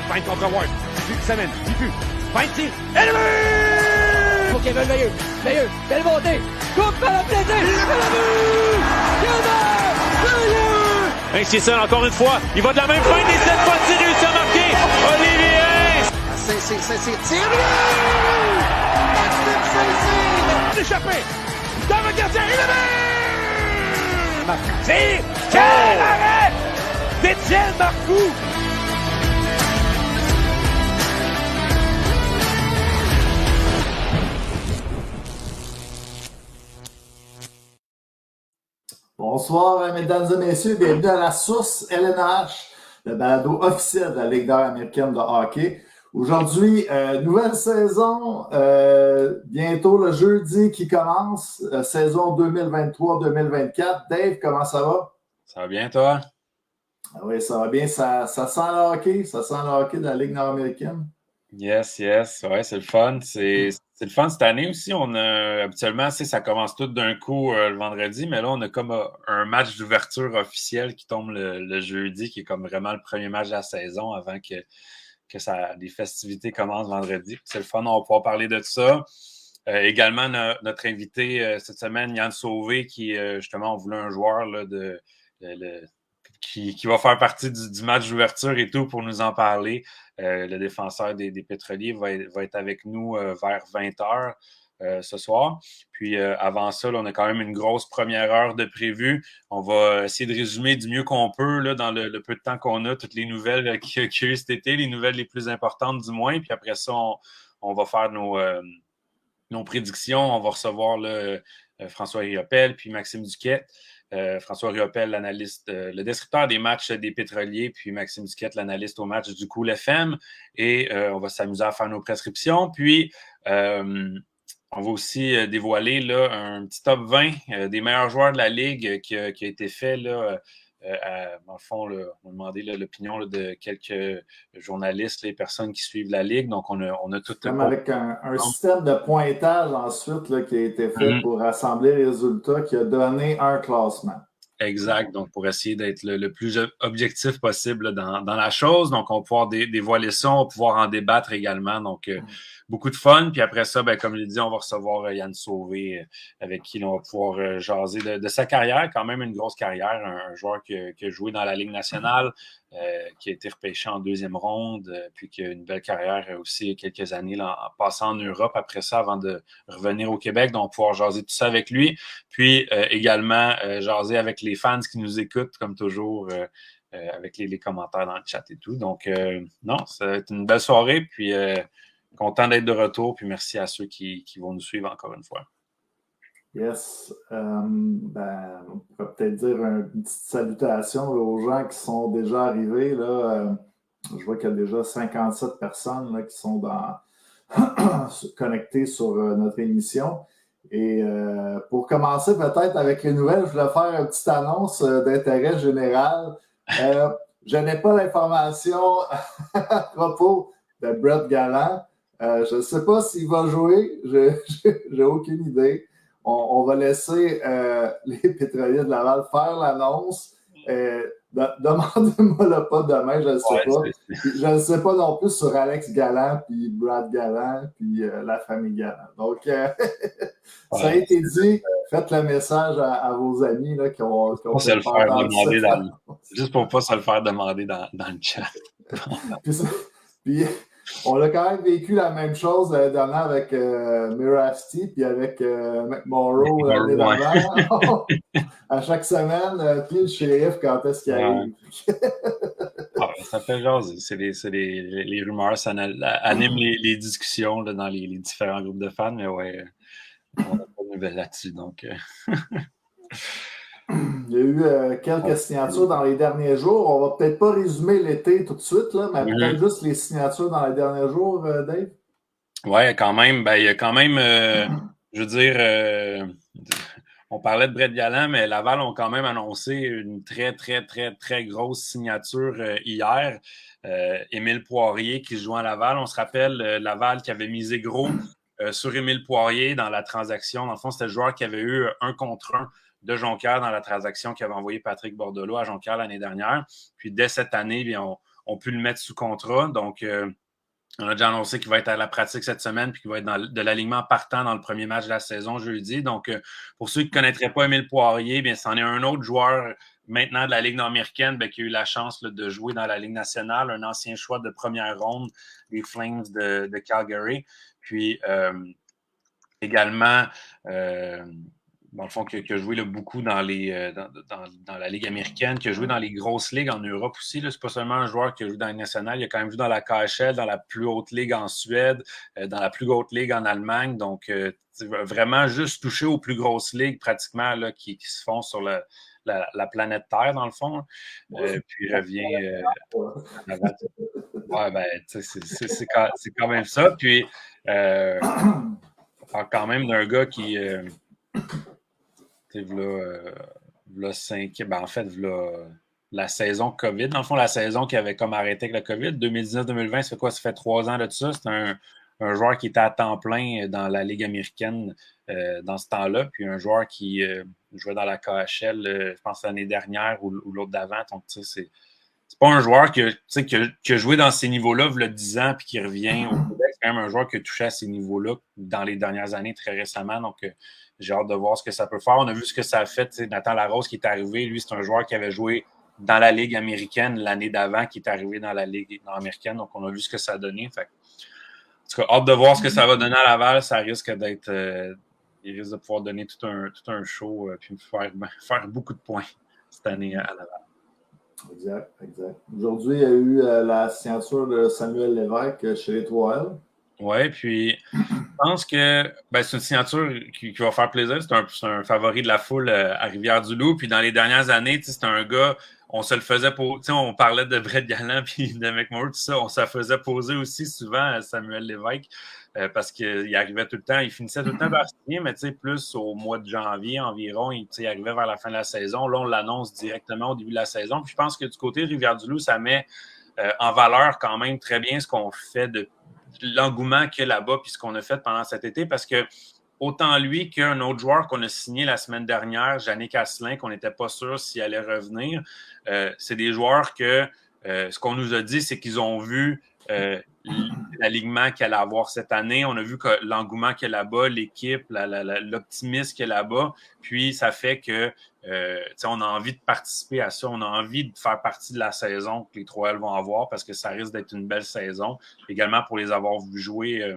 Feinte contre Ward. Semaine. Feinte, tire. Ennemi! Pour Kevin Veilleux. Veilleux. Belle montée. Coupe à la plaisir. Veilleux! C'est ça, encore une fois. Il va de la même feinte et cette fois-ci réussit à marquer. Olivier! C'est tiré! Échappé! Dans le gardien, il est C'est quel arrêt d'Étienne Marcoux! Bonsoir, mesdames et messieurs. Bienvenue à la source LNH, le balado officiel de la Ligue nord-américaine de hockey. Aujourd'hui, nouvelle saison, bientôt le jeudi qui commence, saison 2023-2024. Dave, comment ça va? Ça va bien, toi? Ah oui, ça va bien. Ça sent le hockey? Ça sent le hockey de la Ligue nord-américaine? Yes. Ouais, c'est le fun. C'est le fun cette année aussi. On a habituellement, ça commence tout d'un coup le vendredi, mais là, on a comme un match d'ouverture officiel qui tombe le jeudi, qui est comme vraiment le premier match de la saison avant que les festivités commencent vendredi. C'est le fun, on va pouvoir parler de ça. Également, notre invité cette semaine, Yann Sauvé, qui justement, on voulait un joueur là, qui va faire partie du match d'ouverture et tout pour nous en parler. Le défenseur des Pétroliers va être avec nous vers 20h ce soir. Puis avant ça, là, on a quand même une grosse première heure de prévu. On va essayer de résumer du mieux qu'on peut là, dans le peu de temps qu'on a, toutes les nouvelles qu'il y a eu cet été, les nouvelles les plus importantes du moins. Puis après ça, on va faire nos prédictions. On va recevoir là, François Riopel puis Maxime Duquette. François Riopel, l'analyste, le descripteur des matchs des Pétroliers, puis Maxime Duquette, l'analyste au match du Cool FM. Et on va s'amuser à faire nos prescriptions. Puis, on va aussi dévoiler là, un petit top 20 des meilleurs joueurs de la Ligue qui a été fait là, dans le fond, là, on a demandé là, l'opinion là, de quelques journalistes, les personnes qui suivent la Ligue. Donc, on a tout... Comme avec un système de pointage ensuite là, qui a été fait pour rassembler les résultats qui a donné un classement. Exact. Donc, pour essayer d'être le plus objectif possible là, dans la chose. Donc, on va pouvoir dévoiler ça, on va pouvoir en débattre également. Donc, beaucoup de fun. Puis après ça, ben, comme je l'ai dit, on va recevoir Yann Sauvé, avec qui on va pouvoir jaser de sa carrière. Quand même une grosse carrière. Un joueur qui a joué dans la Ligue nationale, qui a été repêché en deuxième ronde, puis qui a une belle carrière aussi quelques années là, en passant en Europe après ça avant de revenir au Québec. Donc, pouvoir jaser tout ça avec lui. Puis également jaser avec les fans qui nous écoutent, comme toujours, avec les commentaires dans le chat et tout. Donc, non, ça va être une belle soirée. Puis content d'être de retour. Puis merci à ceux qui vont nous suivre encore une fois. Yes. On pourrait peut-être dire une petite salutation là, aux gens qui sont déjà arrivés. Là, je vois qu'il y a déjà 57 personnes là, qui sont connectées sur notre émission. Et pour commencer peut-être avec les nouvelles, je voulais faire une petite annonce d'intérêt général. Je n'ai pas l'information à propos de Brett Gallant. Je ne sais pas s'il va jouer. J'ai aucune idée. On va laisser les Pétroliers de Laval faire l'annonce. Demandez-moi le pas demain, je ne sais pas. Je ne sais pas non plus sur Alex Gallant, puis Brad Gallant, puis la famille Gallant. Donc, ça a été dit. Faites le message à vos amis là, qui ont pas se le faire demander juste pour ne pas se le faire demander dans le chat. puis on a quand même vécu la même chose l'année dernière avec Mirasti puis avec McMorrow l'année d'avant. À chaque semaine, puis le shérif, quand est-ce qu'il arrive? Ça fait jaser. Les rumeurs, ça anime les discussions là, dans les différents groupes de fans, mais ouais, on n'a pas de nouvelles là-dessus. Donc, Il y a eu quelques signatures dans les derniers jours. On va peut-être pas résumer l'été tout de suite, là, mais peut-être juste les signatures dans les derniers jours, Dave. Ouais, quand même. Ben, il y a quand même, je veux dire, on parlait de Brett Galland, mais Laval ont quand même annoncé une très, très, très, très grosse signature hier. Émile Poirier qui joue à Laval. On se rappelle, Laval qui avait misé gros sur Émile Poirier dans la transaction. Dans le fond, c'était le joueur qui avait eu 1-contre-1 de Jonquière dans la transaction qui avait envoyé Patrick Bordelot à Jonquière l'année dernière. Puis dès cette année, bien, on pu le mettre sous contrat. Donc, on a déjà annoncé qu'il va être à la pratique cette semaine puis qu'il va être de l'alignement partant dans le premier match de la saison jeudi. Donc, pour ceux qui ne connaîtraient pas Émile Poirier, bien, c'en est un autre joueur maintenant de la Ligue nord-américaine qui a eu la chance là, de jouer dans la Ligue nationale, un ancien choix de première ronde des Flames de Calgary. Puis, également, dans le fond, qui a joué là, beaucoup dans la Ligue américaine, qui a joué dans les grosses ligues en Europe aussi. Ce n'est pas seulement un joueur qui a joué dans la nationale, il a quand même joué dans la KHL, dans la plus haute ligue en Suède, dans la plus haute ligue en Allemagne. Donc, vraiment juste touché aux plus grosses ligues pratiquement là, qui se font sur la planète Terre, dans le fond. Puis il revient ouais, ben, c'est quand même ça. Puis, on parle quand même d'un gars qui... V'là 5, ben en fait, la saison COVID. Dans le fond, la saison qui avait comme arrêté avec le COVID, 2019-2020, ça fait quoi? Ça fait 3 ans de ça. C'est un joueur qui était à temps plein dans la Ligue américaine dans ce temps-là, puis un joueur qui jouait dans la KHL, je pense, l'année dernière ou l'autre d'avant. Donc, tu sais, c'est pas un joueur qui a joué dans ces niveaux-là il y a 10 ans puis qui revient au Québec. C'est quand même un joueur qui a touché à ces niveaux-là dans les dernières années très récemment. Donc, j'ai hâte de voir ce que ça peut faire. On a vu ce que ça a fait. Nathan Larose qui est arrivé, lui, c'est un joueur qui avait joué dans la Ligue américaine l'année d'avant, qui est arrivé dans la Ligue nord-américaine. Donc, on a vu ce que ça a donné. Fait, en tout cas, hâte de voir ce que ça va donner à Laval. Ça risque d'être... il risque de pouvoir donner tout un show puis faire beaucoup de points cette année à Laval. Exact. Aujourd'hui, il y a eu la signature de Samuel Lévesque chez les 3L. Oui, puis je pense que c'est une signature qui va faire plaisir. C'est un favori de la foule à Rivière-du-Loup. Puis dans les dernières années, c'est un gars, on se le faisait pour. On parlait de Brett Galland puis de McMurray, tout ça. On se faisait poser aussi souvent à Samuel Lévesque parce qu'il arrivait tout le temps, il finissait tout le temps par signer, mais plus au mois de janvier environ, il arrivait vers la fin de la saison. Là, on l'annonce directement au début de la saison. Puis je pense que du côté de Rivière-du-Loup, ça met en valeur quand même très bien ce qu'on fait de l'engouement qu'il y a là-bas puis ce qu'on a fait pendant cet été parce que autant lui qu'un autre joueur qu'on a signé la semaine dernière, Yannick Asselin, qu'on n'était pas sûr s'il allait revenir, c'est des joueurs que ce qu'on nous a dit, c'est qu'ils ont vu l'alignement qu'il allait avoir cette année. On a vu que l'engouement qu'il y a là-bas, l'équipe, l'optimisme qu'il y a là-bas. Puis, ça fait que on a envie de participer à ça. On a envie de faire partie de la saison que les 3L vont avoir parce que ça risque d'être une belle saison. Également, pour les avoir vus jouer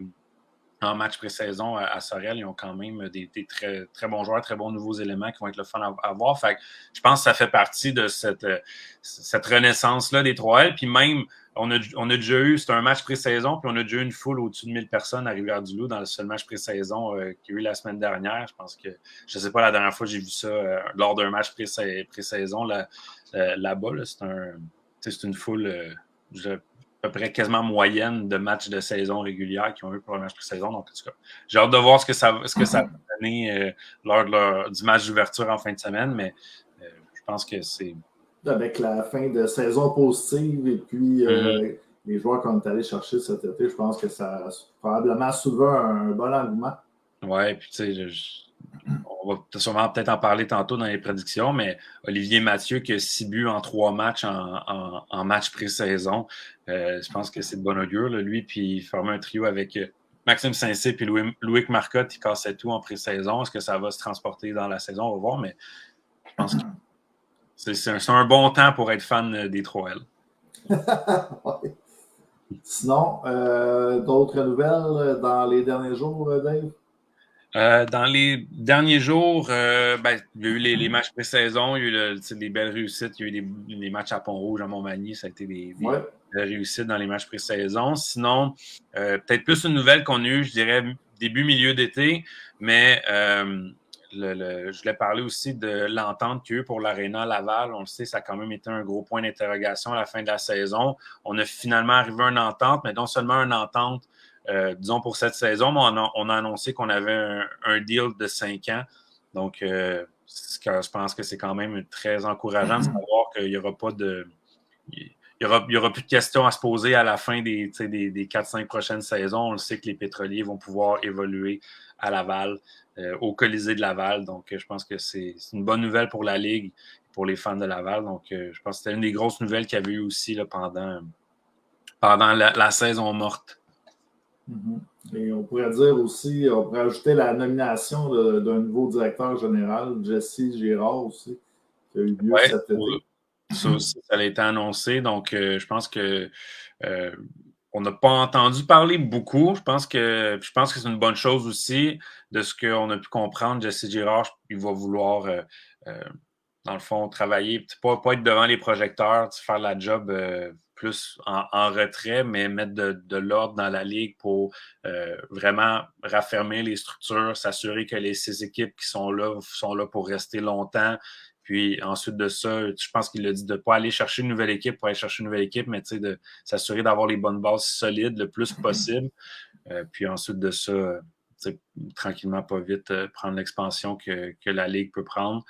en match pré-saison à Sorel, ils ont quand même des très, très bons joueurs, très bons nouveaux éléments qui vont être le fun à voir. Fait que je pense que ça fait partie de cette renaissance-là des 3L. Puis même, on a déjà eu, c'est un match pré-saison, puis on a déjà eu une foule au-dessus de 1000 personnes à Rivière-du-Loup dans le seul match pré-saison qu'il y a eu la semaine dernière. Je pense que, je ne sais pas, la dernière fois que j'ai vu ça lors d'un match pré-saison là-bas. Là, c'est une foule, à peu près quasiment moyenne de matchs de saison régulière qu'ils ont eu pour le match pré-saison. Donc, en tout cas, j'ai hâte de voir ce que ça va donner lors du match d'ouverture en fin de semaine, mais je pense que c'est... Avec la fin de saison positive et puis les joueurs qu'on est allés chercher cet été, je pense que ça a probablement soulevé un bon engouement. Oui, puis tu sais, on va sûrement peut-être en parler tantôt dans les prédictions, mais Olivier Mathieu qui a 6 buts en 3 matchs en match pré-saison, je pense que c'est de bon augure, là, lui, puis il formait un trio avec Maxime Saint-Cyr puis Loïc Marcotte, il cassait tout en pré-saison. Est-ce que ça va se transporter dans la saison? On va voir, mais je pense que c'est un bon temps pour être fan des 3L. Ouais. Sinon, d'autres nouvelles dans les derniers jours, Dave? Dans les derniers jours, il y a eu les matchs pré-saison, il y a eu des belles réussites, il y a eu des matchs à Pont-Rouge, à Montmagny, ça a été des belles réussites dans les matchs pré-saison. Sinon, peut-être plus une nouvelle qu'on a eue, je dirais, début, milieu d'été, mais je voulais parler aussi de l'entente qu'il y a eu pour l'Arena Laval. On le sait, ça a quand même été un gros point d'interrogation à la fin de la saison. On a finalement arrivé à une entente, mais non seulement une entente, disons, pour cette saison, mais on a annoncé qu'on avait un deal de 5 ans. Donc, je pense que c'est quand même très encourageant de savoir qu'il n'y aura pas de... Il y aura plus de questions à se poser à la fin des 4-5 prochaines saisons. On le sait que les pétroliers vont pouvoir évoluer à Laval, au Colisée de Laval. Donc, je pense que c'est une bonne nouvelle pour la Ligue, pour les fans de Laval. Donc, je pense que c'était une des grosses nouvelles qu'il y avait eu aussi là, pendant la saison morte. Et on pourrait dire aussi, on pourrait ajouter la nomination d'un nouveau directeur général, Jesse Girard aussi, qui a eu lieu cet été. Ça aussi, ça a été annoncé. Donc, je pense que on n'a pas entendu parler beaucoup. Je pense que c'est une bonne chose aussi. De ce qu'on a pu comprendre, Jesse Girard, il va vouloir, dans le fond, travailler, pas être devant les projecteurs, faire la job plus en retrait, mais mettre de l'ordre dans la ligue pour vraiment raffermir les structures, s'assurer que ces équipes qui sont là pour rester longtemps. Puis ensuite de ça, je pense qu'il a dit de ne pas aller chercher une nouvelle équipe pour aller chercher une nouvelle équipe, mais de s'assurer d'avoir les bonnes bases solides le plus possible. Puis ensuite de ça, tranquillement, pas vite, prendre l'expansion que la Ligue peut prendre.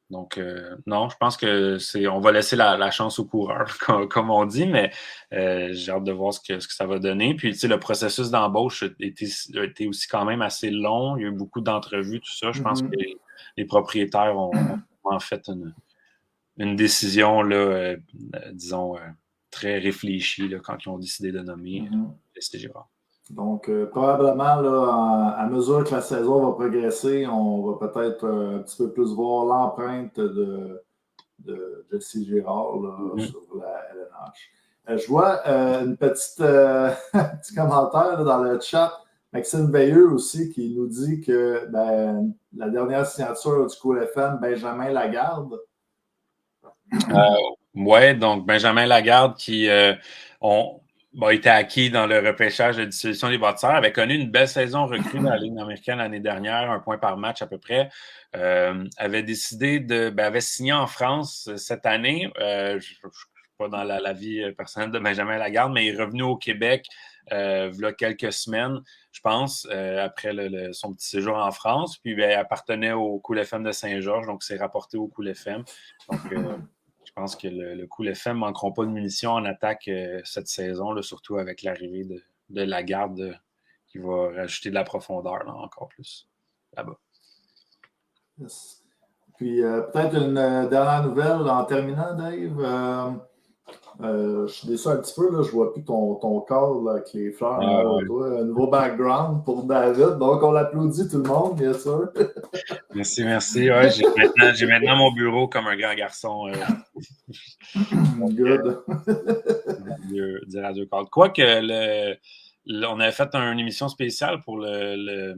Donc, non, je pense que on va laisser la chance aux coureurs, comme on dit, mais j'ai hâte de voir ce que ça va donner. Puis, le processus d'embauche a été aussi quand même assez long. Il y a eu beaucoup d'entrevues, tout ça. Je pense que les propriétaires ont en fait une décision, là, disons, très réfléchie là, quand ils ont décidé de nommer Jesse Girard. Donc, probablement, là, à mesure que la saison va progresser, on va peut-être un petit peu plus voir l'empreinte de Jesse Girard là, sur la LNH. Je vois un petit commentaire là, dans le chat. Maxime Veilleux aussi qui nous dit que la dernière signature du Cool FM, Benjamin Lagarde. Oui, donc Benjamin Lagarde qui a été acquis dans le repêchage de dissolution des bâtisseurs, avait connu une belle saison recrue dans la Ligue américaine l'année dernière, 1 point par match à peu près. Avait décidé avait signé en France cette année. Je ne suis pas dans la vie personnelle de Benjamin Lagarde, mais il est revenu au Québec il y a quelques semaines, je pense, après son petit séjour en France. Puis il appartenait au Cool FM de Saint-Georges, donc c'est rapporté au Cool FM. Donc, je pense que le Cool FM ne manqueront pas de munitions en attaque cette saison, là, surtout avec l'arrivée de Lagarde qui va rajouter de la profondeur là, encore plus là-bas. Yes. Puis peut-être une dernière nouvelle en terminant, Dave. Je suis déçu un petit peu, là, je ne vois plus ton corps là, avec les fleurs. Un nouveau background pour David. Donc, on l'applaudit tout le monde, bien sûr. Merci. Ouais, j'ai maintenant mon bureau comme un grand garçon. Good. Dire adieu, Carl. Quoique, on avait fait une émission spéciale pour le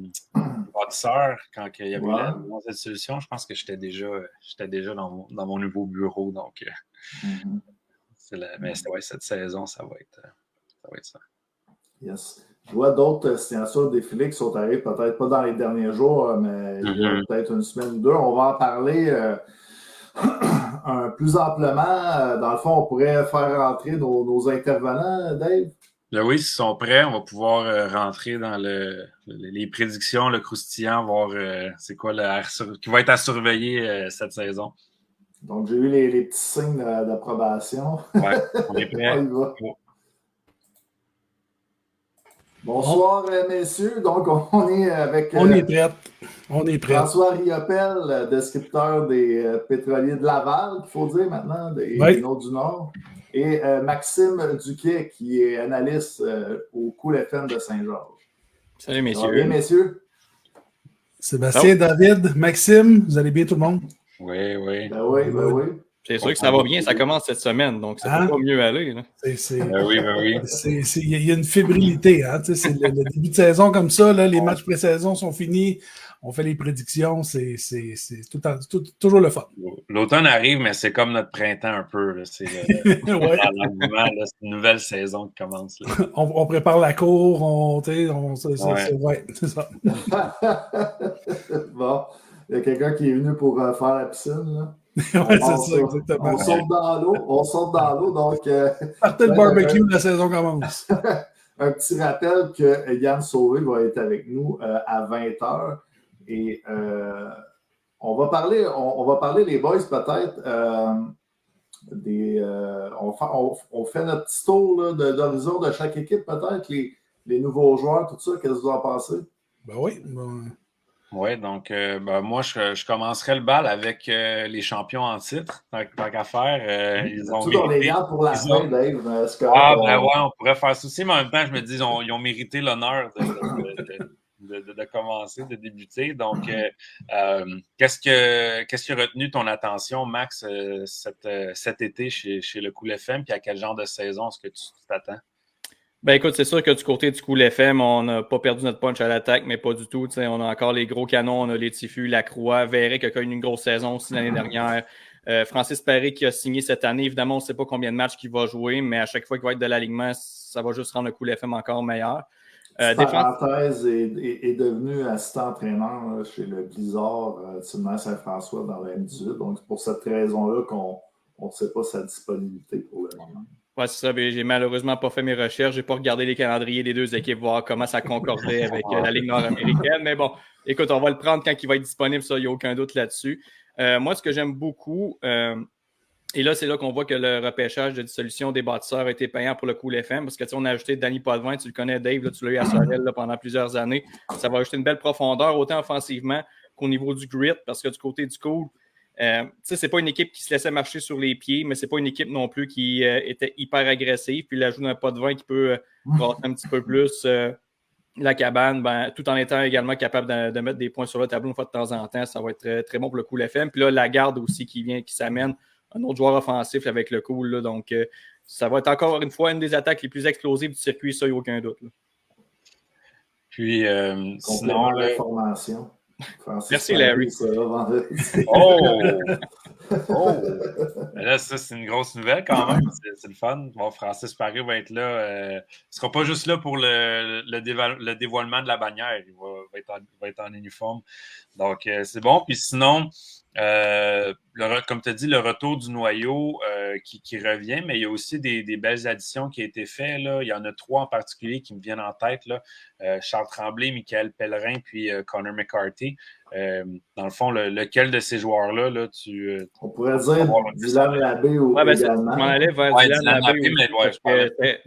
bâtisseur quand il y avait la dissolution. Je pense que j'étais déjà dans mon nouveau bureau. Donc, mais cette saison, ça va être ça. Yes. Je vois d'autres signatures défilées qui sont arrivées, peut-être pas dans les derniers jours, mais il y a peut-être une semaine ou deux. On va en parler plus amplement. Dans le fond, on pourrait faire rentrer nos intervenants, Dave. Là, oui, s'ils sont prêts, on va pouvoir rentrer dans les prédictions, le croustillant, voir c'est quoi qui va être à surveiller cette saison. Donc, j'ai eu les petits signes d'approbation. Oui, on est prêts. On y va. Bonsoir, messieurs. Donc, on est avec... On est prêts. François Riopel, descripteur des pétroliers de Laval, qu'il faut dire maintenant, des Nord du Nord. Et Maxime Duquet, qui est analyste au Cool FM de Saint-Georges. Salut, messieurs. Ça va bien, messieurs? Sébastien, David, Maxime, vous allez bien tout le monde? Oui. Ben oui. C'est sûr que ça va bien, ça commence cette semaine, donc ça peut pas mieux aller. Là. Oui. Il y a une fébrilité. Hein? C'est le début de saison comme ça, là, les matchs pré-saison sont finis, on fait les prédictions, c'est toujours le fun. L'automne arrive, mais c'est comme notre printemps un peu. Là. C'est c'est une nouvelle saison qui commence. Là. On prépare la cour, c'est ça. Bon, il y a quelqu'un qui est venu pour faire la piscine, là. Oui, c'est ça, exactement. On saute dans l'eau, donc... Partez le barbecue, la saison commence. Un petit rappel que Yann Sauvé va être avec nous à 20h. Et on va parler les boys, peut-être, on fait notre petit tour là, d'horizon de chaque équipe, peut-être, les nouveaux joueurs, tout ça. Qu'est-ce que vous en pensez? Ben oui. Oui, donc moi, je commencerai le bal avec les champions en titre, tant qu'à faire. Ils ont on les garde pour la fin, Dave. On pourrait faire ça aussi, mais en même temps, je me dis, ils ont mérité l'honneur de commencer, de débuter. Donc, qu'est-ce qui a retenu ton attention, Max, cet été chez le Cool FM, puis à quel genre de saison est-ce que tu t'attends? Ben écoute, c'est sûr que du côté du Cool FM, on n'a pas perdu notre punch à l'attaque, mais pas du tout. T'sais, on a encore les gros canons, on a les Tifus, Lacroix, Verret qui a connu une grosse saison aussi l'année dernière. Francis Paré qui a signé cette année. Évidemment, on ne sait pas combien de matchs qu'il va jouer, mais à chaque fois qu'il va être de l'alignement, ça va juste rendre le Cool FM encore meilleur. Parenthèse est devenu assistant-entraîneur chez le Blizzard Sylvain Saint-François dans la M18. Donc, c'est pour cette raison-là qu'on ne sait pas sa disponibilité pour le moment. Oui, c'est ça. J'ai malheureusement pas fait mes recherches. J'ai pas regardé les calendriers des deux équipes, voir comment ça concordait avec la Ligue nord-américaine. Mais bon, écoute, on va le prendre quand il va être disponible. Ça, il n'y a aucun doute là-dessus. Moi, ce que j'aime beaucoup, et là, c'est là qu'on voit que le repêchage de dissolution des bâtisseurs a été payant pour le Cool FM, parce que on a ajouté Danny Potvin, tu le connais, Dave, là, tu l'as eu à Sorel pendant plusieurs années. Ça va ajouter une belle profondeur, autant offensivement qu'au niveau du grit, parce que du côté du Cool, c'est pas une équipe qui se laissait marcher sur les pieds, mais c'est pas une équipe non plus qui était hyper agressive. Puis l'ajout d'un Potvin qui peut brasser un petit peu plus la cabane, tout en étant également capable de mettre des points sur le tableau une fois de temps en temps, ça va être très, très bon pour le Cool FM. Puis là, la garde aussi qui s'amène, un autre joueur offensif avec le Cool. Là, donc, ça va être encore une fois une des attaques les plus explosives du circuit, ça, il n'y a aucun doute. Là. Puis, sinon, l'information. Merci, Larry. Là, ça, c'est une grosse nouvelle quand même. C'est le fun. Bon, Francis Paré va être là. Il ne sera pas juste là pour le dévoilement de la bannière. Il va être en uniforme. Donc, c'est bon. Puis sinon, comme tu as dit, le retour du noyau qui revient, mais il y a aussi des belles additions qui ont été faites. Là. Il y en a 3 en particulier qui me viennent en tête. Là. Charles Tremblay, Michael Pellerin, puis Connor McCarthy. Dans le fond, lequel de ces joueurs-là, là, on pourrait dire Dylan Labbé ou également. Je m'en allais vers Dylan Labbé.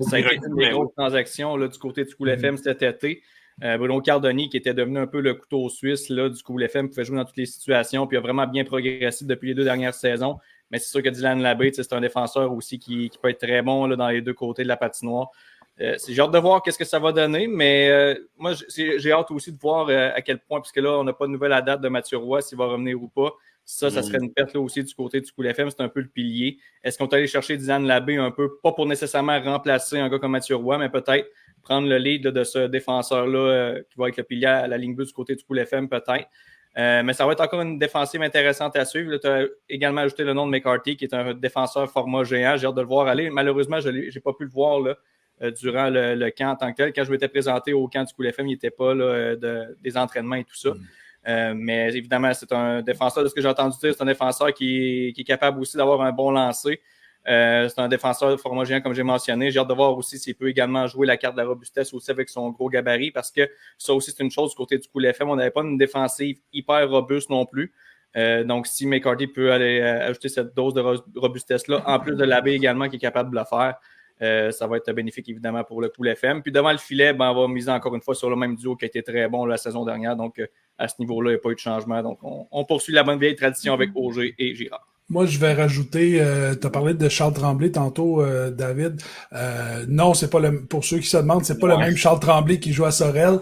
Ça a été une des grosses transactions là, du côté du Cool FM cet été. Bruno Cardoni, qui était devenu un peu le couteau suisse là, du Cool FM, pouvait jouer dans toutes les situations, puis a vraiment bien progressé depuis les 2 dernières saisons. Mais c'est sûr que Dylan Labbé, c'est un défenseur aussi qui peut être très bon là, dans les 2 côtés de la patinoire. J'ai hâte de voir qu'est-ce que ça va donner, mais moi, j'ai hâte aussi de voir à quel point, puisque là, on n'a pas de nouvelle à date de Mathieu Roy, s'il va revenir ou pas. Ça serait une perte là aussi du côté du Cool FM, c'est un peu le pilier. Est-ce qu'on est allé chercher Dylan Labbé un peu, pas pour nécessairement remplacer un gars comme Mathieu Roy, mais peut-être prendre le lead là, de ce défenseur-là qui va être le pilier à la ligne bleue du côté du Cool FM, peut-être. Mais ça va être encore une défensive intéressante à suivre. Tu as également ajouté le nom de McCarthy, qui est un défenseur format géant. J'ai hâte de le voir aller. Malheureusement, je n'ai pas pu le voir là, durant le camp en tant que tel. Quand je m'étais présenté au camp du Cool FM, il n'était pas là, des entraînements et tout ça. Mais évidemment, c'est un défenseur, de ce que j'ai entendu dire, c'est un défenseur qui est capable aussi d'avoir un bon lancer. C'est un défenseur de format géant, comme j'ai mentionné. J'ai hâte de voir aussi s'il peut également jouer la carte de la robustesse aussi avec son gros gabarit, parce que ça aussi, c'est une chose du côté du Cool FM. On n'avait pas une défensive hyper robuste non plus. Donc, si McCarthy peut aller ajouter cette dose de robustesse-là, en plus de Labbé également qui est capable de le faire, ça va être bénéfique évidemment pour le Cool FM. Puis devant le filet, on va miser encore une fois sur le même duo qui a été très bon la saison dernière. Donc, à ce niveau-là, il n'y a pas eu de changement. Donc, on poursuit la bonne vieille tradition avec Auger et Girard. Moi, je vais rajouter, tu as parlé de Charles Tremblay tantôt, David. Non, c'est pas pour ceux qui se demandent, c'est pas le même Charles Tremblay qui joue à Sorel.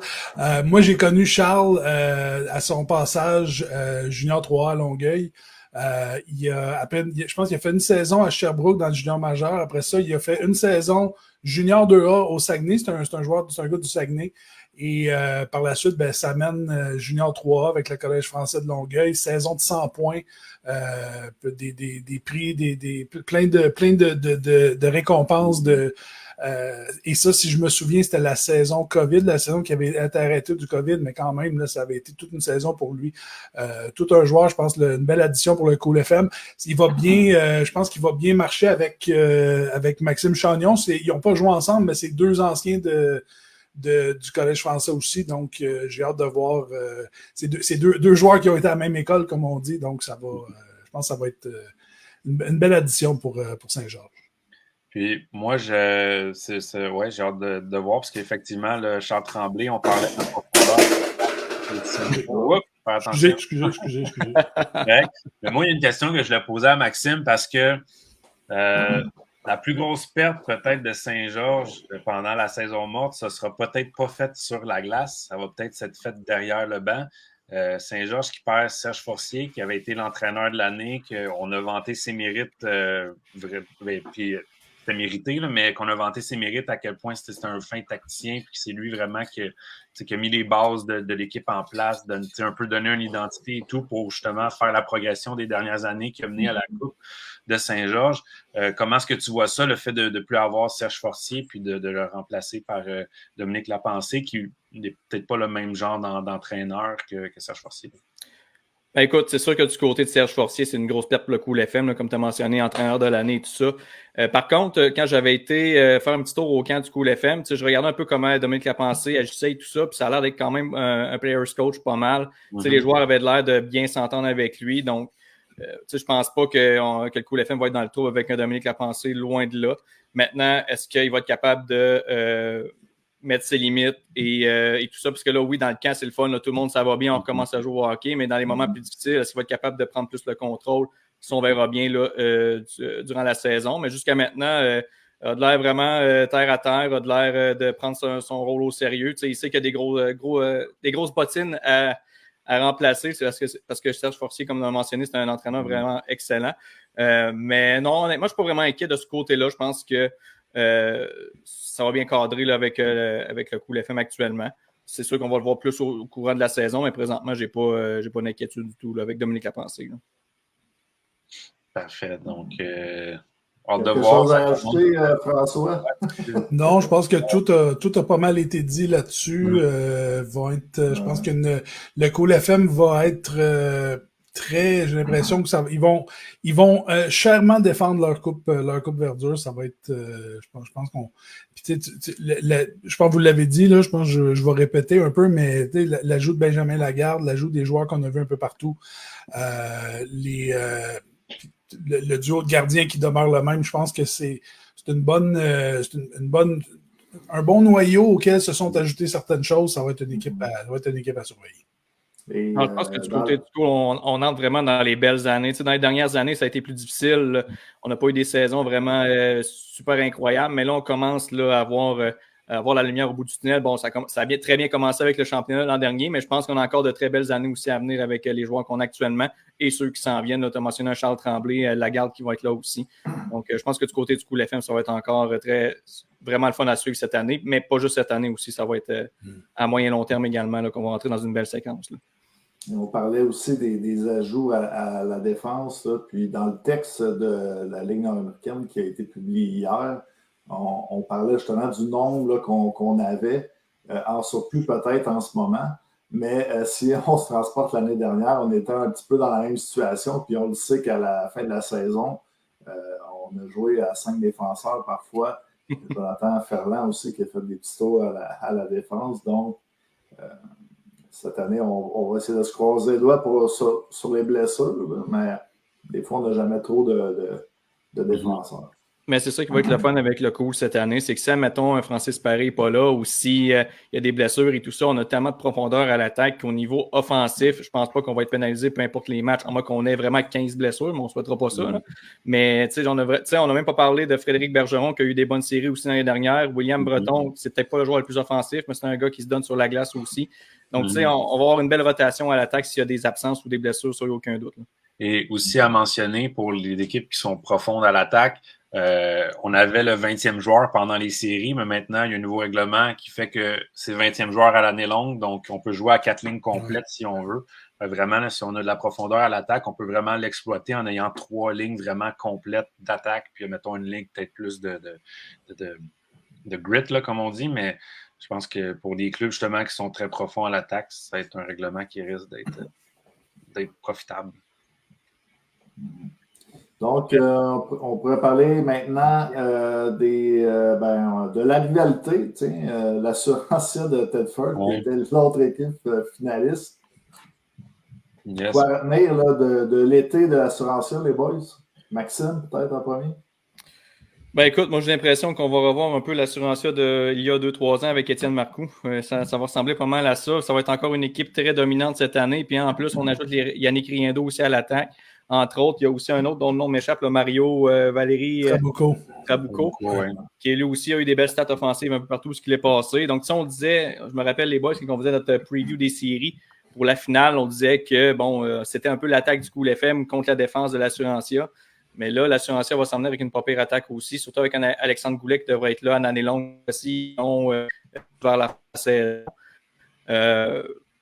Moi, j'ai connu Charles à son passage Junior 3A à Longueuil. Je pense qu'il a fait une saison à Sherbrooke dans le junior majeur. Après ça, il a fait une saison junior 2A au Saguenay. C'est un gars du Saguenay. Et par la suite, ça mène junior 3A avec le Collège français de Longueuil. Saison de 100 points, des prix, plein de récompenses. Et ça, si je me souviens, c'était la saison COVID, la saison qui avait été arrêtée du COVID, mais quand même, là, ça avait été toute une saison pour lui. Tout un joueur, je pense, une belle addition pour le Cool FM. Il va bien, je pense qu'il va bien marcher avec Maxime Chagnon. Ils n'ont pas joué ensemble, mais c'est deux anciens du Collège français aussi. Donc, j'ai hâte de voir. C'est deux joueurs qui ont été à la même école, comme on dit. Donc, ça va. Je pense que ça va être une belle addition pour Saint-Georges. Puis moi, j'ai hâte de voir, parce qu'effectivement, le Charles Tremblay, on parlait de profondeur. Faire attention. Excusez. Mais moi, il y a une question que je voulais poser à Maxime, parce que la plus grosse perte peut-être de Saint-Georges pendant la saison morte, ça ne sera peut-être pas fait sur la glace, ça va peut-être être fait derrière le banc. Saint-Georges qui perd Serge Forcier, qui avait été l'entraîneur de l'année, qu'on a vanté ses mérites, puis c'était mérité, là, mais qu'on a vanté ses mérites, à quel point c'était un fin tacticien, puis c'est lui vraiment qui a mis les bases de l'équipe en place, un peu donné une identité et tout pour justement faire la progression des dernières années qui a mené à la Coupe de Saint-Georges. Comment est-ce que tu vois ça, le fait de ne plus avoir Serge Forcier, puis de le remplacer par Dominique Lapensée, qui n'est peut-être pas le même genre d'entraîneur que Serge Forcier? Ben écoute, c'est sûr que du côté de Serge Forcier, c'est une grosse perte pour le Cool FM, là, comme tu as mentionné, entraîneur de l'année et tout ça. Par contre, quand j'avais été faire un petit tour au camp du Cool FM, je regardais un peu comment Dominique Lapensée agissait et tout ça, puis ça a l'air d'être quand même un player's coach pas mal. Mm-hmm. Les joueurs avaient l'air de bien s'entendre avec lui, donc je pense pas que le Cool FM va être dans le tour avec un Dominique Lapensée, loin de là. Maintenant, est-ce qu'il va être capable de mettre ses limites et tout ça, parce que là, oui, dans le camp, c'est le fun, là, tout le monde, ça va bien, on commence à jouer au hockey, mais dans les moments plus difficiles, est-ce qu'il va être capable de prendre plus le contrôle? Ça, on verra bien là, durant la saison, mais jusqu'à maintenant, a de l'air vraiment terre à terre, a de l'air de prendre son rôle au sérieux. Il sait qu'il y a des grosses bottines à remplacer, c'est parce que Serge Forcier, comme on l'a mentionné, c'est un entraîneur vraiment excellent. Mais non, honnêtement, je ne suis pas vraiment inquiet de ce côté-là. Je pense que ça va bien cadrer là, avec le Cool FM actuellement. C'est sûr qu'on va le voir plus au courant de la saison, mais présentement, j'ai pas d'inquiétude du tout là, avec Dominique Lapensée. Là. Parfait. Donc, hâte de quelque voir. Chose à ajouter, François? Non, je pense que tout a pas mal été dit là-dessus. Je pense que le Cool FM va être j'ai l'impression que ils vont chèrement défendre leur coupe verdure. Ça va être, je pense qu'on, je pense que vous l'avez dit là, je pense que je vais répéter un peu, mais l'ajout de Benjamin Lagarde, l'ajout des joueurs qu'on a vu un peu partout, le duo de gardiens qui demeure le même, je pense que c'est un bon noyau auquel se sont ajoutées certaines choses. Ça va être une équipe à surveiller. Je pense que du côté du coup, on entre vraiment dans les belles années. Dans les dernières années, ça a été plus difficile. On n'a pas eu des saisons vraiment super incroyables, mais là, on commence là, à avoir la lumière au bout du tunnel. Bon, ça a très bien commencé avec le championnat l'an dernier, mais je pense qu'on a encore de très belles années aussi à venir avec les joueurs qu'on a actuellement et ceux qui s'en viennent. Tu as mentionné un Charles Tremblay, Lagarde qui va être là aussi. Donc, je pense que du côté du Cool FM, ça va être encore vraiment le fun à suivre cette année, mais pas juste cette année aussi. Ça va être à moyen long terme également là, qu'on va entrer dans une belle séquence. Là. On parlait aussi des ajouts à la défense. Là, puis dans le texte de la Ligue nord-américaine qui a été publié hier, on parlait justement du nombre là, qu'on avait en surplus peut-être en ce moment. Mais si on se transporte l'année dernière, on était un petit peu dans la même situation. Puis on le sait qu'à la fin de la saison, on a joué à 5 défenseurs parfois. Jonathan Ferland aussi qui a fait des petits tours à la défense. Donc, cette année, on va essayer de se croiser les doigts sur les blessures, mais des fois, on n'a jamais trop de défenseurs. Mais c'est ça qui va être le fun avec le Cool cette année, c'est que si, mettons, un Francis Paré n'est pas là ou s'il y a des blessures et tout ça, on a tellement de profondeur à l'attaque qu'au niveau offensif, je pense pas qu'on va être pénalisé peu importe les matchs, à moins qu'on ait vraiment 15 blessures, mais on ne souhaitera pas ça. Là. Mais on n'a même pas parlé de Frédéric Bergeron qui a eu des bonnes séries aussi l'année dernière. William Breton, c'est peut-être pas le joueur le plus offensif, mais c'est un gars qui se donne sur la glace aussi. Donc, on va avoir une belle rotation à l'attaque s'il y a des absences ou des blessures, ça, il n'y a aucun doute. Là. Et aussi à mentionner pour les équipes qui sont profondes à l'attaque, on avait le 20e joueur pendant les séries, mais maintenant, il y a un nouveau règlement qui fait que c'est 20e joueur à l'année longue, donc on peut jouer à 4 lignes complètes si on veut. Vraiment, là, si on a de la profondeur à l'attaque, on peut vraiment l'exploiter en ayant 3 lignes vraiment complètes d'attaque, puis mettons une ligne peut-être plus de grit, là, comme on dit, mais je pense que pour des clubs justement qui sont très profonds à l'attaque, ça va être un règlement qui risque d'être profitable. Donc, on pourrait parler maintenant de la rivalité, l'Assurantia de Thetford, qui était l'autre équipe finaliste. Yes. Quoi retenir là, de l'été de l'Assurantia, les boys? Maxime, peut-être en premier? Ben écoute, moi j'ai l'impression qu'on va revoir un peu l'Assurantia d'il y a 2-3 ans avec Étienne Marcoux. Ça va ressembler pas mal à ça. Ça va être encore une équipe très dominante cette année. Puis en plus, on ajoute Yannick Riendo aussi à l'attaque. Entre autres, il y a aussi un autre dont le nom m'échappe, le Mario Valérie Trabucco, qui lui aussi a eu des belles stats offensives un peu partout où il est passé. Donc, si on disait, je me rappelle les boys, quand on faisait notre preview des séries pour la finale, on disait que c'était un peu l'attaque du Cool FM contre la défense de l'Assurantia. Mais là, l'Assurantia va s'emmener avec une pas pire attaque aussi, surtout avec Alexandre Goulet qui devrait être là en année longue aussi vers la saison.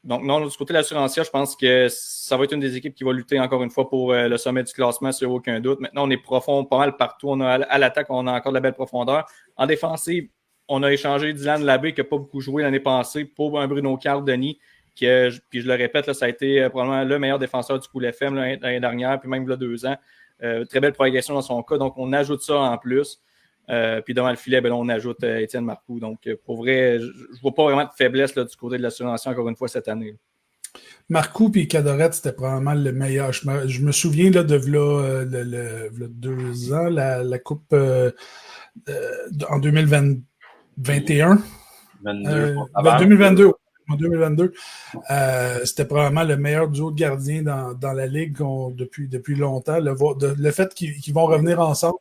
Donc, non, du côté de l'Assurantia, je pense que ça va être une des équipes qui va lutter encore une fois pour le sommet du classement, sur aucun doute. Maintenant, on est profond pas mal partout. On a à l'attaque, on a encore de la belle profondeur. En défensive, on a échangé Dylan Labbé qui n'a pas beaucoup joué l'année passée pour un Bruno Cardoni, puis je le répète, là, ça a été probablement le meilleur défenseur du Cool FM l'année dernière, puis même il y a 2 ans. Très belle progression dans son cas. Donc, on ajoute ça en plus. Puis devant le filet, on ajoute Étienne Marcoux. Donc, pour vrai, je ne vois pas vraiment de faiblesse là, du côté de l'Assurantia encore une fois cette année. Marcoux et Cadorette, c'était probablement le meilleur. Je me souviens là, de le 2 ans, la Coupe en 2021. 2022. En 2022, c'était probablement le meilleur duo de gardiens dans la Ligue depuis longtemps. Le fait qu'ils vont revenir ensemble.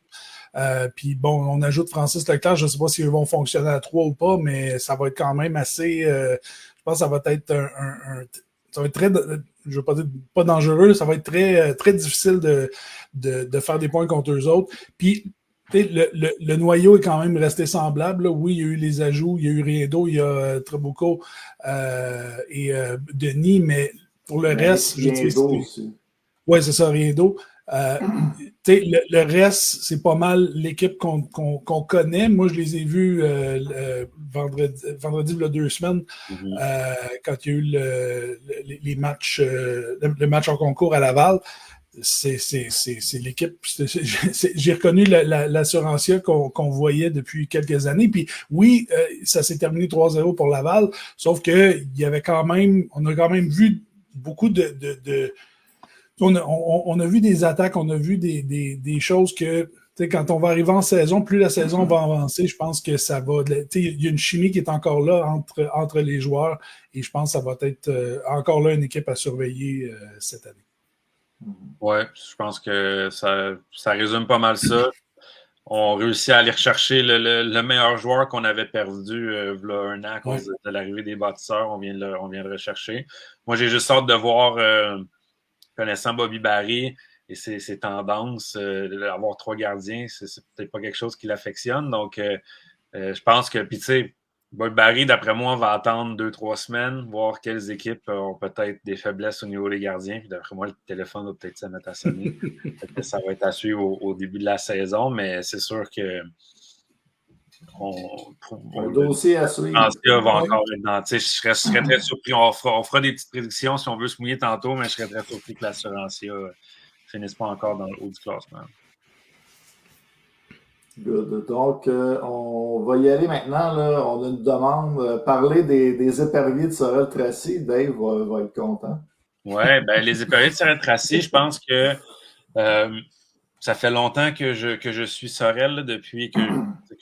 Puis bon, on ajoute Francis Leclerc. Je ne sais pas s'ils vont fonctionner à 3 ou pas, mais ça va être quand même assez. Je pense que ça va être ça va être très. Je ne veux pas dire pas dangereux, ça va être très, très difficile de faire des points contre eux autres. Puis le noyau est quand même resté semblable. Là. Oui, il y a eu les ajouts, il y a eu Riendo, il y a Trabucco et Denis, mais pour le reste, oui, c'est ça, Riendo. Le reste, c'est pas mal l'équipe qu'on connaît. Moi, je les ai vus vendredi il y a 2 semaines, quand il y a eu les matchs, le match en concours à Laval. C'est l'équipe. J'ai reconnu l'Assurantia qu'on voyait depuis quelques années. Puis oui, ça s'est terminé 3-0 pour Laval, sauf que il y avait on a quand même vu beaucoup on a vu des attaques, on a vu des choses que quand on va arriver en saison, plus la saison va avancer, je pense que ça va. Il y a une chimie qui est encore là entre les joueurs et je pense que ça va être encore là une équipe à surveiller cette année. Oui, je pense que ça résume pas mal ça. On réussit à aller rechercher le meilleur joueur qu'on avait perdu il y a 1 an à cause de l'arrivée des bâtisseurs. On vient de le rechercher. Moi, j'ai juste hâte de voir, connaissant Bobby Barry et ses tendances, d'avoir 3 gardiens, c'est peut-être pas quelque chose qui l'affectionne. Donc, je pense que, puis tu sais, Bobby Barry, d'après moi, on va attendre 2-3 semaines, voir quelles équipes ont peut-être des faiblesses au niveau des gardiens. Puis d'après moi, le téléphone va peut-être se mettre à sonner. Peut-être ça va être à suivre au début de la saison, mais c'est sûr que le dossier à suivre. Va encore être dans. Je serais très surpris. On fera des petites prédictions si on veut se mouiller tantôt, mais je serais très surpris que l'Assurantia ne finisse pas encore dans le haut du classement. Good. Donc, on va y aller maintenant. Là. On a une demande. Parler des éperviers de Sorel-Tracy. Dave va être content. Oui, les éperviers de Sorel-Tracy, je pense que ça fait longtemps que je suis Sorel là, depuis que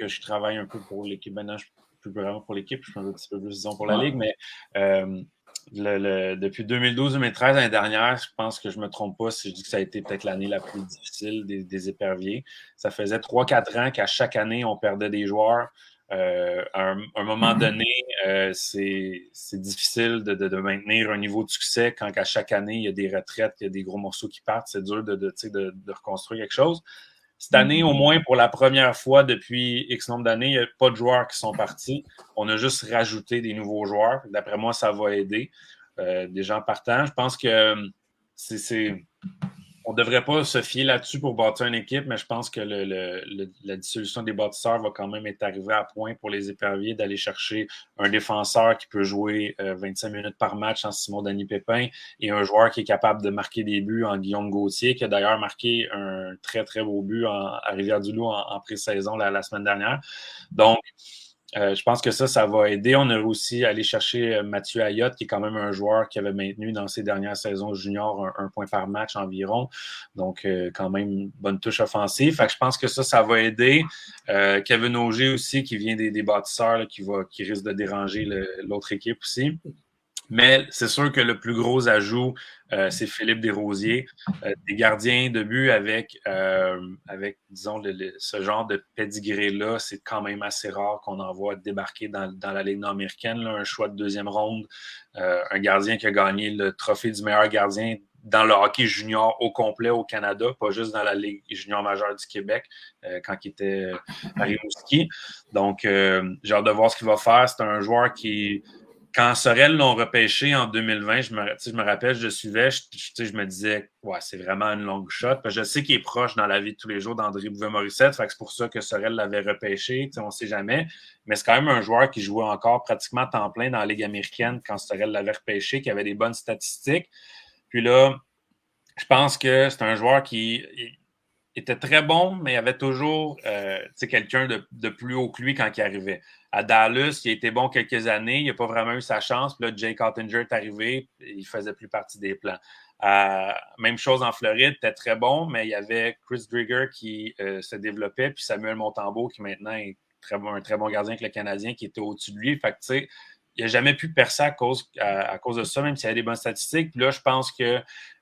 je travaille un peu pour l'équipe. Maintenant, je ne suis plus vraiment pour l'équipe, je suis un petit peu plus, disons, pour la Ligue, mais depuis 2012-2013, l'année dernière, je pense que je ne me trompe pas si je dis que ça a été peut-être l'année la plus difficile des éperviers. Ça faisait 3-4 ans qu'à chaque année, on perdait des joueurs. À un moment donné, c'est difficile de maintenir un niveau de succès quand à chaque année, il y a des retraites, il y a des gros morceaux qui partent. C'est dur de reconstruire quelque chose. Cette année, au moins, pour la première fois depuis X nombre d'années, il n'y a pas de joueurs qui sont partis. On a juste rajouté des nouveaux joueurs. D'après moi, ça va aider des gens partant. Je pense que on ne devrait pas se fier là-dessus pour bâtir une équipe, mais je pense que la dissolution des bâtisseurs va quand même être arrivée à point pour les éperviers d'aller chercher un défenseur qui peut jouer 25 minutes par match en Simon Denis Pépin et un joueur qui est capable de marquer des buts en Guillaume Gauthier, qui a d'ailleurs marqué un très, très beau but à Rivière-du-Loup en pré-saison la semaine dernière. Donc, je pense que ça va aider. On a aussi allé chercher Mathieu Ayotte, qui est quand même un joueur qui avait maintenu dans ses dernières saisons juniors un point par match environ. Donc, quand même, une bonne touche offensive. Fait que je pense que ça va aider. Kevin Auger aussi, qui vient des bâtisseurs, là, qui risque de déranger l'autre équipe aussi. Mais c'est sûr que le plus gros ajout, c'est Philippe Desrosiers. Des gardiens de but avec disons, ce genre de pédigré-là, c'est quand même assez rare qu'on en voit débarquer dans la Ligue nord-américaine. Là, un choix de deuxième ronde, un gardien qui a gagné le trophée du meilleur gardien dans le hockey junior au complet au Canada, pas juste dans la Ligue junior majeure du Québec, quand il était à Rimouski. Donc, j'ai hâte de voir ce qu'il va faire. C'est un joueur qui... Quand Sorel l'ont repêché en 2020, je me rappelle, je le suivais, je me disais, ouais, c'est vraiment une longue shot. Parce que je sais qu'il est proche dans la vie de tous les jours d'André Bouvet-Morissette, fait que c'est pour ça que Sorel l'avait repêché, on ne sait jamais. Mais c'est quand même un joueur qui jouait encore pratiquement temps plein dans la Ligue américaine quand Sorel l'avait repêché, qui avait des bonnes statistiques. Puis là, je pense que c'est un joueur qui était très bon, mais il y avait toujours quelqu'un de plus haut que lui quand il arrivait. À Dallas, il a été bon quelques années, il n'a pas vraiment eu sa chance. Puis là, Jake Ottinger est arrivé, il ne faisait plus partie des plans. Même chose en Floride, était très bon, mais il y avait Chris Driedger qui se développait, puis Samuel Montembeault qui maintenant est un très bon gardien avec le Canadien qui était au-dessus de lui. Fait que tu sais, il n'a jamais pu percer à cause de ça, même s'il y avait des bonnes statistiques. Puis là, je pense que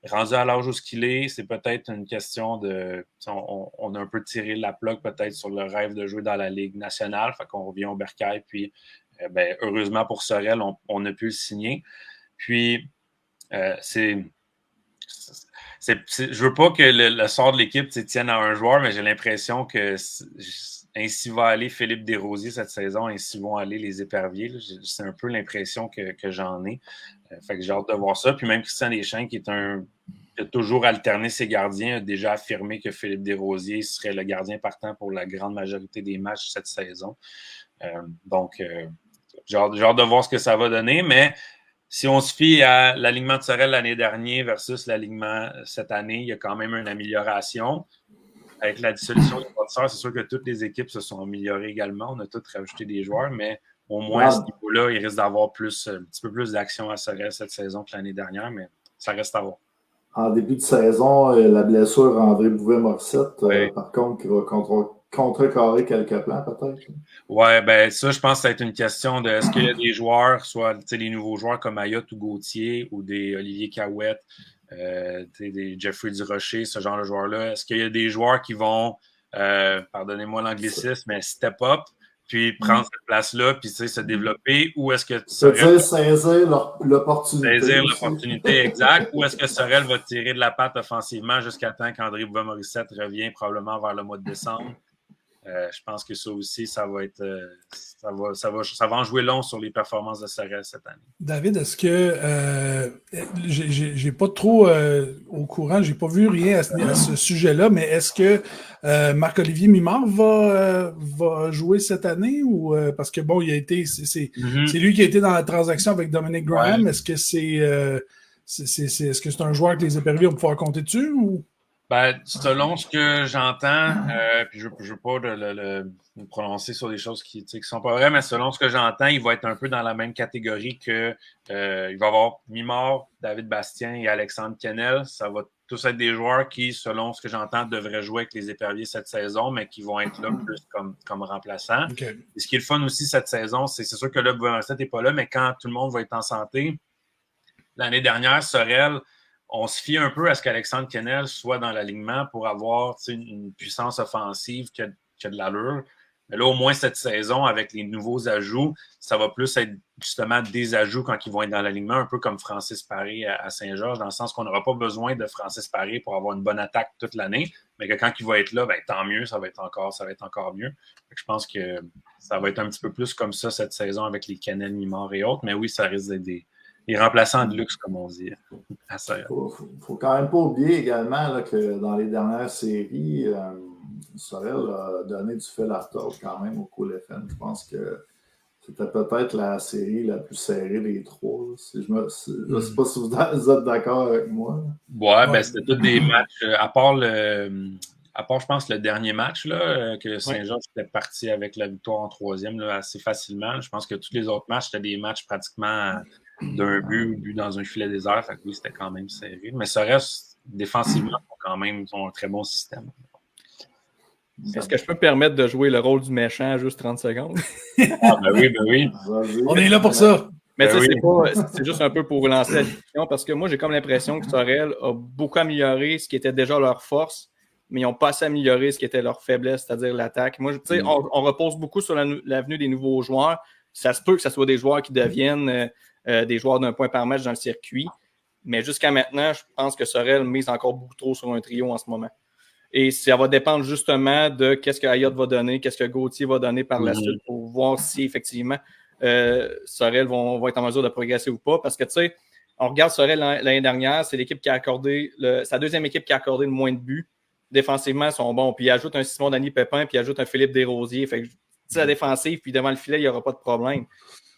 rendu à l'âge où il est, c'est peut-être une question de... On a un peu tiré la plug peut-être sur le rêve de jouer dans la Ligue nationale. Fait qu'on revient au bercail. Puis, heureusement pour Sorel, on a pu le signer. Puis, je veux pas que le sort de l'équipe tienne à un joueur, mais j'ai l'impression que... Ainsi va aller Philippe Desrosiers cette saison, ainsi vont aller les éperviers. C'est un peu l'impression que j'en ai. Fait que j'ai hâte de voir ça. Puis même Christian Deschamps, qui a toujours alterné ses gardiens, a déjà affirmé que Philippe Desrosiers serait le gardien partant pour la grande majorité des matchs cette saison. Donc, j'ai hâte de voir ce que ça va donner. Mais si on se fie à l'alignement de Sorel l'année dernière versus l'alignement cette année, il y a quand même une amélioration. Avec la dissolution des bâtisseurs, c'est sûr que toutes les équipes se sont améliorées également. On a tous rajouté des joueurs, mais au moins à ce niveau-là, il risque d'avoir un petit peu plus d'action à Sorel cette saison que l'année dernière, mais ça reste à voir. En début de saison, la blessure André Bouvet-Morissette, par contre, qui va contrecarrer quelques plans, peut-être. Oui, ben ça, je pense que ça va être une question de est-ce qu'il y a des joueurs, soit des nouveaux joueurs comme Ayotte ou Gauthier ou des Olivier Cahouette, des Jeffrey Durocher, ce genre de joueurs-là. Est-ce qu'il y a des joueurs qui vont, pardonnez-moi l'anglicisme, mais step up, puis prendre cette place-là, puis se développer, ou est-ce que saisir l'opportunité. Saisir l'opportunité, exact. Ou est-ce que Sorel va tirer de la patte offensivement jusqu'à temps qu'André Bouvet-Morissette revient probablement vers le mois de décembre? Je pense que ça aussi, ça va en jouer long sur les performances de Sorel cette année. David, est-ce que j'ai pas trop au courant, j'ai pas vu rien à ce sujet-là, mais est-ce que Marc-Olivier Mimard va jouer cette année ou parce que bon, il a été c'est lui qui a été dans la transaction avec Dominic Graham. Ouais. Est-ce que est-ce que c'est un joueur que les éperviers vont pouvoir compter dessus ou? Ben, selon ce que j'entends, puis je veux pas me prononcer sur des choses qui sont pas vraies, mais selon ce que j'entends, il va être un peu dans la même catégorie que il va avoir Mimard, David Bastien et Alexandre Kennel. Ça va tous être des joueurs qui, selon ce que j'entends, devraient jouer avec les éperviers cette saison, mais qui vont être là plus comme remplaçants. Okay. Et ce qui est le fun aussi cette saison, c'est sûr que là, Bouvet-Morissette n'est pas là, mais quand tout le monde va être en santé, l'année dernière, Sorel, on se fie un peu à ce qu'Alexandre Kennel soit dans l'alignement pour avoir une puissance offensive qui a de l'allure. Mais là, au moins cette saison, avec les nouveaux ajouts, ça va plus être justement des ajouts quand ils vont être dans l'alignement, un peu comme Francis Paré à Saint-Georges, dans le sens qu'on n'aura pas besoin de Francis Paré pour avoir une bonne attaque toute l'année, mais que quand il va être là, ben, tant mieux, ça va être encore mieux. Je pense que ça va être un petit peu plus comme ça cette saison avec les Canel, Mimard et autres, mais oui, ça risque d'être des remplaçants de luxe, comme on dit. Il faut quand même pas oublier également là, que dans les dernières séries, Sorel a donné du fil à retordre quand même au Cool FM. Je pense que c'était peut-être la série la plus serrée des trois. Je ne sais pas si vous êtes d'accord avec moi. Ouais, ben c'était tous des matchs, à part, je pense, le dernier match, là, que Saint-Georges était parti avec la victoire en troisième là, assez facilement. Je pense que tous les autres matchs, c'était des matchs pratiquement d'un but dans un filet désert. Fait que oui, c'était quand même serré. Mais ça reste, défensivement, ils ont un très bon système. Est-ce que je peux me permettre de jouer le rôle du méchant à juste 30 secondes? Ah, ben oui. On est là pour ça. Mais c'est juste un peu pour relancer la discussion parce que moi, j'ai comme l'impression que Sorel a beaucoup amélioré ce qui était déjà leur force, mais ils n'ont pas assez amélioré ce qui était leur faiblesse, c'est-à-dire l'attaque. Moi, on repose beaucoup sur l'avenue des nouveaux joueurs. Ça se peut que ce soit des joueurs qui deviennent des joueurs d'un point par match dans le circuit, mais jusqu'à maintenant, je pense que Sorel mise encore beaucoup trop sur un trio en ce moment. Et ça va dépendre justement de qu'est-ce que Ayotte va donner, qu'est-ce que Gauthier va donner par la suite pour voir si effectivement Sorel vont être en mesure de progresser ou pas. Parce que tu sais, on regarde Sorel l'année dernière, c'est l'équipe qui a accordé sa deuxième équipe qui a accordé le moins de buts. Défensivement, ils sont bons. Puis il ajoute un Simon-Denis Pépin, puis il ajoute un Philippe Desrosiers. Fait que la défensive, puis devant le filet, il n'y aura pas de problème.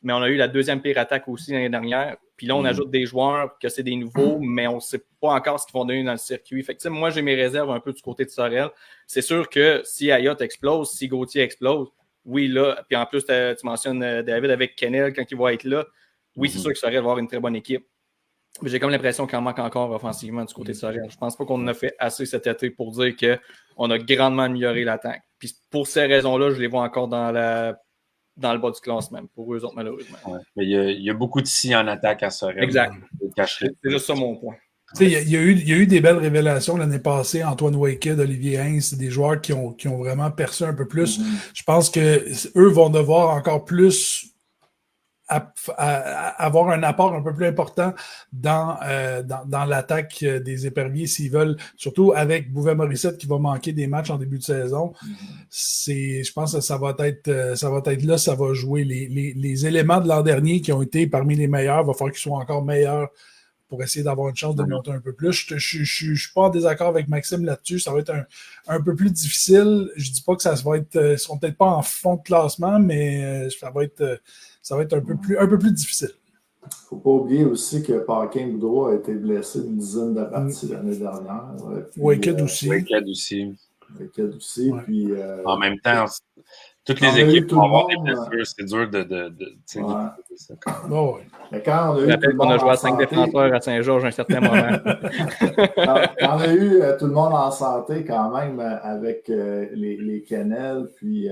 Mais on a eu la deuxième pire attaque aussi l'année dernière. Puis là, on ajoute des joueurs que c'est des nouveaux, mais on ne sait pas encore ce qu'ils vont donner dans le circuit. Fait que, moi, j'ai mes réserves un peu du côté de Sorel. C'est sûr que si Ayotte explose, si Gauthier explose, oui, là, puis en plus, tu mentionnes David avec Kennel quand il va être là. Oui, c'est sûr que Sorel va avoir une très bonne équipe. Mais j'ai comme l'impression qu'il en manque encore offensivement du côté de Sorel. Je pense pas qu'on en a fait assez cet été pour dire qu'on a grandement amélioré l'attaque. Puis pour ces raisons-là, je les vois encore dans le bas du classement, pour eux autres, malheureusement. Ouais. Mais il y a beaucoup de si en attaque à Sorel. Exact. C'est juste ça mon point. Il y a eu des belles révélations l'année passée. Antoine Waked, Olivier Heinz, des joueurs qui ont vraiment percé un peu plus. Je pense qu'eux vont devoir encore plus avoir un apport un peu plus important dans l'attaque des Éperviers s'ils veulent, surtout avec Bouvet-Morissette qui va manquer des matchs en début de saison. Je pense que ça va être là, ça va jouer. Les éléments de l'an dernier qui ont été parmi les meilleurs, il va falloir qu'ils soient encore meilleurs pour essayer d'avoir une chance de monter un peu plus. Je suis pas en désaccord avec Maxime là-dessus. Ça va être un peu plus difficile. Je dis pas que ça va être... Ils seront peut-être pas en fond de classement, mais ça va être un peu plus difficile. Il ne faut pas oublier aussi que Paquin-Boudreau a été blessé une dizaine de parties l'année dernière. Waked aussi. Waked aussi. Ouais. Puis, en même temps, toutes les équipes vont avoir des blessures. C'est dur de ça. Mais quand on a je rappelle qu'on a joué à 5 défenseurs à Saint-Georges à un certain moment. quand on a eu tout le monde en santé quand même avec les Kennel, puis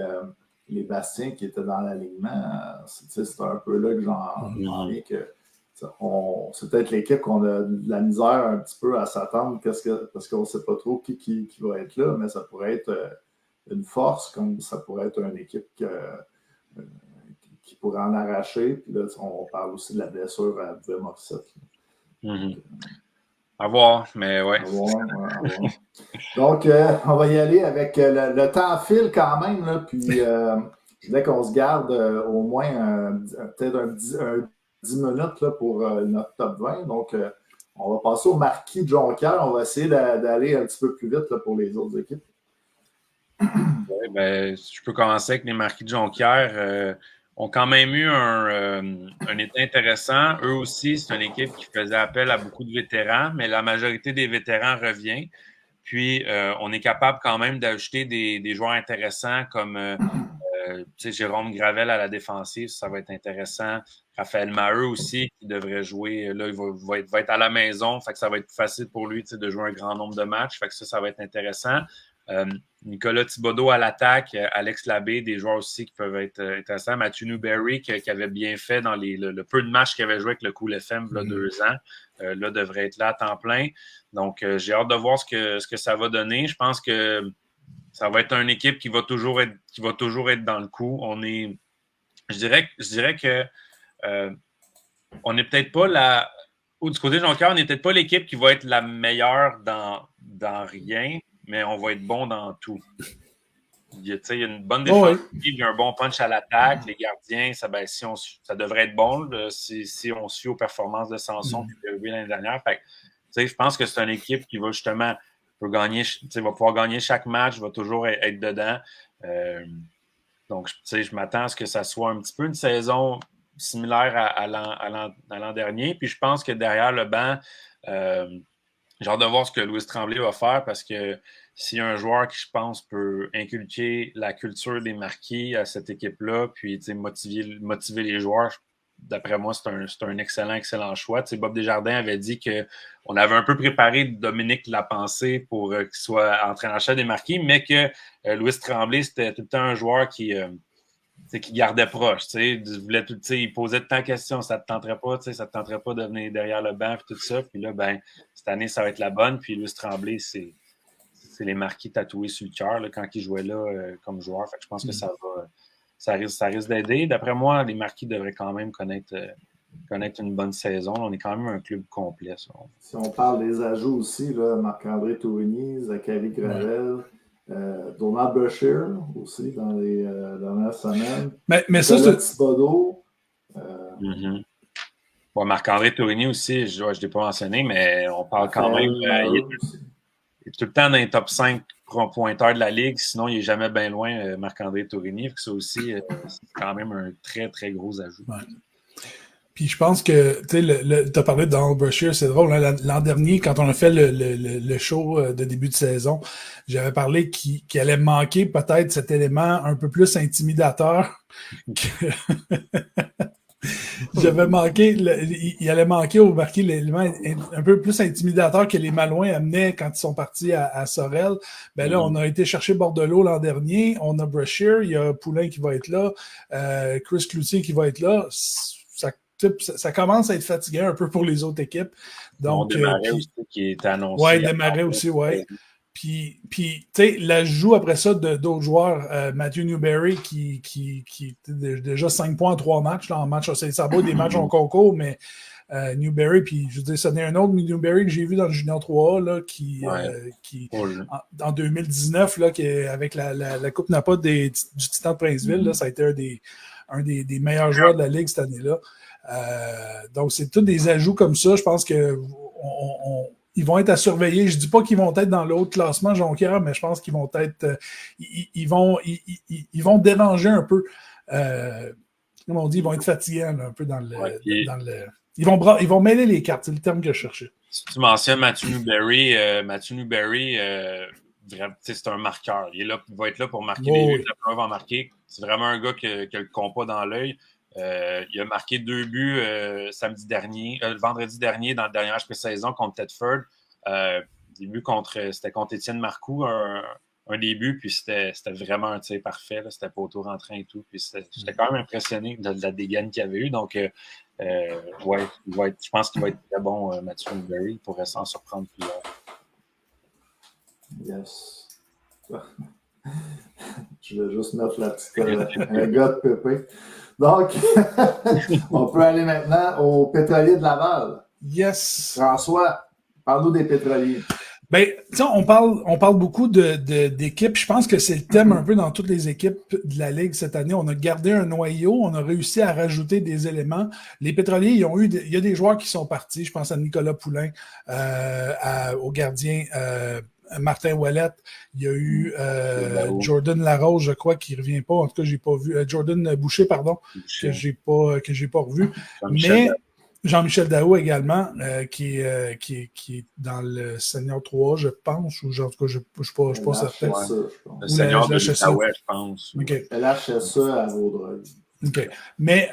les Bastiens qui étaient dans l'alignement, c'est un peu là que j'en viens que c'est peut-être l'équipe qu'on a de la misère un petit peu à s'attendre parce qu'on ne sait pas trop qui va être là, mais ça pourrait être une force comme ça pourrait être une équipe qui pourrait en arracher. Puis là, on parle aussi de la blessure à Bouvet-Morissette. À voir, mais ouais. À voir. Donc, on va y aller avec le temps file quand même, là, puis je voulais qu'on se garde au moins peut-être 10 minutes là, pour notre top 20. Donc, on va passer au Marquis de Jonquière. On va essayer d'aller un petit peu plus vite là, pour les autres équipes. Ouais, ben, je peux commencer avec les Marquis de Jonquière. Ont quand même eu un été intéressant. Eux aussi, c'est une équipe qui faisait appel à beaucoup de vétérans, mais la majorité des vétérans revient. Puis, on est capable quand même d'ajouter des joueurs intéressants comme Jérôme Gravel à la défensive, ça va être intéressant. Raphaël Maheu aussi, qui devrait jouer. Là, il va être à la maison, fait que ça va être plus facile pour lui de jouer un grand nombre de matchs. Fait que ça va être intéressant. Nicolas Thibodeau à l'attaque, Alex Labbé, des joueurs aussi qui peuvent être intéressants. Mathieu Newberry qui avait bien fait dans le peu de matchs qu'il avait joué avec le Cool FM il y a 2 ans. Là, devrait être là à temps plein. Donc, j'ai hâte de voir ce que ça va donner. Je pense que ça va être une équipe qui va toujours être dans le coup. Je dirais que on n'est peut-être pas du côté de Jonquière, on n'est peut-être pas l'équipe qui va être la meilleure dans rien, mais on va être bon dans tout. Il y a une bonne défensive, il y a un bon punch à l'attaque. Les gardiens, ça devrait être bon si on suit aux performances de Samson et de Ruby l'année dernière. Je pense que c'est une équipe qui va justement va pouvoir gagner chaque match, va toujours être dedans. Donc, je m'attends à ce que ça soit un petit peu une saison similaire à l'an dernier. Puis je pense que derrière le banc, j'ai hâte de voir ce que Louis Tremblay va faire parce que s'il y a un joueur qui, je pense, peut inculquer la culture des Marquis à cette équipe-là, puis motiver les joueurs, d'après moi, c'est un excellent choix. Bob Desjardins avait dit qu'on avait un peu préparé Dominique Lapensée pour qu'il soit entraîneur-chef des Marquis, mais que Louis Tremblay, c'était tout le temps un joueur qui gardait proche. Il posait tant de questions. Ça te tenterait pas de venir derrière le banc et tout ça. Puis là, cette année, ça va être la bonne. Puis Louis Tremblay, c'est les Marquis tatoués sur le cœur quand il jouait là comme joueur. Fait que je pense que ça risque d'aider. D'après moi, les Marquis devraient quand même connaître une bonne saison. On est quand même un club complet. Ça. Si on parle des ajouts aussi, là, Marc-André Tourigny, Zachary Gravel, Donald Brashear aussi dans les dernières semaines. Mais ça, c'est... Thibodeau. Marc-André Tourigny aussi, je ne l'ai pas mentionné, mais on parle quand même... il est tout le temps dans les top 5 pointeurs de la Ligue, sinon il n'est jamais bien loin, Marc-André Tourigny. Ça aussi, c'est quand même un très, très gros ajout. Ouais. Puis je pense que, tu as parlé de Donald Brashear, c'est drôle, hein, l'an dernier, quand on a fait le show de début de saison, j'avais parlé qu'il allait manquer peut-être cet élément un peu plus intimidateur que... il allait manquer au marqué l'élément un peu plus intimidateur que les Malouins amenaient quand ils sont partis à Sorel. Là, on a été chercher Bordelot l'an dernier, on a Brashear, il y a Poulain qui va être là, Chris Cloutier qui va être là. Ça commence à être fatigant un peu pour les autres équipes. Donc, Desmarais aussi qui est annoncé. Oui, Desmarais aussi, oui. Puis tu sais, l'ajout après ça d'autres joueurs, Matthew Newberry qui déjà 5 points en 3 matchs, là, en match, ça vaut des matchs en concours, mais Newberry, puis je veux dire, c'en est un autre Newberry que j'ai vu dans le Junior 3A, là, qui en 2019, là, avec la Coupe Napa du Titan de Princeville, là, ça a été un des meilleurs joueurs de la Ligue cette année-là. Donc, c'est tous des ajouts comme ça. Je pense que ils vont être à surveiller. Je ne dis pas qu'ils vont être dans le haut classement Jonquière, mais je pense qu'ils vont être... Ils vont déranger un peu. Comme on dit, ils vont être fatigants là, un peu dans le... Ils vont mêler les cartes, c'est le terme que je cherchais. Si tu mentionnes Matthew Newberry, c'est un marqueur. Il va être là pour marquer les buts. La preuve en marquer. C'est vraiment un gars qui a le compas dans l'œil. Il a marqué 2 buts vendredi dernier dans le dernier match pré-saison contre Thetford. C'était contre Étienne Marcoux, un début, puis c'était vraiment un tir parfait. Là, c'était pas auto-rentrant et tout. Puis j'étais quand même impressionné de la dégaine qu'il y avait eu. Donc, je pense qu'il va être très bon, Matthew Newberry. Il pourrait s'en surprendre plusieurs. Yes. Je vais juste mettre la petite un gars de pépé. Donc, on peut aller maintenant aux pétroliers de Laval. Yes. François, parle-nous des pétroliers. On parle beaucoup d'équipes. Je pense que c'est le thème un peu dans toutes les équipes de la Ligue cette année. On a gardé un noyau, on a réussi à rajouter des éléments. Les pétroliers, il y a des joueurs qui sont partis. Je pense à Nicolas Poulain, au gardien Martin Ouellette. Il y a eu Jordan Larose, je crois, qui ne revient pas. En tout cas, j'ai pas vu. Jordan Boucher, pardon, que j'ai pas revu. Mais Jean-Michel Daou également, qui est dans le Senior 3, je pense, ou en tout cas, je ne suis pas certain. Le Senior de l'Outaouais, je pense. LHSE à Vaudreuil. OK. Mais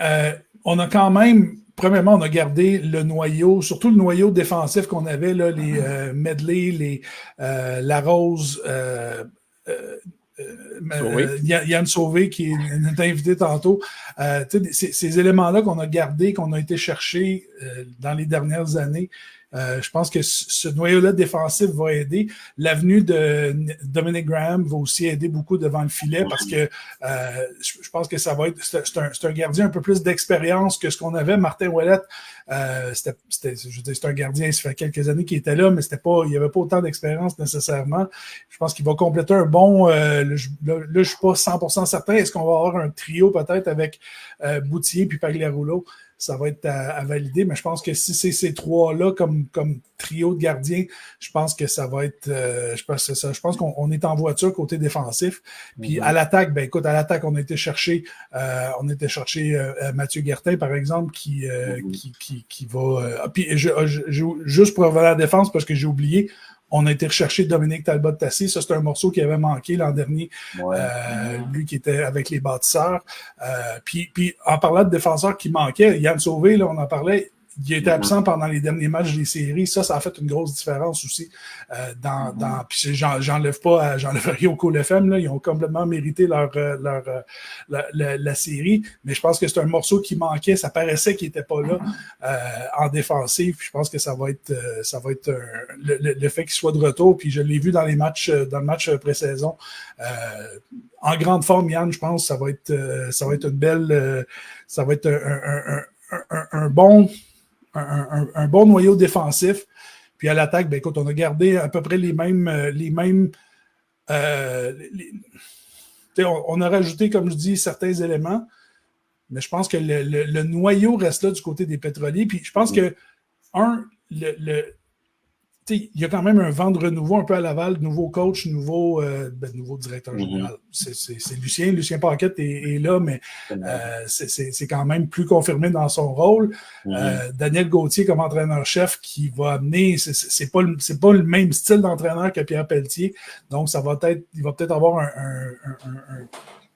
on a quand même, premièrement, on a gardé le noyau, surtout le noyau défensif qu'on avait, là, les Medley, les Larose, Yann Sauvé qui est invité tantôt. Ces éléments-là qu'on a gardés, qu'on a été chercher dans les dernières années, Je pense que ce noyau-là défensif va aider. L'avenue de Dominic Graham va aussi aider beaucoup devant le filet parce que je pense que ça va être... C'est un gardien un peu plus d'expérience que ce qu'on avait. Martin Ouellet, c'est un gardien, ça fait quelques années qu'il était là, mais il n'y avait pas autant d'expérience nécessairement. Je pense qu'il va compléter un bon... là, je ne suis pas 100% certain. Est-ce qu'on va avoir un trio peut-être avec Boutier puis Pagliarulo? Ça va être à valider, mais je pense que si c'est ces trois-là comme trio de gardiens, je pense que ça va être... je pense qu'on est en voiture côté défensif. Puis à l'attaque, ben écoute, à l'attaque, on a été chercher Mathieu Guertin, par exemple, qui va... puis juste pour revenir à la défense, parce que j'ai oublié, on a été rechercher Dominique Talbot-Tassé. Ça, c'est un morceau qui avait manqué l'an dernier. Lui qui était avec les bâtisseurs. Puis en parlant de défenseurs qui manquaient, Yann Sauvé, là, on en parlait, il était absent pendant les derniers matchs des séries. Ça a fait une grosse différence aussi. Puis j'enlève rien au Cool FM, là. Ils ont complètement mérité la série. Mais je pense que c'est un morceau qui manquait. Ça paraissait qu'il n'était pas là en défensive. Puis je pense que ça va être le fait qu'il soit de retour. Puis je l'ai vu dans le match pré-saison. En grande forme, Yann, je pense que ça va être une belle... ça va être un bon noyau défensif. Puis à l'attaque, ben écoute, on a gardé à peu près les mêmes on a rajouté, comme je dis, certains éléments, mais je pense que le noyau reste là du côté des pétroliers. Puis je pense que, il y a quand même un vent de renouveau un peu à Laval, nouveau coach, nouveau directeur général. C'est Lucien Paquette est là, mais c'est quand même plus confirmé dans son rôle. Daniel Gauthier comme entraîneur-chef qui va amener, c'est pas le même style d'entraîneur que Pierre Pelletier, donc il va peut-être avoir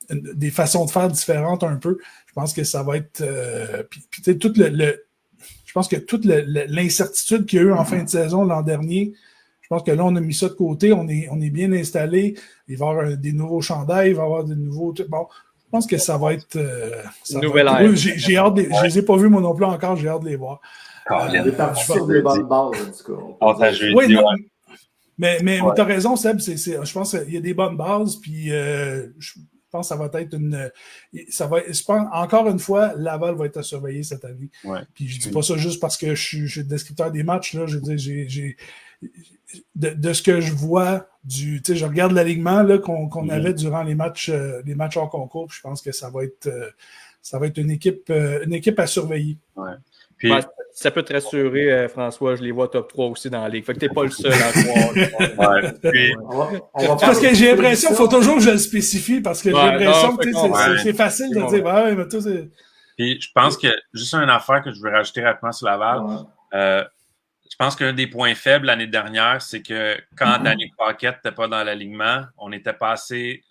des façons de faire différentes un peu. Je pense que ça va être... puis tout je pense que toute l'incertitude qu'il y a eu en fin de saison l'an dernier, je pense que là, on a mis ça de côté, on est bien installé. Il va y avoir des nouveaux chandails, il va y avoir des nouveaux... Bon, je pense que ça va être... nouvelle ère. J'ai hâte je les ai pas vus moi non plus encore, j'ai hâte de les voir. Il est parti sur des bonnes bases, en tout cas. Oui, mais tu as raison, Seb, je pense qu'il y a des bonnes bases, puis je pense que ça va être je pense, encore une fois, Laval va être à surveiller cette année. Ouais. Puis je dis pas ça juste parce que je suis descripteur des matchs. Là, je veux dire, de ce que je vois, je regarde l'alignement là, qu'on avait durant les matchs hors concours. Puis je pense que ça va être une équipe à surveiller. Ouais. Puis, ça peut te rassurer, François, je les vois top 3 aussi dans la ligue. Fait que t'es pas le seul à croire. puis, parce que j'ai l'impression, il faut toujours que je le spécie, parce que j'ai l'impression que c'est facile de dire, mais tout c'est... Puis je pense que, juste une affaire que je veux rajouter rapidement sur Laval, je pense qu'un des points faibles l'année dernière, c'est que quand Danny Paquette n'était pas dans l'alignement, on n'était pas assez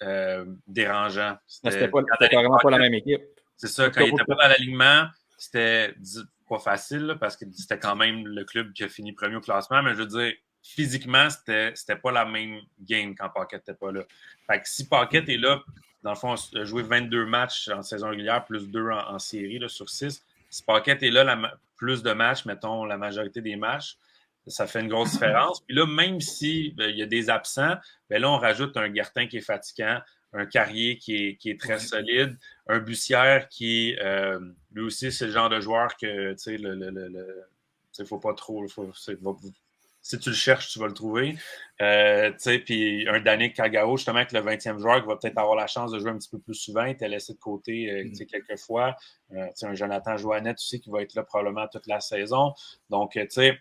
dérangeant. C'était carrément pas la même équipe. C'est ça, quand il n'était pas dans l'alignement, c'était pas facile là, parce que c'était quand même le club qui a fini premier au classement, mais je veux dire, physiquement, c'était pas la même game quand Paquette n'était pas là. Fait que si Paquette est là, dans le fond, on a joué 22 matchs en saison régulière, plus 2 en série là, sur 6. Si Paquette est là, plus de matchs, mettons la majorité des matchs, ça fait une grosse différence. Puis là, même s'il y a des absents, ben là, on rajoute un Guertin qui est fatigant, un Carrier qui est très solide, un Bussière qui, lui aussi, c'est le genre de joueur que, tu sais, faut pas trop... si tu le cherches, tu vas le trouver. Puis un Danick Kagao, justement, avec le 20e joueur, qui va peut-être avoir la chance de jouer un petit peu plus souvent. Il était laissé de côté quelques fois. Un Jonathan Joannette aussi qui va être là probablement toute la saison. Donc, tu sais...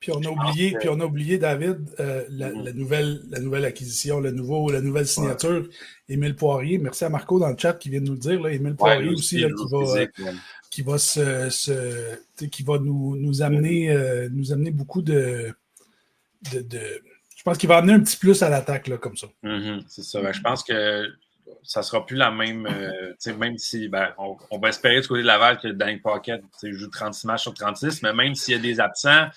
Puis on a oublié, David, la nouvelle acquisition, la nouvelle signature, Émile Poirier. Merci à Marco dans le chat qui vient de nous le dire. Là, Émile Poirier aussi là, qui va nous amener beaucoup de je pense qu'il va amener un petit plus à l'attaque là, comme ça. C'est ça. Ben, je pense que ça ne sera plus la même. Même si on va espérer du côté de Laval que Danny Paquette joue 36 matchs sur 36, mais même s'il y a des absents,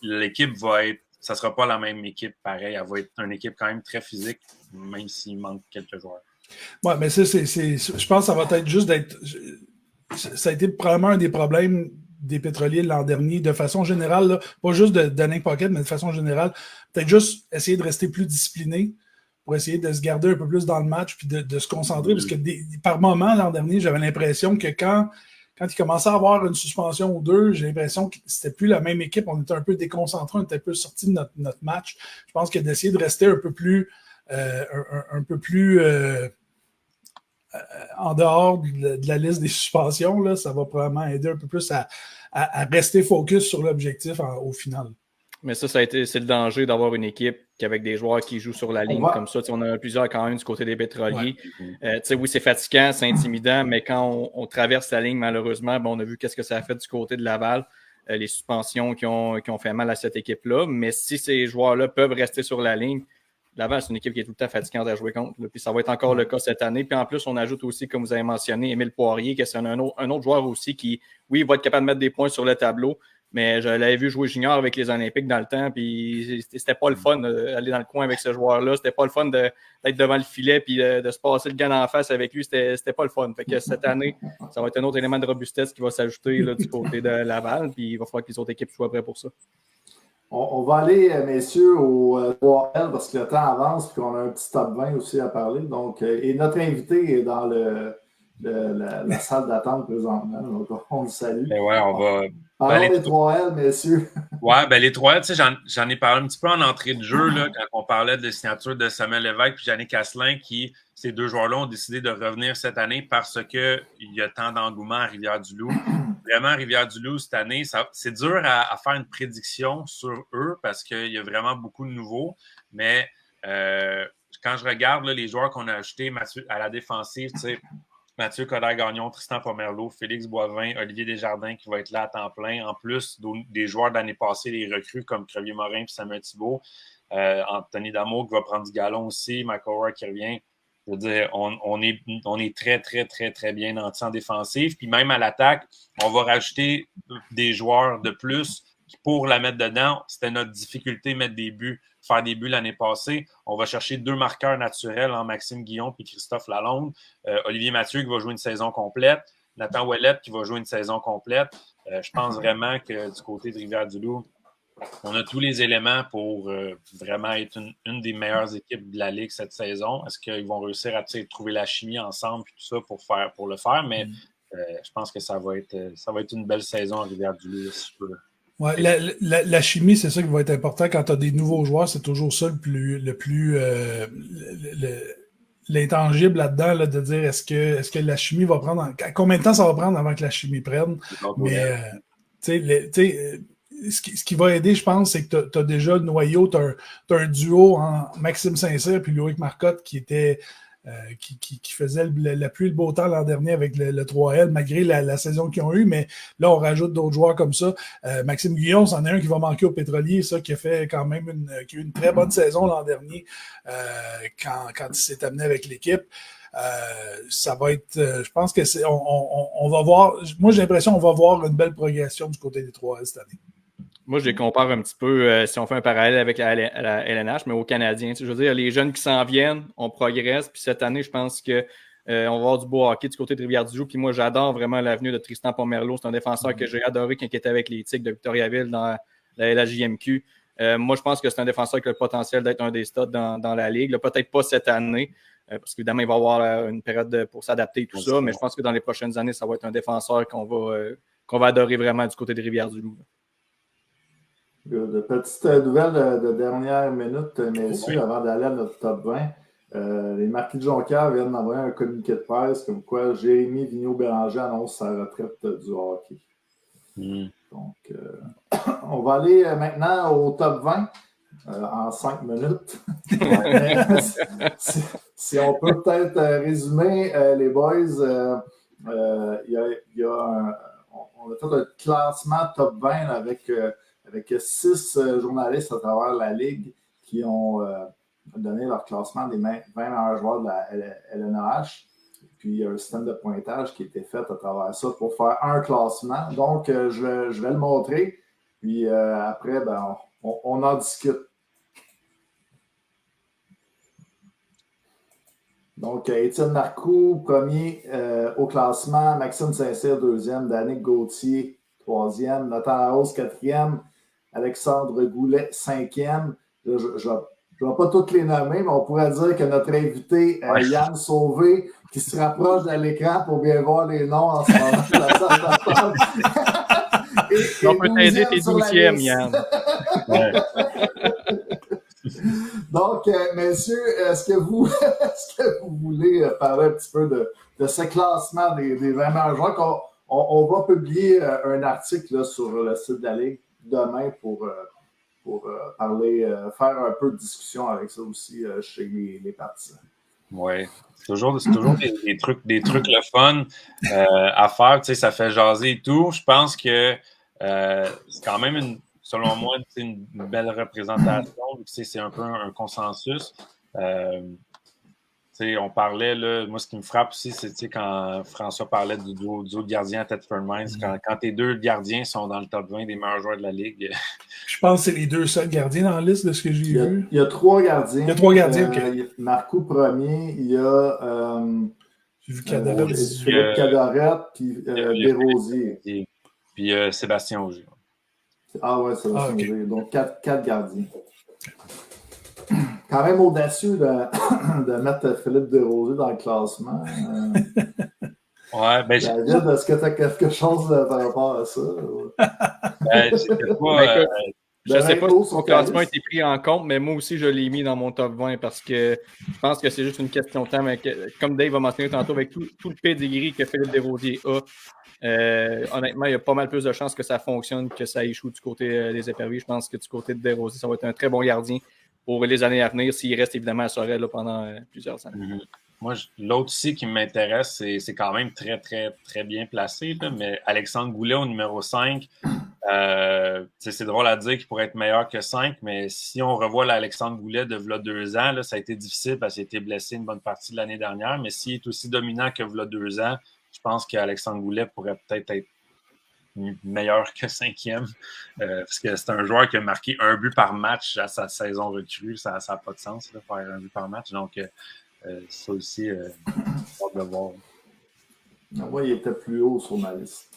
l'équipe va être. Ça ne sera pas la même équipe pareil. Elle va être une équipe quand même très physique, même s'il manque quelques joueurs. Oui, mais je pense que ça va être juste d'être. Ça a été probablement un des problèmes des Pétroliers l'an dernier, de façon générale, là, pas juste de Danick Pocket, mais de façon générale, peut-être juste essayer de rester plus discipliné pour essayer de se garder un peu plus dans le match puis de se concentrer, parce que par moment, l'an dernier, j'avais l'impression que quand il commençait à avoir une suspension ou deux, j'ai l'impression que c'était plus la même équipe, on était un peu déconcentrés, on était un peu sortis de notre match. Je pense que d'essayer de rester un peu plus en dehors de la liste des suspensions, là, ça va probablement aider un peu plus à rester focus sur l'objectif au final. Mais ça c'est le danger d'avoir une équipe avec des joueurs qui jouent sur la ligne comme ça. On a plusieurs quand même du côté des Pétroliers. Ouais. Oui, c'est fatigant, c'est intimidant, mais quand on traverse la ligne, malheureusement, on a vu qu'est-ce que ça a fait du côté de Laval. Les suspensions qui ont fait mal à cette équipe-là. Mais si ces joueurs-là peuvent rester sur la ligne, Laval, c'est une équipe qui est tout le temps fatigante à jouer contre. Là. Puis ça va être encore le cas cette année. Puis en plus, on ajoute aussi, comme vous avez mentionné, Émile Poirier, que c'est un autre joueur aussi qui, oui, va être capable de mettre des points sur le tableau. Mais je l'avais vu jouer junior avec les Olympiques dans le temps, puis c'était pas le fun d'aller dans le coin avec ce joueur-là. C'était pas le fun d'être devant le filet puis de se passer le gant en face avec lui. C'était pas le fun. Fait que cette année, ça va être un autre élément de robustesse qui va s'ajouter là, du côté de Laval, puis il va falloir que les autres équipes soient prêtes pour ça. On va aller, messieurs, au 3L parce que le temps avance et qu'on a un petit top 20 aussi à parler. Donc, et notre invité est dans la salle d'attente présentement. Donc, on le salue. Ben ouais, on va... Parlons des 3L, messieurs. Ouais, ben les 3L, tu sais, j'en ai parlé un petit peu en entrée de jeu là, quand on parlait de la signature de Samuel Lévesque et Yannick Asselin, ces deux joueurs-là ont décidé de revenir cette année parce qu'il y a tant d'engouement à Rivière-du-Loup. Vraiment, Rivière-du-Loup, cette année, c'est dur à faire une prédiction sur eux parce qu'il y a vraiment beaucoup de nouveaux. Mais quand je regarde là, les joueurs qu'on a achetés à la défensive, tu sais, Mathieu Coderre-Gagnon, Tristan Pomerleau, Félix Boivin, Olivier Desjardins qui va être là à temps plein. En plus des joueurs de l'année passée, les recrues comme Crevier-Morin et Samuel Thibault. Anthony Damour qui va prendre du galon aussi. Michael qui revient. Je veux dire, on est très, très, très, très bien nantis en défensive. Puis même à l'attaque, on va rajouter des joueurs de plus qui, pour la mettre dedans, c'était notre difficulté, faire des buts l'année passée. On va chercher 2 marqueurs naturels, Maxime Guillon et Christophe Lalonde. Olivier Mathieu qui va jouer une saison complète. Nathan Ouellette qui va jouer une saison complète. Je pense vraiment que du côté de Rivière-du-Loup, on a tous les éléments pour vraiment être une des meilleures équipes de la Ligue cette saison. Est-ce qu'ils vont réussir à trouver la chimie ensemble et tout ça pour le faire? Mais je pense que ça va être une belle saison à Rivière-du-Loup, si je peux. Ouais, la chimie, c'est ça qui va être important quand tu as des nouveaux joueurs. C'est toujours ça l'intangible là-dedans, là, de dire est-ce que la chimie va prendre... Combien de temps ça va prendre avant que la chimie prenne? Mais, ce qui va aider, je pense, c'est que tu as déjà le noyau, tu as un duo en Maxime Saint-Cyr puis Loïc Marcotte qui était... qui faisait la pluie et le beau temps l'an dernier avec le 3L, malgré la saison qu'ils ont eue, mais là, on rajoute d'autres joueurs comme ça. Maxime Guillon, c'en est un qui va manquer au Pétrolier, ça, qui a fait quand même qui a eu une très bonne saison l'an dernier quand il s'est amené avec l'équipe. Ça va être, je pense que on va voir, moi j'ai l'impression qu'on va voir une belle progression du côté des 3L cette année. Moi, je les compare un petit peu, si on fait un parallèle avec la LNH, mais aux Canadiens. Je veux dire, les jeunes qui s'en viennent, on progresse. Puis cette année, je pense qu'on va avoir du beau hockey du côté de Rivière-du-Loup. Puis moi, j'adore vraiment l'avenue de Tristan Pomerleau. C'est un défenseur que j'ai adoré quand il était avec les Tigres de Victoriaville dans la LHJMQ. Moi, je pense que c'est un défenseur qui a le potentiel d'être un des studs dans la Ligue. Là, peut-être pas cette année, parce qu'évidemment, il va y avoir une période pour s'adapter et tout ça. Mais je pense que dans les prochaines années, ça va être un défenseur qu'on va adorer vraiment du côté de Rivière-du-Loup. De petites nouvelles de dernière minute, messieurs, avant d'aller à notre top 20. Les Marquis de Jonquière viennent d'envoyer un communiqué de presse comme quoi Jérémy Vigneault-Bélanger annonce sa retraite du hockey. Donc, on va aller maintenant au top 20 en 5 minutes. si on peut peut-être résumer, les boys, on a fait un classement top 20 avec 6 journalistes à travers la Ligue qui ont donné leur classement des 20 meilleurs joueurs de la LNH. Puis, il y a un système de pointage qui a été fait à travers ça pour faire un classement. Donc, je vais le montrer. Puis, après, on en discute. Donc, Étienne Marcoux, premier au classement. Maxime Saint-Cyr, deuxième. Danick Gauthier, 3e, Nathan Larose, 4e, Alexandre Goulet, 5e. Là, je ne vais pas toutes les nommer, mais on pourrait dire que notre invité, Yann Sauvé, qui se rapproche de l'écran pour bien voir les noms en ce moment de la salle d'attente. On peut t'aider, t'es 12e, Yann. Donc, messieurs, est-ce que vous voulez parler un petit peu de ce classement des 20 meilleurs joueurs? On va publier un article là, sur le site de la Ligue demain pour parler, faire un peu de discussion avec ça aussi chez les partisans. Oui, c'est toujours des trucs le fun à faire. Tu sais, ça fait jaser et tout. Je pense que c'est quand même, selon moi, une belle représentation. C'est un peu un consensus. On parlait, là, moi, ce qui me frappe aussi, c'est quand François parlait du duo de gardien à Thetford Mines. Quand tes deux gardiens sont dans le top 20 des meilleurs joueurs de la Ligue. Je pense que c'est les deux seuls gardiens dans la liste de ce que j'ai vu. Il y a 3 gardiens. Il y a 3 gardiens, OK. Marco premier, il y a j'ai vu Cadorette, Philippe Cadorette, puis Desrosiers. Puis Sébastien Auger. Ah ouais, Sébastien Auger. Donc 4 gardiens. Quand même audacieux de mettre Philippe Desrosiers dans le classement. Ouais, ben David, est-ce que tu as quelque chose par rapport à ça? Je ne sais pas si son classement a été pris en compte, mais moi aussi, je l'ai mis dans mon top 20 parce que je pense que c'est juste une question de temps. Mais comme Dave a mentionné tantôt, avec tout le pedigree que Philippe Desrosiers a, honnêtement, il y a pas mal plus de chances que ça fonctionne que ça échoue du côté des Éperviers. Je pense que du côté de Desrosiers, ça va être un très bon gardien pour les années à venir, s'il reste évidemment à Sorel là, pendant plusieurs années. Mm-hmm. Moi, l'autre aussi qui m'intéresse, c'est quand même très, très, très bien placé, là, mais Alexandre Goulet au numéro 5, c'est drôle à dire qu'il pourrait être meilleur que 5, mais si on revoit l'Alexandre Goulet de v'là 2 ans, là, ça a été difficile parce qu'il a été blessé une bonne partie de l'année dernière, mais s'il est aussi dominant que v'là 2 ans, je pense qu'Alexandre Goulet pourrait peut-être être meilleur que 5e, parce que c'est un joueur qui a marqué 1 but par match à sa saison recrue, ça n'a pas de sens de faire 1 but par match, donc ça aussi, hâte de voir. Moi, il était plus haut sur ma liste.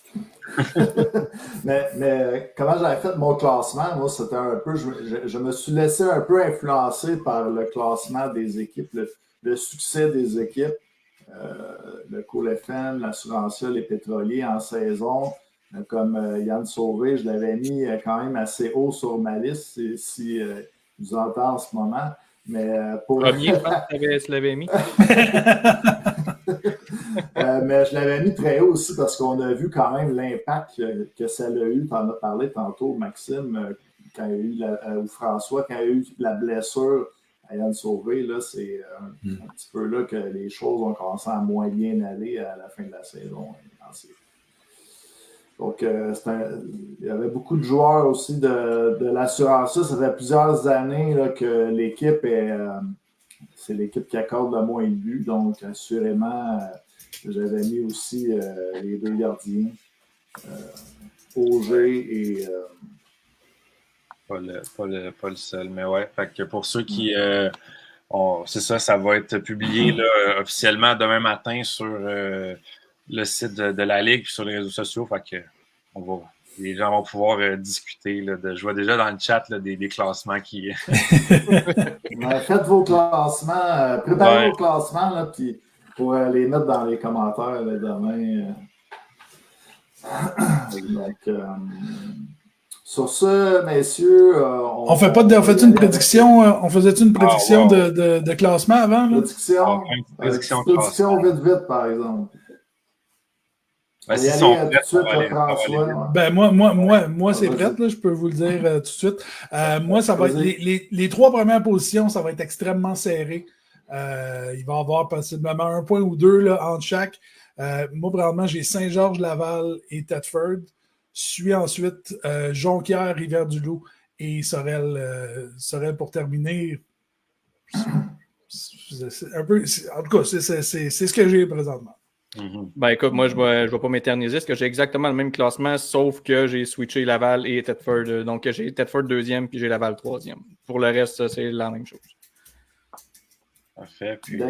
mais comment j'avais fait mon classement, moi, c'était un peu, je me suis laissé un peu influencer par le classement des équipes, le succès des équipes, le Cool FM, l'Assurantia, les Pétroliers en saison. Comme Yann Sauvé, je l'avais mis quand même assez haut sur ma liste, si vous entendez en ce moment. Mais pour premier, je pense que tu l'avais mis. Mais je l'avais mis très haut aussi parce qu'on a vu quand même l'impact que ça a eu. Tu en as parlé tantôt, Maxime, quand il y a eu ou François, quand il y a eu la blessure à Yann Sauvé, là, c'est un petit peu là que les choses ont commencé à moins bien aller à la fin de la saison. Donc, il y avait beaucoup de joueurs aussi de l'assurance. Ça fait plusieurs années là, que l'équipe c'est l'équipe qui accorde le moins de buts. Donc, assurément, j'avais mis aussi les 2 gardiens, Auger et... Pas le seul, mais ouais. Fait que pour ceux qui... c'est ça va être publié là, officiellement demain matin sur... le site de la Ligue et sur les réseaux sociaux. Fait que les gens vont pouvoir discuter. Là, je vois déjà dans le chat là, des classements qui. Faites vos classements, préparez vos classements là, puis pour les mettre dans les commentaires là, demain. Donc, sur ce, messieurs, on fait une prédiction. On faisait une prédiction de classement avant? Là? Prédiction vite, par exemple. Ben, moi c'est prêt, là, je peux vous le dire tout de suite. Moi, ça va être les 3 premières positions, ça va être extrêmement serré. Il va y avoir possiblement 1 point ou 2 là, entre chaque. Moi, probablement, j'ai Saint-Georges, Laval et Thetford. Suit ensuite Jonquière, Rivière-du-Loup et Sorel pour terminer. C'est un peu, en tout cas, c'est ce que j'ai présentement. Mm-hmm. Ben écoute, moi je vais pas m'éterniser parce que j'ai exactement le même classement, sauf que j'ai switché Laval et Thetford. Donc j'ai Thetford 2e puis j'ai Laval 3e. Pour le reste, c'est la même chose. Parfait. Puis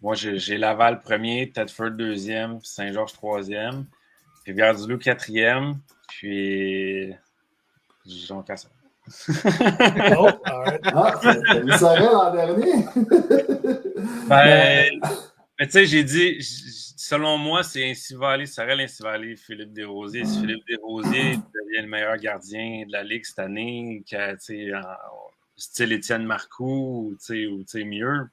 moi j'ai Laval 1er, Thetford 2e, Saint-Georges 3e. Rivière-du-Loup, 4e. Puis, Jonquière. Oh, alright. T'as mis Sorel l'an dernier? Ben, mais tu sais, j'ai dit, selon moi, c'est ainsi va aller, Sorel ainsi va aller Philippe Desrosiers. Si Philippe Desrosiers devient le meilleur gardien de la Ligue cette année, style Étienne Marcoux, ou mieux,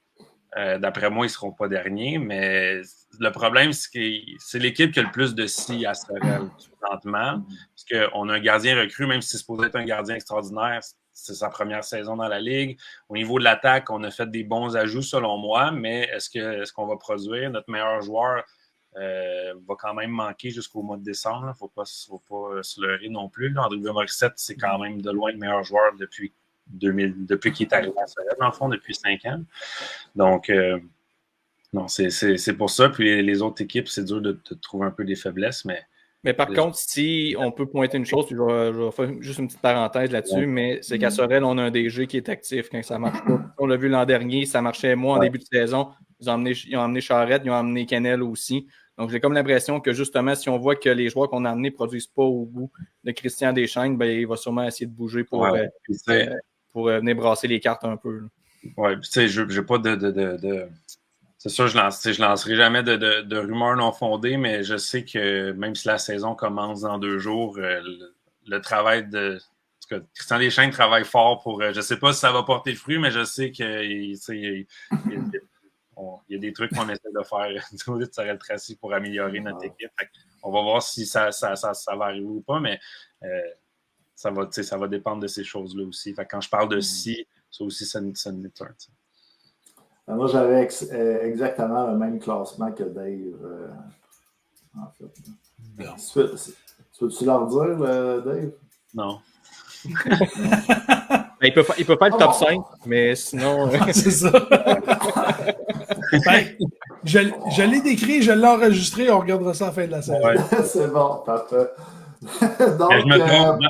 d'après moi, ils ne seront pas derniers. Mais le problème, c'est que c'est l'équipe qui a le plus de si à Sorel présentement. Parce qu'on a un gardien recru, même si c'est supposé être un gardien extraordinaire, c'est sa première saison dans la Ligue. Au niveau de l'attaque, on a fait des bons ajouts selon moi, mais est-ce qu'on va produire? Notre meilleur joueur va quand même manquer jusqu'au mois de décembre. Il ne faut pas se leurrer non plus. Là. André Morissette, c'est quand même de loin le meilleur joueur depuis qu'il est arrivé à Sorel, dans le fond, depuis 5 ans. Donc, non, c'est pour ça. Puis les autres équipes, c'est dur de trouver un peu des faiblesses, Mais par contre, si on peut pointer une chose, puis je vais faire juste une petite parenthèse là-dessus, mais c'est qu'à Sorel, on a un DG qui est actif quand ça ne marche pas. On l'a vu l'an dernier, ça marchait en début de saison. Ils ont emmené Charrette, ils ont emmené Kennel aussi. Donc, j'ai comme l'impression que justement, si on voit que les joueurs qu'on a amenés ne produisent pas au goût de Christian Deschênes, ben, il va sûrement essayer de bouger pour venir brasser les cartes un peu. Oui, tu sais, je n'ai pas de... C'est sûr, je lancerai jamais de rumeurs non fondées, mais je sais que même si la saison commence dans 2 jours, le travail de... En tout cas, Christian Deschênes travaille fort pour... je ne sais pas si ça va porter le fruit, mais je sais qu'il y a des trucs qu'on essaie de faire du côté de Sorel Tracy pour améliorer notre équipe. On va voir si ça va arriver ou pas, mais ça va dépendre de ces choses-là aussi. Quand je parle de si, ça aussi, ça n'est un. Moi, j'avais exactement le même classement que Dave, en fait. Tu veux-tu leur dire, Dave? Non. Il peut faire le top 5, mais sinon... C'est ça. Je l'ai décrit, je l'ai enregistré, on regardera ça à la fin de la saison. Ouais. C'est bon, parfait. Donc, je me trompe.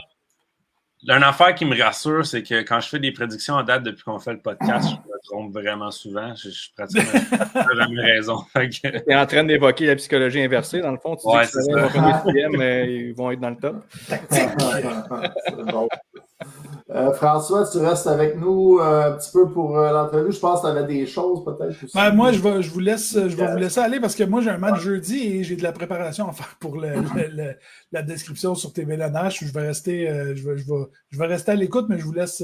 Une affaire qui me rassure, c'est que quand je fais des prédictions en date depuis qu'on fait le podcast, je me trompe vraiment souvent. Je pratiquement jamais raison. Tu es en train d'évoquer la psychologie inversée, dans le fond. Tu dis que c'est vont finir 6e, mais ils vont être dans le top. C'est bon. François, tu restes avec nous un petit peu pour l'entrevue. Je pense que tu avais des choses peut-être aussi. Ben, moi, je vais vous laisser aller parce que moi, j'ai un match jeudi et j'ai de la préparation à faire pour la description sur TV LNH. Je vais rester, rester à l'écoute, mais je vous laisse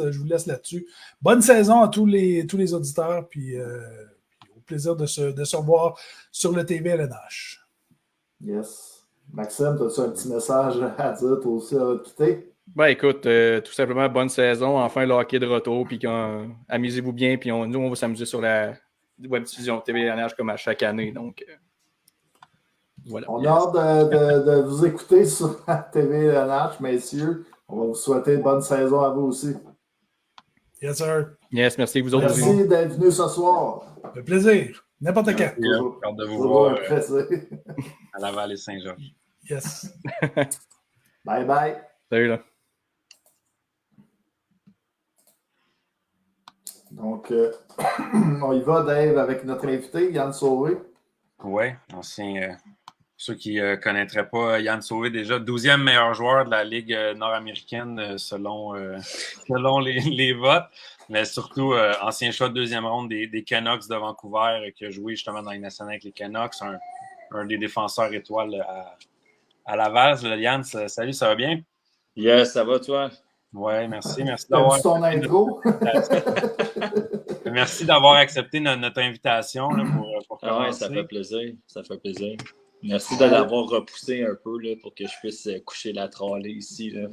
là-dessus. Bonne saison à tous les auditeurs, puis au plaisir de se revoir sur le TV LNH. Yes. Maxime, as-tu un petit message à dire toi aussi à quitter? Ben écoute, tout simplement, bonne saison. Enfin, le hockey de retour. Puis amusez-vous bien. Puis nous, on va s'amuser sur la web diffusion TV LNH comme à chaque année. Donc, voilà. On a hâte de vous écouter sur la TV LNH, messieurs. On va vous souhaiter une bonne saison à vous aussi. Yes, sir. Yes, merci. Vous autres aussi. Merci d'être venus ce soir. Un plaisir. N'importe quand. hâte de vous voir à Laval et Saint-Georges. Yes. Bye bye. Salut là. Donc, on y va, Dave, avec notre invité, Yann Sauvé. Oui, ancien. Ceux qui ne connaîtraient pas Yann Sauvé, déjà 12e meilleur joueur de la Ligue nord-américaine selon les votes, mais surtout ancien choix de 2e ronde des Canucks de Vancouver qui a joué justement dans les nationales avec les Canucks, un des défenseurs étoiles à Laval. Yann, salut, ça va bien? Yes, ça va toi? Oui, merci d'avoir ton intro. Merci d'avoir accepté notre invitation là, pour commencer. Ouais, ça fait plaisir. Merci de l'avoir repoussé un peu là, pour que je puisse coucher la trolley ici. Là.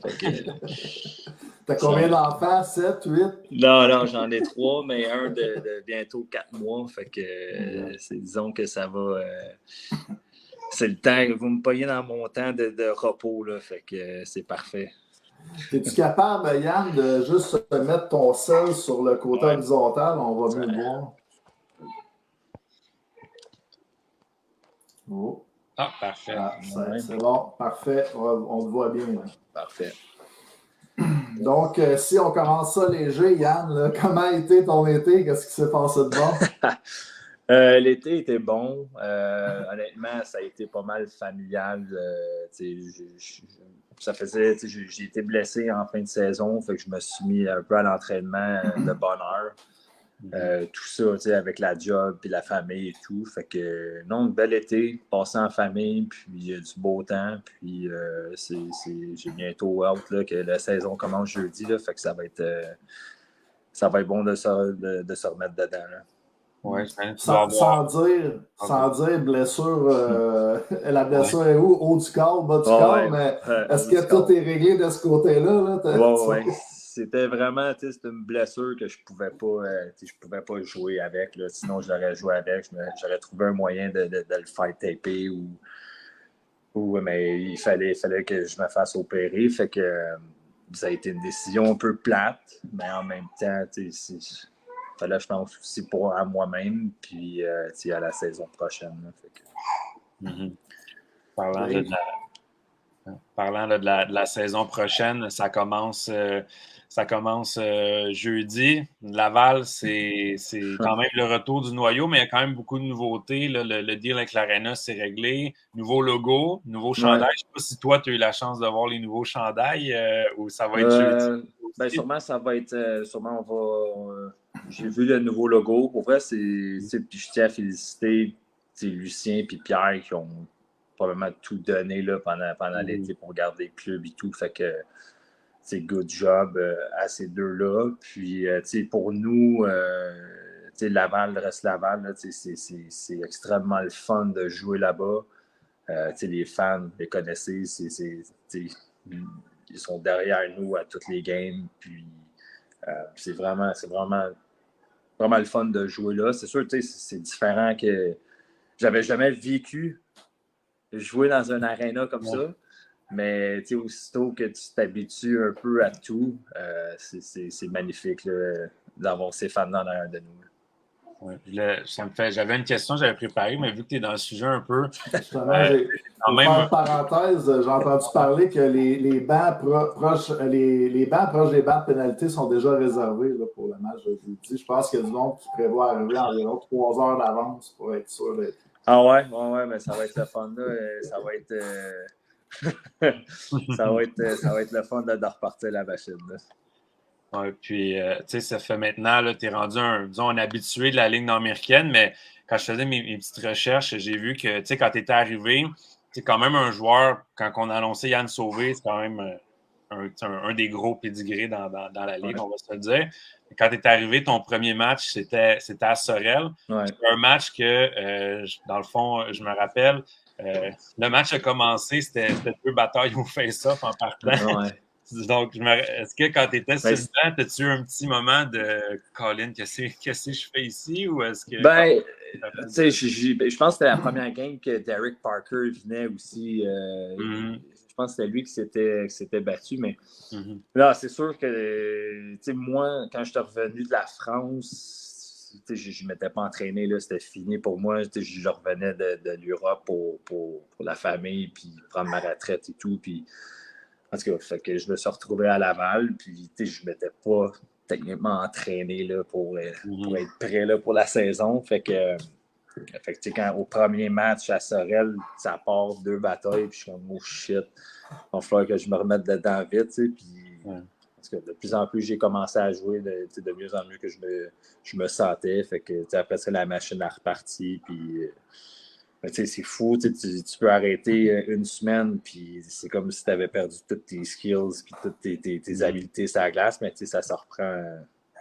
T'as combien d'enfants? 7, 8? Non, j'en ai 3, mais un de bientôt 4 mois. Fait que disons que ça va. C'est le temps. Vous me payez dans mon temps de repos. Là, fait que c'est parfait. Es-tu capable, Yann, de juste mettre ton sel sur le côté horizontal? On va mieux le voir. Oh. Ah, parfait. C'est bon, parfait. On le voit bien. Là. Parfait. Donc, si on commence ça léger, Yann, là, comment a été ton été? Qu'est-ce qui s'est passé de bon? L'été était bon. Honnêtement, ça a été pas mal familial. Ça faisait, j'ai été blessé en fin de saison, fait que je me suis mis un peu à l'entraînement de bonne heure. Tout ça, avec la job et la famille et tout. Fait que, non, bel été, passé en famille, puis du beau temps. Puis j'ai bientôt hâte là, que la saison commence jeudi, là, fait que ça va être bon de se remettre dedans. Là. Ouais, sans dire blessure, la blessure est où? Haut du corps, bas du corps, mais est-ce que tout est réglé de ce côté-là? Oui. C'était vraiment, c'était une blessure que je pouvais pas jouer avec. Là. Sinon, je l'aurais joué avec. J'aurais trouvé un moyen de le faire taper mais il fallait que je me fasse opérer. Fait que ça a été une décision un peu plate, mais en même temps, fallait, je pense, aussi à moi-même, puis à la saison prochaine. Là, fait que... Parlant de la saison prochaine, ça commence jeudi. Laval, c'est quand même le retour du noyau, mais il y a quand même beaucoup de nouveautés. Là. Le deal avec l'Arena, c'est réglé. Nouveau logo, nouveau chandail. Je ne sais pas si toi, tu as eu la chance de voir les nouveaux chandails ou ça va être jeudi. Ben, sûrement, ça va être... j'ai vu le nouveau logo. Pour vrai, puis je tiens à féliciter Lucien et Pierre qui ont probablement tout donné là, pendant l'été pour garder le club et tout. Fait que good job à ces deux-là. Puis, pour nous, Laval, le reste Laval, là, c'est extrêmement le fun de jouer là-bas. Les fans, les connaissez, ils sont derrière nous à toutes les games. Puis, c'est vraiment le fun de jouer là. C'est sûr, c'est différent que j'avais jamais vécu jouer dans un aréna comme ça. Mais aussitôt que tu t'habitues un peu à tout, c'est magnifique là, d'avoir ces fans dans l'arrière de nous. Ouais. J'avais une question, j'avais préparé, mais vu que tu es dans le sujet un peu. Pour faire une parenthèse, j'ai entendu parler que les bancs proches des bancs de pénalité sont déjà réservés là, pour le match de jeudi. Je pense qu'il y a du monde qui prévoit arriver environ 3 heures d'avance pour être sûr d'être. Ah ouais, mais ça va être le fun là. Ça va être. ça va être le fun de repartir la machine. Oui, puis, ça fait maintenant, tu es rendu un habitué de la Ligue nord-américaine, mais quand je faisais mes petites recherches, j'ai vu que, quand tu étais arrivé, c'est quand même un joueur, quand on a annoncé Yann Sauvé, c'est quand même un des gros pédigrés dans la Ligue, on va se le dire. Quand tu es arrivé, ton premier match, c'était à Sorel. Ouais. C'était un match que, dans le fond, je me rappelle, le match a commencé, c'était 2 batailles au face-off en partant. Ouais. Donc, est-ce que quand tu étais sur le banc, as-tu eu un petit moment de Colin, qu'est-ce que je fais ici? Ou est-ce que. Je pense que c'était la première game que Derek Parker venait aussi. Je pense que c'était lui qui s'était battu. Mais là, c'est sûr que moi, quand je suis revenu de la France, je ne m'étais pas entraîné, là, c'était fini pour moi. Je revenais de l'Europe pour la famille, puis prendre ma retraite et tout. Puis, en tout cas, fait que je me suis retrouvé à Laval, puis je ne m'étais pas techniquement entraîné là, pour être prêt là, pour la saison. Fait que quand au premier match à Sorel, ça part 2 batailles, puis je suis comme oh shit, il va falloir que je me remette dedans vite. Puis, parce que de plus en plus, j'ai commencé à jouer de mieux en mieux que je me sentais. Fait que après ça, la machine a reparti, puis. C'est fou, tu peux arrêter une semaine, puis c'est comme si tu avais perdu toutes tes skills puis toutes tes habiletés sur la glace, mais ça se reprend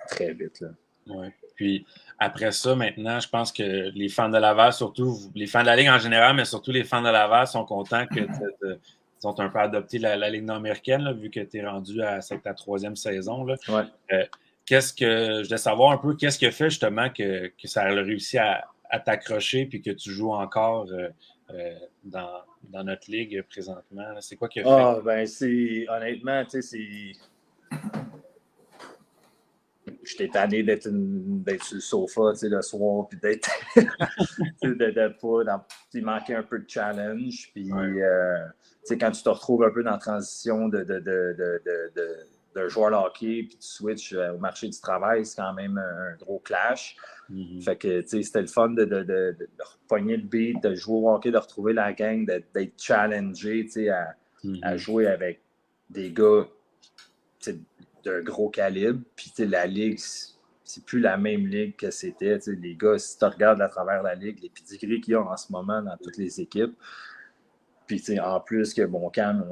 très vite. Là. Ouais. Puis après ça, maintenant, je pense que les fans de Laval, surtout les fans de la Ligue en général, mais surtout les fans de Laval sont contents que ils ont un peu adopté la Ligue nord-américaine, là, vu que tu es rendu à ta 3e saison. Là. Ouais. Je voulais savoir un peu, qu'est-ce qui a fait justement que ça a réussi à t'accrocher puis que tu joues encore dans notre ligue présentement? Là. C'est quoi qui a fait? Honnêtement, j'étais tanné d'être sur le sofa le soir puis d'être il manquait un peu de challenge puis quand tu te retrouves un peu dans la transition de d'un joueur de hockey, puis tu switches au marché du travail, c'est quand même un gros clash. Fait que, tu sais, c'était le fun de repogner le beat, de jouer au hockey, de retrouver la gang, d'être challengé, tu sais, à jouer avec des gars d'un gros calibre. Puis, tu sais, la ligue, c'est plus la même ligue que c'était. Tu sais, les gars, si tu regardes à travers la ligue, les pedigrees qu'il y a en ce moment dans toutes les équipes, puis, tu sais, en plus que Montcalm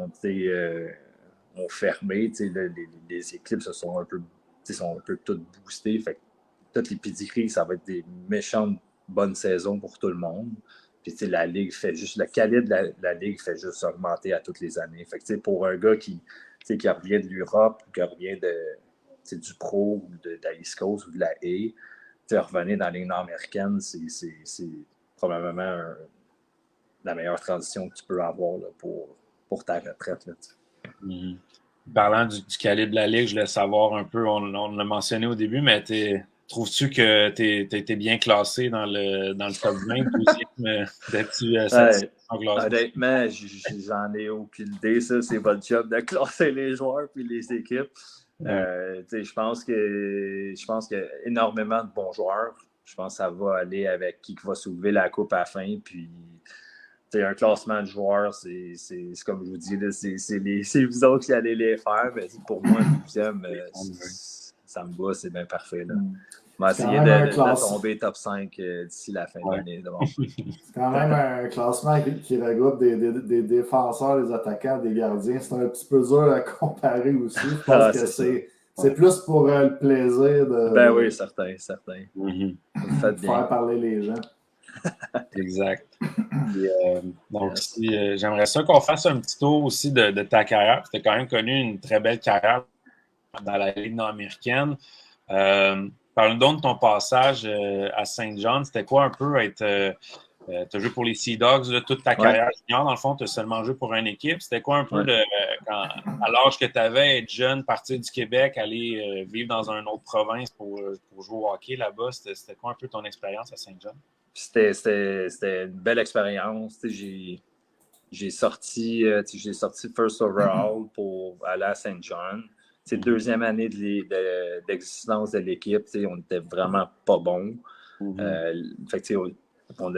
ont fermé, tu sais, les équipes sont un peu toutes boostées. Fait que toutes les pedigrees, ça va être des méchantes bonnes saisons pour tout le monde. Puis, tu sais, la ligue fait juste, le calibre de la ligue fait juste augmenter à toutes les années. Fait que, tu sais, pour un gars qui revient de l'Europe, qui revient du pro, ou de la East Coast ou de la A, tu sais, revenir dans la ligue nord-américaine, c'est probablement la meilleure transition que tu peux avoir là, pour ta retraite. Là, Parlant du calibre de la ligue, je voulais savoir un peu, on l'a mentionné au début, mais trouves-tu que tu as été bien classé dans le top 20, 12e, d'être-tu satisfait en classement? Honnêtement, j'en ai aucune idée. Ça, c'est votre job de classer les joueurs et les équipes. Je pense qu'il y a énormément de bons joueurs. Je pense que ça va aller avec qui va soulever la coupe à la fin. Puis, un classement de joueurs, c'est comme je vous dis, c'est vous autres qui allez les faire. Mais pour moi, le 12e, ça me va, c'est bien parfait. Là. On va essayer de tomber top 5 d'ici la fin de l'année. C'est quand même un classement qui regroupe des défenseurs, des attaquants, des gardiens. C'est un petit peu dur à comparer aussi. Je pense que c'est plus pour le plaisir de... Ben oui, certain. Faire parler les gens. Exact. Donc, j'aimerais ça qu'on fasse un petit tour aussi de ta carrière. Tu as quand même connu une très belle carrière dans la Ligue nord-américaine. Parle-nous donc de ton passage à Saint John. C'était quoi un peu être... tu as joué pour les Sea Dogs toute ta carrière junior. Dans le fond, tu as seulement joué pour une équipe. C'était quoi un peu à l'âge que tu avais, être jeune, partir du Québec, aller vivre dans une autre province pour jouer au hockey là-bas? C'était quoi un peu ton expérience à Saint John? C'était une belle expérience. J'ai sorti first overall pour aller à Saint John. Deuxième année d'existence de l'équipe, on n'était vraiment pas bon. On a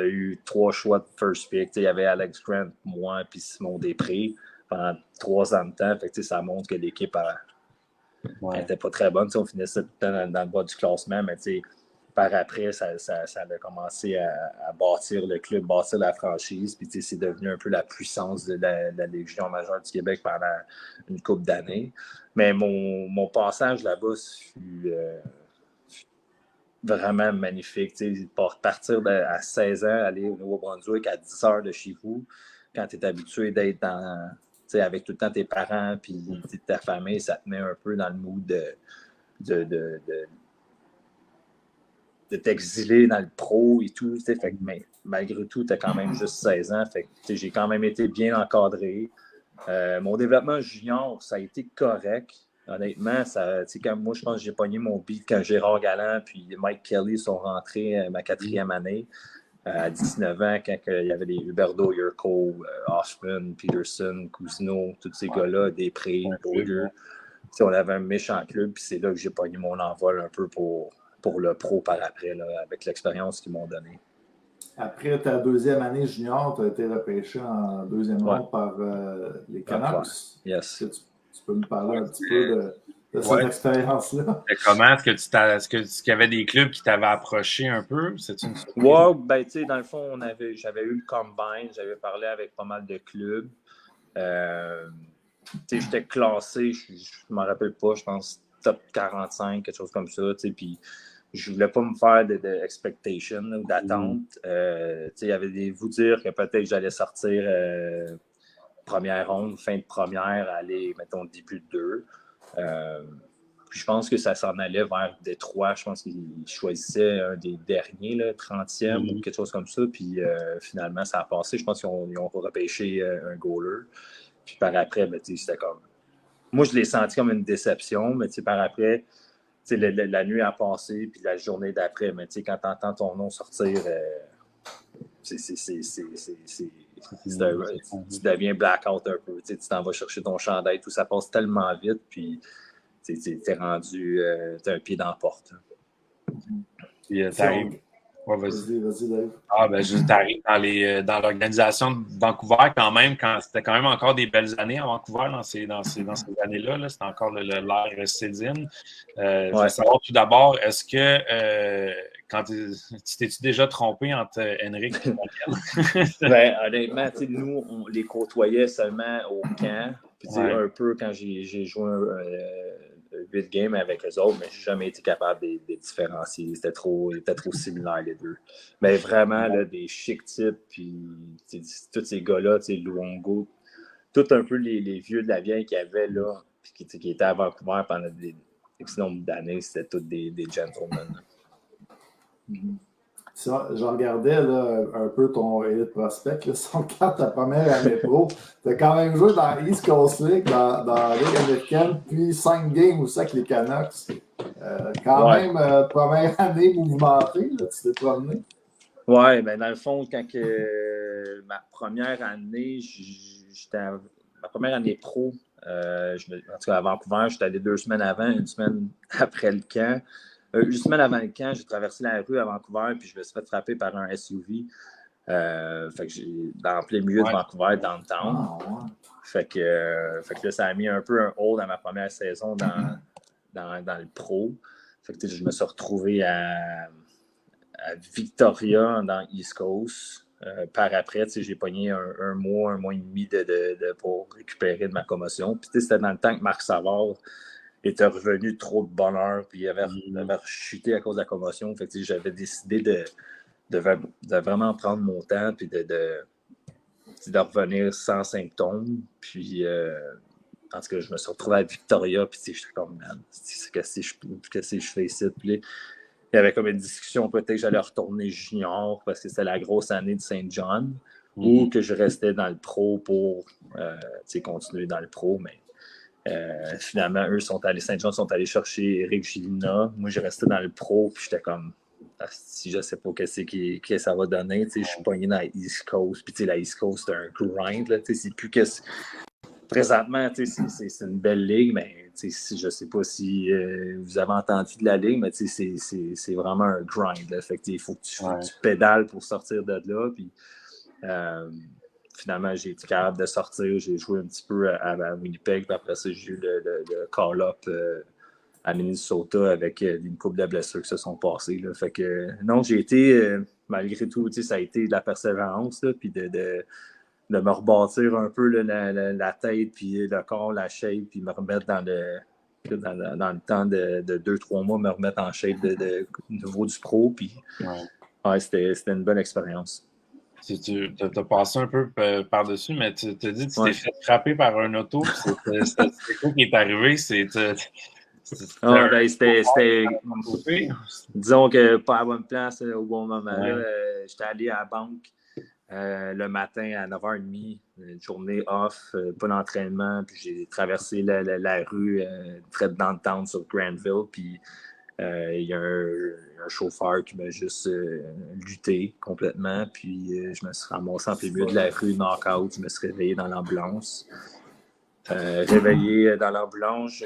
eu 3 choix de first pick. Il y avait Alex Grant, moi et Simon Després pendant 3 ans de temps. Ça montre que l'équipe n'était pas très bonne. On finissait tout le temps dans le bas du classement, mais par après, ça a commencé à bâtir le club, bâtir la franchise. Puis c'est devenu un peu la puissance de la Légion majeure du Québec pendant une couple d'années. Mais mon passage là-bas fut vraiment magnifique. Partir à 16 ans, aller au Nouveau-Brunswick à 10 heures de chez vous, quand tu es habitué d'être avec tout le temps tes parents puis ta famille, ça te met un peu dans le mood de t'exiler dans le pro et tout. Mais malgré tout, tu as quand même juste 16 ans. J'ai quand même été bien encadré. Mon développement junior, ça a été correct. Honnêtement, moi, je pense que j'ai pogné mon beat quand Gérard Galland puis Mike Kelly sont rentrés ma 4e année. À 19 ans, quand il y avait les Huberdeau, Yurko, Hoffman, Peterson, Cousineau, tous ces gars-là, Després, Boyer. On avait un méchant club, puis c'est là que j'ai pogné mon envol un peu pour le pro par après, là, avec l'expérience qu'ils m'ont donnée. Après ta 2e année junior, tu as été repêché en 2e ronde par les Canucks. Yes. Tu peux nous parler un petit peu de cette expérience-là? Comment? Est-ce qu'il y avait des clubs qui t'avaient approché un peu? C'est-tu une surprise? Ouais, dans le fond, j'avais eu le combine, j'avais parlé avec pas mal de clubs. J'étais classé, je ne m'en rappelle pas, je pense top 45, quelque chose comme ça. Puis je ne voulais pas me faire d'expectation ou d'attente. Il y avait vous dire que peut-être j'allais sortir première ronde, fin de première, aller, mettons, début de 2. Puis je pense que ça s'en allait vers Détroit. Je pense qu'ils choisissaient un des derniers, là, 30e ou quelque chose comme ça. Puis finalement, ça a passé. Je pense qu'ils ont repêché un goaler. Puis par après, c'était comme... Moi, je l'ai senti comme une déception, mais par après, la nuit a passé, puis la journée d'après, mais quand tu entends ton nom sortir, tu deviens blackout un peu. Tu t'en vas chercher ton chandail, tout ça passe tellement vite, puis t'es rendu, t'as un pied dans la porte. Puis t'arrives. Ouais, Vas-y, Dave. Ah, ben, juste t'arrives dans l'organisation de Vancouver quand même, quand c'était quand même encore des belles années à Vancouver dans ces années-là. Là, c'était encore l'ère Cédine. Je veux savoir tout d'abord, est-ce que quand tu t'es-tu déjà trompé entre Henrik et Daniel? Ben, honnêtement, nous, on les côtoyait seulement au camp. Puis un peu quand j'ai joué 8 games avec eux autres, mais je n'ai jamais été capable de les différencier. C'était trop similaire, les deux. Mais vraiment, là, des chic types, puis tous ces gars-là, Luongo, tout un peu les vieux de la vieille qu'il y avait là, puis qui étaient à Vancouver pendant des X nombre d'années, c'était tous des gentlemen. Ça, je regardais là, un peu ton Elite Prospect. Là, si on regarde ta première année pro, tu as quand même joué dans East Coast League, dans la Ligue américaine, puis 5 games aussi avec les Canucks. Quand même, première année mouvementée, là, tu t'es promené. Oui, ben dans le fond, quand ma première année, ma première année pro, en tout cas à Vancouver, j'étais allé 2 semaines avant, 1 semaine après le camp. 1 semaine avant le camp, j'ai traversé la rue à Vancouver, puis je me suis fait frapper par un SUV. Fait que dans plein milieu de Vancouver, downtown. Fait que là, ça a mis un peu un hold à ma première saison dans le pro. Fait que je me suis retrouvé à Victoria, dans East Coast. Par après, j'ai pogné un mois et demi pour récupérer de ma commotion. Puis c'était dans le temps que Marc Savard était revenu trop de bonheur, puis il avait chuté à cause de la commotion. Fait que j'avais décidé de vraiment prendre mon temps, puis de revenir sans symptômes. Puis, en tout cas, je me suis retrouvé à Victoria, puis j'étais comme, man, qu'est-ce que je fais ici? Puis il y avait comme une discussion, peut-être que j'allais retourner junior, parce que c'était la grosse année de Saint John, ou que je restais dans le pro pour continuer dans le pro, mais finalement, eux Saint-Jean sont allés chercher Eric Gélina. Moi, j'ai resté dans le pro, puis j'étais comme, si je sais pas qu'est-ce que ça va donner. Je suis pogné dans la East Coast, puis la East Coast, c'est un grind. Là, c'est plus que. Présentement, c'est une belle ligue, mais je sais pas si vous avez entendu de la ligue, mais c'est vraiment un grind. Là. Fait que, il faut que tu pédales pour sortir de là. Puis, finalement, j'ai été capable de sortir. J'ai joué un petit peu à Winnipeg. Puis après ça, j'ai eu le call-up à Minnesota avec une couple de blessures qui se sont passées. Là. Fait que non, j'ai été, malgré tout, ça a été de la persévérance, là, puis de me rebâtir un peu la tête, puis le corps, la shape, puis me remettre dans le temps de 2-3 mois, me remettre en shape de niveau du pro. Puis c'était une bonne expérience. Tu as passé un peu par-dessus, mais tu t'as dit que tu t'es fait frapper par un auto. C'était quoi qui est arrivé? C'était disons que pas à la bonne place au bon moment. J'étais allé à la banque le matin à 9h30, une journée off, pas d'entraînement, puis j'ai traversé la rue très dans le town sur Granville, puis il y a un chauffeur qui m'a juste lutté complètement, puis je me suis ramassé en plein milieu de la rue, knock-out, je me suis réveillé dans l'ambulance. Réveillé dans l'ambulance,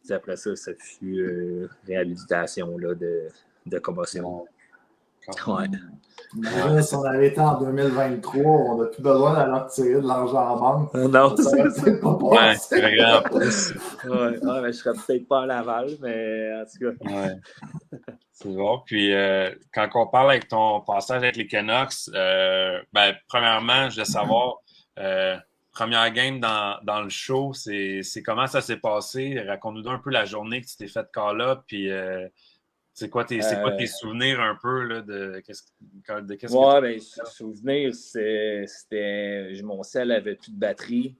après ça fut réhabilitation là, de commotion. Ouais. Imagine si on avait été en 2023, on n'a plus besoin d'aller retirer de l'argent en banque. Non, c'est pas possible. Mais je serais peut-être pas à Laval, mais en tout cas. Ouais. C'est bon. Puis, quand on parle avec ton passage avec les Canucks, premièrement, je veux savoir, première game dans le show, c'est comment ça s'est passé? Raconte-nous un peu la journée que tu t'es fait call-up, puis c'est quoi tes souvenirs un peu là, de qu'est-ce que souvenirs, c'était mon cell avait plus de batterie.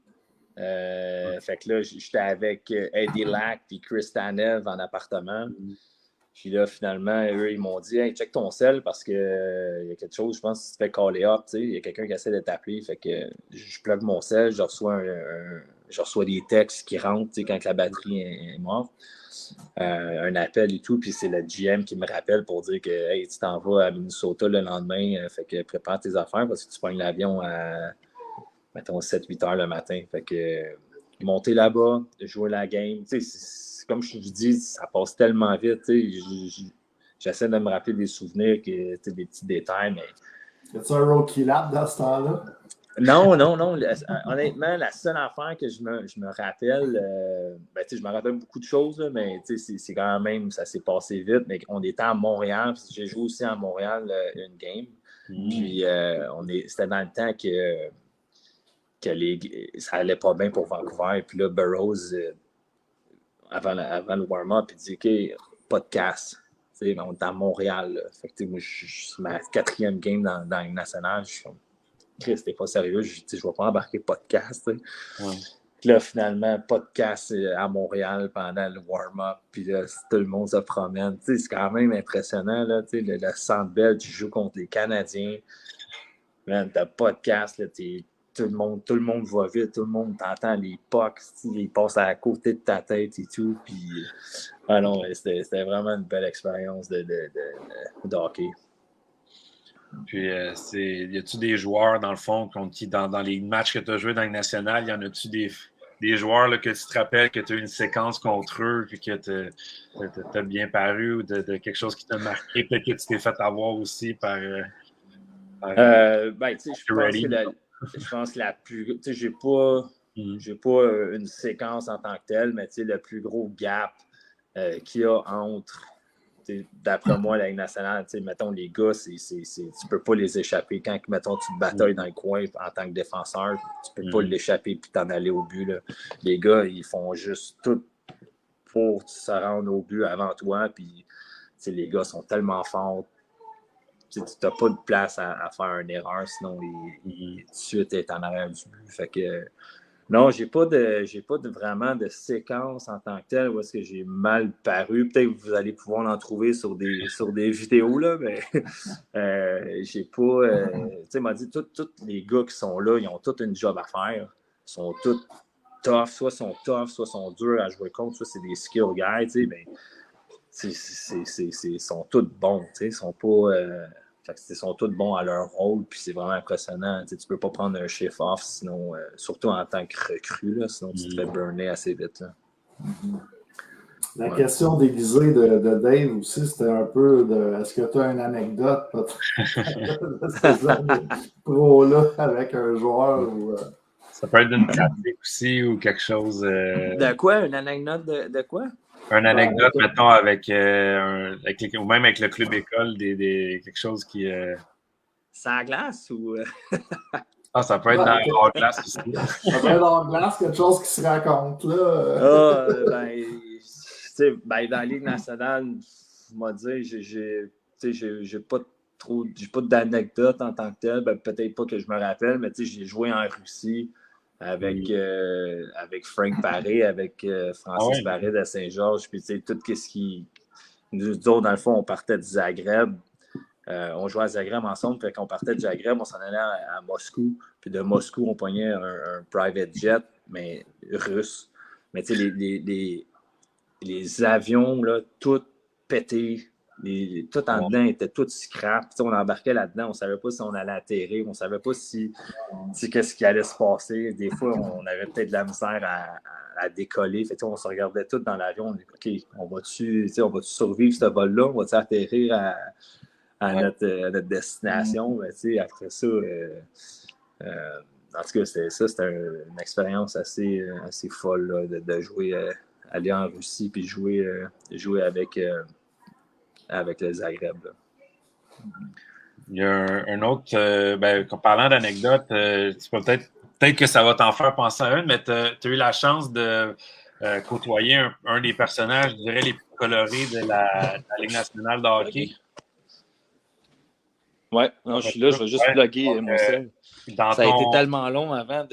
Fait que là, j'étais avec Eddie Lack et Chris Tanev en appartement. Puis là, finalement, eux, ils m'ont dit « Hey, check ton cell parce qu'il y a quelque chose, je pense que tu te fais caller up. Il y a quelqu'un qui essaie de t'appeler. » Fait que je plug mon cell, je reçois des textes qui rentrent quand la batterie est morte. Un appel et tout, puis c'est le GM qui me rappelle pour dire que hey, tu t'en vas à Minnesota le lendemain, fait que prépare tes affaires parce que tu pognes l'avion à mettons 7-8 heures le matin. Fait que monter là-bas, jouer la game. C'est comme je vous dis, ça passe tellement vite. J'essaie de me rappeler des souvenirs, des petits détails, mais... Y a-tu un Rocky Lab dans ce temps-là? Non. Honnêtement, la seule affaire que je me rappelle, je me rappelle beaucoup de choses, là, mais c'est quand même, ça s'est passé vite. Mais on était à Montréal. J'ai joué aussi à Montréal une game. Puis c'était dans le temps que ça allait pas bien pour Vancouver. Puis là, Burroughs, avant le warm-up, il dit OK, pas de casse. On est à Montréal. Là. Fait que, moi, c'est ma 4e game dans la Ligue nationale. Je suis comme, Chris, t'es pas sérieux. Je vais pas embarquer podcast. Puis là, finalement, podcast à Montréal pendant le warm-up. Puis là, tout le monde se promène. C'est quand même impressionnant. Là, le Centre Bell, tu joues contre les Canadiens. Man, t'as podcast. Là, tout le monde va vite. Tout le monde t'entend les pucks. Ils passent à côté de ta tête et tout. Puis, c'était vraiment une belle expérience de hockey. Puis, y a-tu des joueurs, dans le fond, dans les matchs que tu as joués dans le national, y en a-tu des joueurs là, que tu te rappelles que tu as eu une séquence contre eux puis que t'as bien paru ou de quelque chose qui t'a marqué, peut-être que tu t'es fait avoir aussi par je pense que la plus... J'ai pas une séquence en tant que telle, mais le plus gros gap qu'il y a entre... D'après moi, la Ligue nationale, mettons, les gars, tu peux pas les échapper. Quand, mettons, tu te batailles dans le coin en tant que défenseur, tu peux pas l'échapper puis t'en aller au but. Là. Les gars, ils font juste tout pour se rendre au but avant toi. Puis, les gars sont tellement forts. Tu n'as pas de place à faire une erreur, sinon, tout de suite, est en arrière du but. Fait que... Non, j'ai pas vraiment de séquence en tant que telle où est-ce que j'ai mal paru. Peut-être que vous allez pouvoir en trouver sur des vidéos, là, mais j'ai pas... tu sais, m'a dit, tous les gars qui sont là, ils ont tous une job à faire. Ils sont tous tough, soit sont durs à jouer contre, soit c'est des skill guys, tu sais, mais ils sont tous bons, tu sais, ils sont pas... ils sont tous bons à leur rôle, puis c'est vraiment impressionnant. Tu ne peux pas prendre un chiffre off, sinon, surtout en tant que recrue, là, sinon tu te fais burner assez vite. Là. La question déguisée de Dave aussi, c'était un peu de est-ce que tu as une anecdote de ces années pro-là avec un joueur ou. Ça peut être d'une pratique aussi ou quelque chose. De quoi? Une anecdote de quoi? Une anecdote, mettons, avec ou même avec le club école, quelque chose qui. Sans glace ou. Ça peut être dans hors glace aussi. Ça peut être hors glace, quelque chose qui se raconte, là. Dans la Ligue nationale, je vais dire, j'ai pas d'anecdote en tant que telle. Peut-être pas que je me rappelle, mais j'ai joué en Russie. Avec Frank Paré, avec Francis Paré de Saint-Georges, puis tout ce qui... Nous autres, dans le fond, on partait de Zagreb. On jouait à Zagreb ensemble, puis quand on partait de Zagreb, on s'en allait à Moscou. Puis de Moscou, on pognait un private jet, mais russe. Mais tu sais, les avions, là, tout pétés. Tout en dedans était tout scrap. On embarquait là-dedans, on ne savait pas si on allait atterrir, on ne savait pas qu'est-ce qui allait se passer. Des fois, on avait peut-être de la misère à décoller. Fait, on se regardait tous dans l'avion. On dit OK, on va-tu survivre ce vol-là? On va-tu atterrir à notre destination? Mais, après ça, en tout cas, c'était une expérience assez folle là, de jouer, aller en Russie puis jouer avec le Zagreb. Là. Il y a un autre, parlant d'anecdote, tu peux peut-être que ça va t'en faire penser à une, mais tu as eu la chance de côtoyer un des personnages, je dirais, les plus colorés de la Ligue nationale de hockey. Oui, je suis là, je vais juste plugger mon sel. Ça a été tellement long avant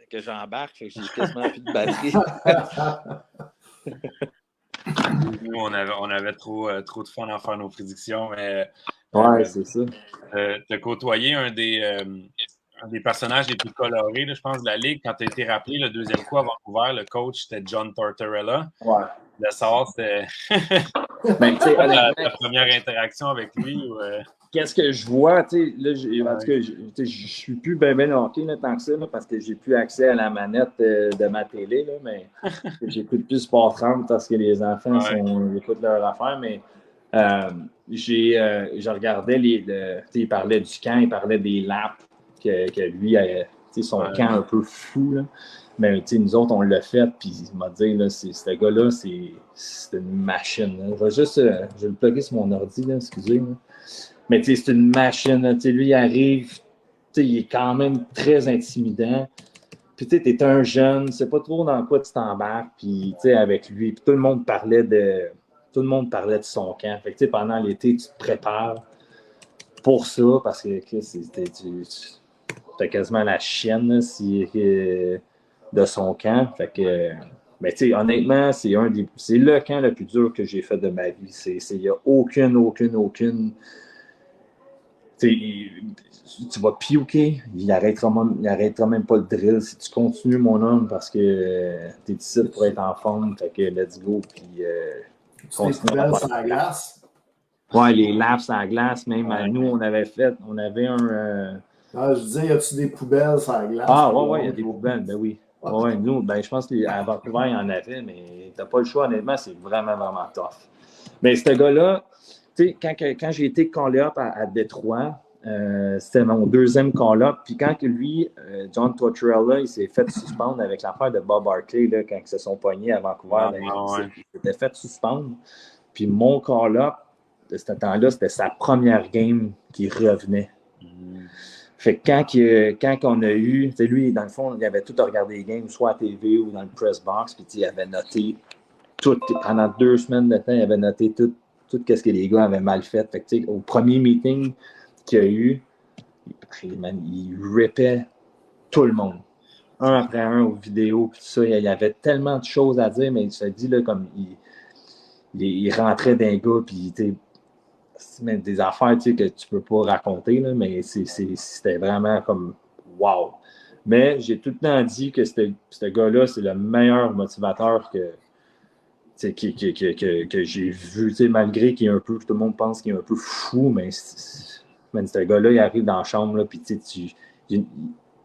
que j'embarque, que j'ai quasiment plus de batterie. Nous, on avait trop de fun à faire nos prédictions. Mais, c'est ça. Tu as côtoyé un des personnages les plus colorés, là, je pense, de la Ligue. Quand tu as été rappelé le deuxième coup à Vancouver, le coach, c'était John Tortorella. Ouais. Le sort, c'était... Ben, tu sais, la première interaction avec lui? Ou, qu'est-ce que je vois? Tu sais, là, en tout cas, je suis plus bien hockey là, tant que ça, là, parce que j'ai plus accès à la manette de ma télé, là, mais j'écoute plus Sport 30 parce que les enfants écoutent leur affaire, mais je regardais il parlait du camp, il parlait des laps que lui, son camp un peu fou, là. Mais nous autres, on l'a fait, puis il m'a dit, là, ce gars-là, c'est une machine. Là. Je vais le plugger sur mon ordi, là, excusez. Là. Mais c'est une machine. Là. Lui, il arrive, il est quand même très intimidant. Puis tu es un jeune, tu sais pas trop dans quoi tu t'embarques, puis avec lui. Puis tout le monde parlait de son camp. Fait que pendant l'été, tu te prépares pour ça, parce que t'as quasiment la chienne là, de son camp. Fait que, mais tu sais, honnêtement, c'est le camp le plus dur que j'ai fait de ma vie. Il n'y a aucune. Tu vas piouquer, il n'arrêtera même pas le drill si tu continues, mon homme, parce que t'es ici pour être en forme. Fait que let's go. Puis, les poubelles sur la glace. Ouais, les laps sur la glace, même à nous, on avait un. Je disais, y a-tu des poubelles sur la glace? Ah, ouais, il y a des poubelles, ben oui. Ouais, nous, je pense qu'à Vancouver, il y en avait, mais t'as pas le choix, honnêtement, c'est vraiment, vraiment tough. Mais ce gars-là, tu sais, quand j'ai été call-up à Détroit, c'était mon deuxième call-up, puis quand lui, John Tortorella, il s'est fait suspendre avec l'affaire de Bob Hartley, là, quand ils se sont pognés à Vancouver, il s'était fait suspendre. Puis mon call-up, de ce temps-là, c'était sa première game qui revenait. Fait que quand on a eu, lui, dans le fond, il avait tout regardé les games, soit à TV ou dans le press box, puis il avait noté tout, pendant 2 semaines de temps, il avait noté tout ce que les gars avaient mal fait. Fait que, au premier meeting qu'il y a eu, il rippait tout le monde. Un après un aux vidéos, puis tout ça. Il y avait tellement de choses à dire, mais il se dit, là, comme il rentrait d'un gars, puis des affaires que tu peux pas raconter, là, mais c'était vraiment comme wow. Mais j'ai tout le temps dit que ce gars-là, c'est le meilleur motivateur que j'ai vu, malgré qu'il est un peu, tout le monde pense qu'il est un peu fou, mais ce gars-là, il arrive dans la chambre, là, puis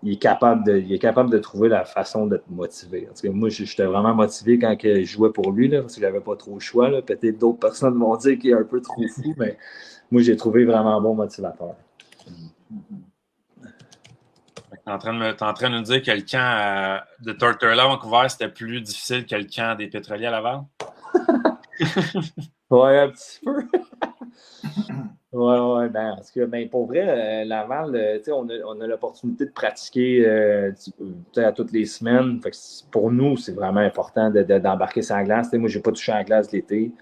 il est capable de trouver la façon de te motiver. En tout cas, moi, j'étais vraiment motivé quand je jouais pour lui, là, parce que j'avais pas trop le choix. Là. Peut-être d'autres personnes m'ont dit qu'il est un peu trop fou, mais moi, j'ai trouvé vraiment un bon motivateur. T'es en train de nous dire que le camp de Tortorella à Vancouver, c'était plus difficile que le camp des pétroliers à Laval? Ouais, un petit peu. Ouais, parce que pour vrai, Laval, on a l'opportunité de pratiquer à toutes les semaines. Fait que pour nous, c'est vraiment important d'embarquer sur la glace. Moi, j'ai pas touché à la glace l'été.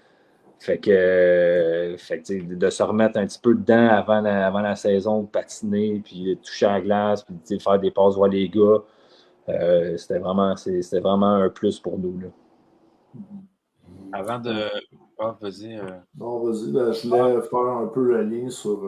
Fait que de se remettre un petit peu dedans avant la saison, patiner, puis toucher à la glace, puis faire des passes voir les gars, c'était vraiment un plus pour nous. Là. Avant de... vas-y. Non, vas-y. Je voulais faire un peu le lien sur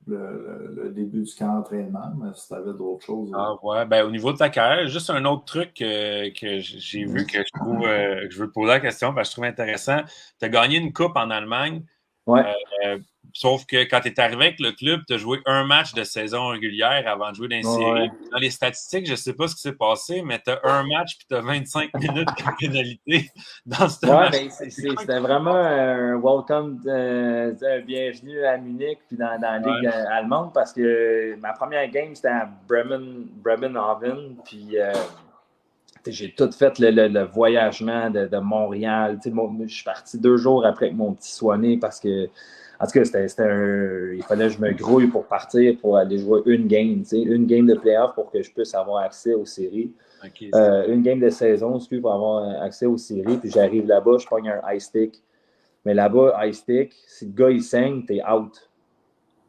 le début du camp d'entraînement, mais si tu avais d'autres choses. Au niveau de ta carrière, juste un autre truc que j'ai vu que je trouve que je veux te poser la question parce que je trouve intéressant. Tu as gagné une coupe en Allemagne. Ouais. Sauf que quand tu es arrivé avec le club, tu as joué un match de saison régulière avant de jouer dans les séries. Dans les statistiques, je ne sais pas ce qui s'est passé, mais tu as un match puis tu as 25 minutes de pénalité dans ce match. C'était vraiment un welcome, un bienvenue à Munich puis dans la Ligue allemande parce que ma première game, c'était à Bremenhaven. Puis j'ai tout fait le voyagement de Montréal. Je suis parti 2 jours après que mon petit soit né parce que en tout cas, il fallait que je me grouille pour partir pour aller jouer une game de playoff pour que je puisse avoir accès aux séries. Okay. Une game de saison, pour avoir accès aux séries. Puis j'arrive là-bas, je pogne un ice stick. Mais là-bas, ice stick, si le gars il saigne, t'es out.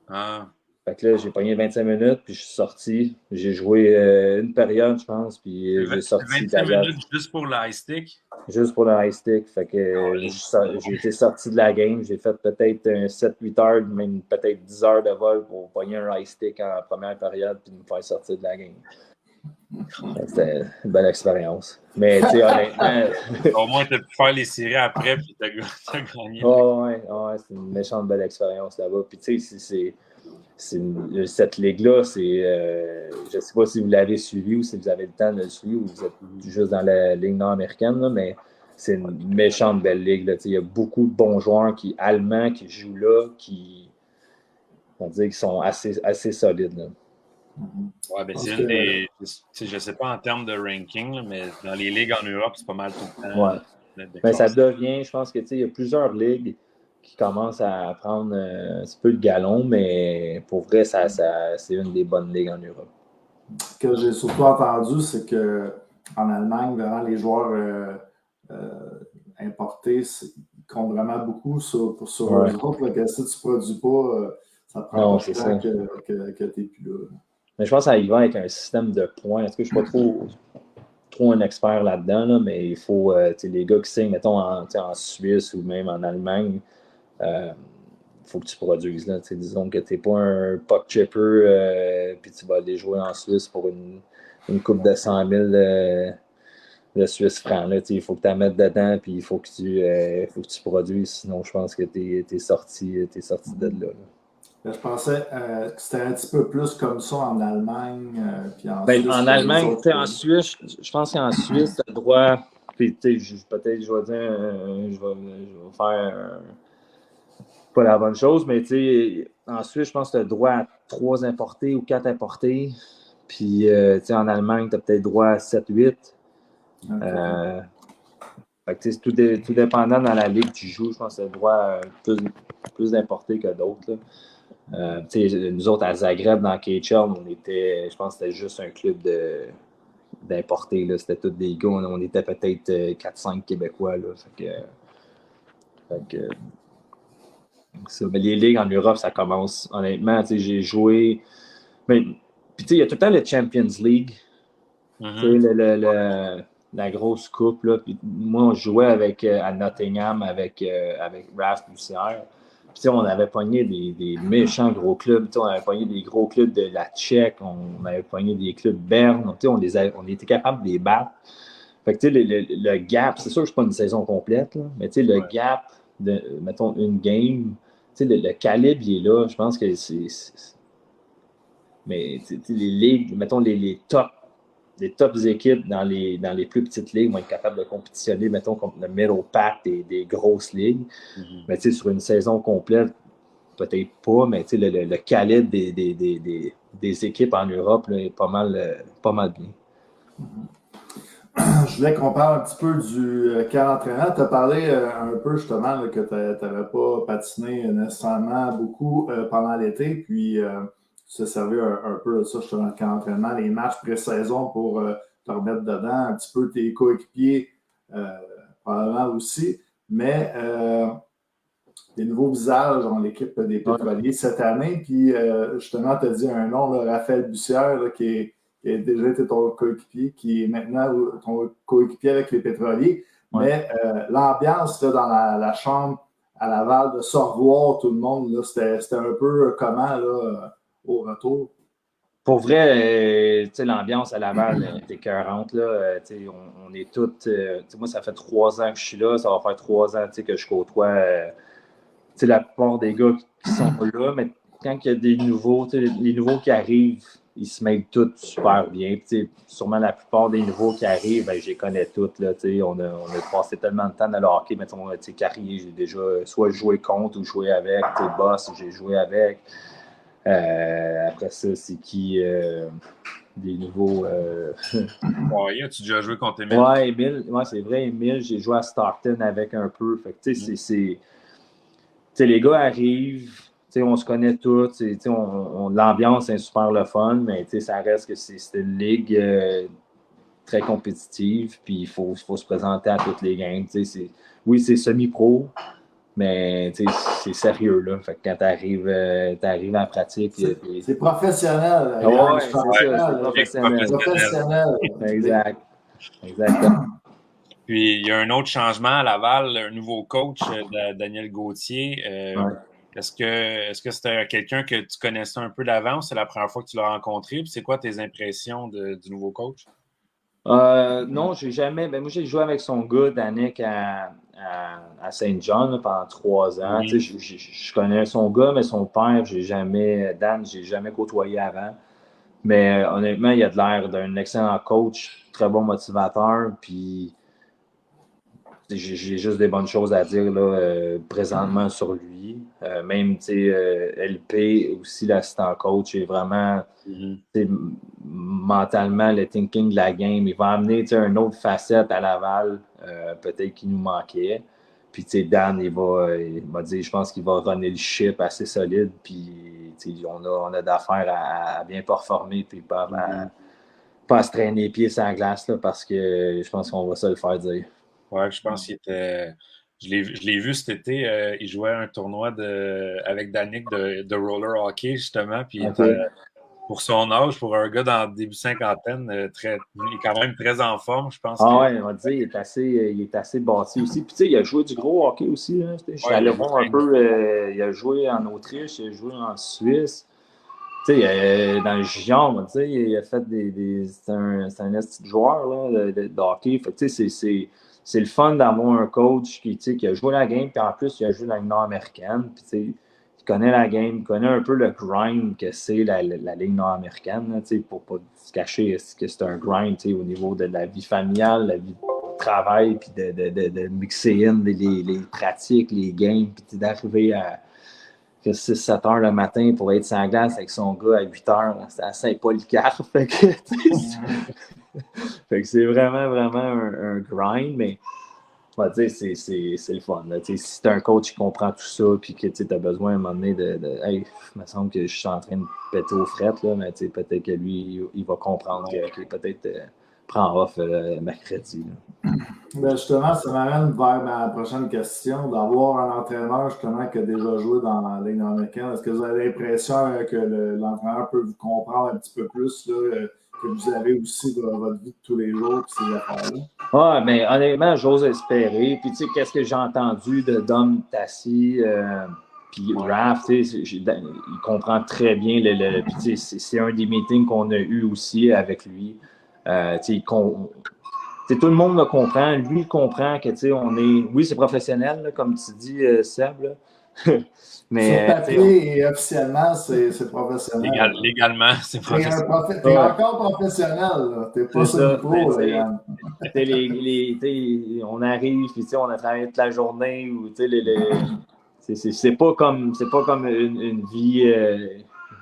Ah. Fait que là, j'ai pogné 25 minutes, puis je suis sorti. J'ai joué une période, je pense, puis j'ai sorti. 25 minutes juste pour le high stick? Juste pour le high stick. Fait que j'ai été sorti de la game. J'ai fait peut-être 7-8 heures, même peut-être 10 heures de vol pour pogner un high stick en première période, puis me faire sortir de la game. C'était une belle expérience. Mais tu sais, honnêtement. Au moins, tu as pu faire les séries après, puis tu as gagné. Ouais, c'est une méchante belle expérience là-bas. Puis tu sais, cette ligue-là, je ne sais pas si vous l'avez suivi ou si vous avez le temps de le suivre ou vous êtes juste dans la ligue nord-américaine, là, mais c'est une méchante belle ligue. Il y a beaucoup de bons joueurs allemands qui jouent là, on dit qu'ils sont assez solides. Là. Ouais, ben c'est une des. Je ne sais pas en termes de ranking, là, mais dans les ligues en Europe, c'est pas mal tout le temps. Ouais. Mais ça devient, je pense que il y a plusieurs ligues qui commencent à prendre un petit peu de galon, mais pour vrai, c'est une des bonnes ligues en Europe. Ce que j'ai surtout entendu, c'est qu'en Allemagne, vraiment, les joueurs importés comptent vraiment beaucoup sur eux autres. Que si tu ne produis pas, ça prend pas de temps que tu n'es plus là. Mais je pense que ça y va avec un système de points. Est-ce que je ne suis pas trop un expert là-dedans, là, mais il faut, les gars qui signent, mettons, en Suisse ou même en Allemagne, il faut que tu produises. Là, disons que tu n'es pas un puck chipper puis tu vas aller jouer en Suisse pour une coupe de 100 000 de Suisse francs. Il faut que tu la mettes dedans puis il faut que tu produises. Sinon, je pense que tu es sorti de là. Je pensais que c'était un petit peu plus comme ça en Allemagne. Puis en Suisse, en Allemagne, en Suisse, je pense qu'en Suisse, tu as le droit. Puis, peut-être, je vais dire, je vais faire pas la bonne chose, mais en Suisse, je pense que tu as le droit à 3 importés ou 4 importés. Puis, en Allemagne, tu as peut-être le droit à 7-8. Okay. Fait que, tout dépendant dans la ligue que tu joues, je pense que tu as le droit à plus d'importés que d'autres. Nous autres, à Zagreb, dans KHL, je pense que c'était juste un club d'importés. C'était tous des gars. On était peut-être 4-5 Québécois. Là, mais les ligues en Europe, ça commence. Honnêtement, j'ai joué. Puis, il y a tout le temps le Champions League. La grosse coupe. Là. Puis, moi, on jouait à Nottingham avec Raph Bussière. Puis, on avait pogné des méchants gros clubs. On avait pogné des gros clubs de la Tchèque. On avait pogné des clubs Berne. On était capable de les battre. Fait que, le gap, c'est sûr que c'est pas une saison complète, là, mais le gap de, mettons, une game, le calibre, il est là. Je pense que mais les ligues, mettons, les tops équipes dans les plus petites ligues vont être capables de compétitionner, mettons, contre le middle pack des grosses ligues. Mais sur une saison complète, peut-être pas, mais le calibre des équipes en Europe là, est pas mal bien. Je voulais qu'on parle un petit peu du camp d'entraînement. Tu as parlé un peu justement là, que tu n'avais pas patiné nécessairement beaucoup pendant l'été, puis tu t'es servi un peu de ça justement le camp d'entraînement, les matchs pré-saison pour te remettre dedans, un petit peu tes coéquipiers probablement aussi, mais des nouveaux visages dans l'équipe des Pétroliers cette année, puis justement tu as dit un nom, là, Raphaël Bussière, là, qui a déjà été ton coéquipier, qui est maintenant ton coéquipier avec les Pétroliers. Ouais. Mais l'ambiance là, dans la chambre à Laval, de se revoir tout le monde, là, c'était un peu comment là, au retour? Pour vrai, l'ambiance à Laval est écœurante. Là. On est tous... moi, ça fait 3 ans que je suis là. Ça va faire 3 ans que je côtoie la plupart des gars qui sont là. Mais quand il y a des nouveaux, les nouveaux qui arrivent, ils se mettent tous super bien. Puis, sûrement la plupart des nouveaux qui arrivent, ben, je les connais tous. Là, on a passé tellement de temps dans le hockey. Mettons, Carrier, j'ai déjà soit joué contre ou joué avec. Boss, j'ai joué avec. Après ça, c'est qui des nouveaux. Ouais, as-tu déjà joué contre Émile? Ouais, Émile. Ouais, c'est vrai, Émile. J'ai joué à Stockton avec un peu. Fait que, les gars arrivent. On se connaît tous, l'ambiance est super le fun, mais ça reste que c'est une ligue très compétitive, puis il faut se présenter à toutes les games. Oui, c'est semi-pro, mais c'est sérieux. Là. Fait que quand t'arrives en pratique... C'est professionnel. Oui, c'est professionnel. Exact. Exactement. Puis il y a un autre changement à Laval, un nouveau coach, Daniel Gauthier. Est-ce que c'était quelqu'un que tu connaissais un peu d'avance? C'est la première fois que tu l'as rencontré? Puis c'est quoi tes impressions du nouveau coach? Non, j'ai jamais. Ben, moi, j'ai joué avec son gars, Danick, à Saint John là, pendant 3 ans. Mm-hmm. Je connais son gars, mais son père, Dan, j'ai jamais côtoyé avant. Mais honnêtement, il a de l'air d'un excellent coach, très bon motivateur. Puis j'ai juste des bonnes choses à dire là, présentement sur lui. Même LP aussi, l'assistant coach, est vraiment mentalement le thinking de la game. Il va amener une autre facette à Laval, peut-être qu'il nous manquait. Puis Dan, il m'a dit, je pense qu'il va runner le ship assez solide. Puis on a d'affaires à bien performer. Puis pas à se traîner les pieds sur la glace là, parce que je pense qu'on va se le faire dire. Ouais, je pense qu'il était. Je l'ai vu cet été. Il jouait un tournoi avec Danick de roller hockey, justement. Puis pour son âge, pour un gars dans le début cinquantaine, il est quand même très en forme, je pense. Ouais, on va dire, il est assez bâti aussi. Puis il a joué du gros hockey aussi. Là. Je suis allé voir un peu. Il a joué en Autriche, il a joué en Suisse. Dans le junior, on va dire, il a fait c'est un esti de joueur là, de hockey. Fait que c'est le fun d'avoir un coach qui a joué la game, puis en plus, il a joué dans la Ligue nord-américaine. Puis, il connaît la game, il connaît un peu le grind que c'est la Ligue nord-américaine, pour ne pas se cacher que c'est un grind au niveau de la vie familiale, la vie de travail, puis de mixer in les pratiques, les games, puis d'arriver à 6-7 heures le matin pour être sur la glace avec son gars à 8 heures à Saint-Polycarpe. Fait que c'est vraiment, vraiment un grind, mais on va dire c'est le fun. Là. Si tu as un coach qui comprend tout ça puis que tu as besoin à un moment donné hey, il me semble que je suis en train de péter aux frettes, là, mais peut-être que lui, il va comprendre qu'il peut-être prend off mercredi. Ben justement, ça m'amène vers ma prochaine question, d'avoir un entraîneur justement qui a déjà joué dans la Ligue nord-américaine. Est-ce que vous avez l'impression que l'entraîneur peut vous comprendre un petit peu plus là, que vous avez aussi dans votre vie de tous les jours et ces affaires-là? Ah, mais honnêtement, j'ose espérer. Puis qu'est-ce que j'ai entendu de Dom Tassi puis Raph, il comprend très bien puis c'est un des meetings qu'on a eu aussi avec lui. Tout le monde le comprend. Lui, il comprend que on est. Oui, c'est professionnel, là, comme tu dis, Seb. Là. Mais, sur papier et officiellement, c'est professionnel. Légalement, c'est professionnel. T'es encore professionnel. T'es pas sur le pro, Yann. On arrive, puis on a travaillé toute la journée. Ou, c'est pas comme une vie.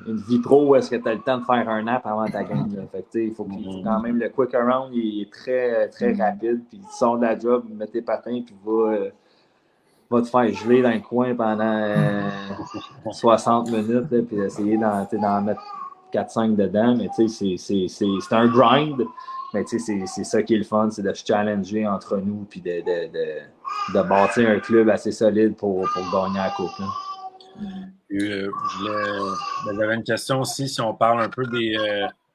Une vie pro où est-ce que tu as le temps de faire un nap avant ta game. Là. Fait que, il faut quand même le quick around, il est très, très rapide. Puis il sort de la job, il met tes patins, puis va te faire geler dans le coin pendant 60 minutes, là, puis essayer d'en mettre 4-5 dedans. Mais c'est un grind. Mais c'est ça qui est le fun, c'est de se challenger entre nous, puis de bâtir un club assez solide pour gagner la coupe. Là. J'avais une question aussi, si on parle un peu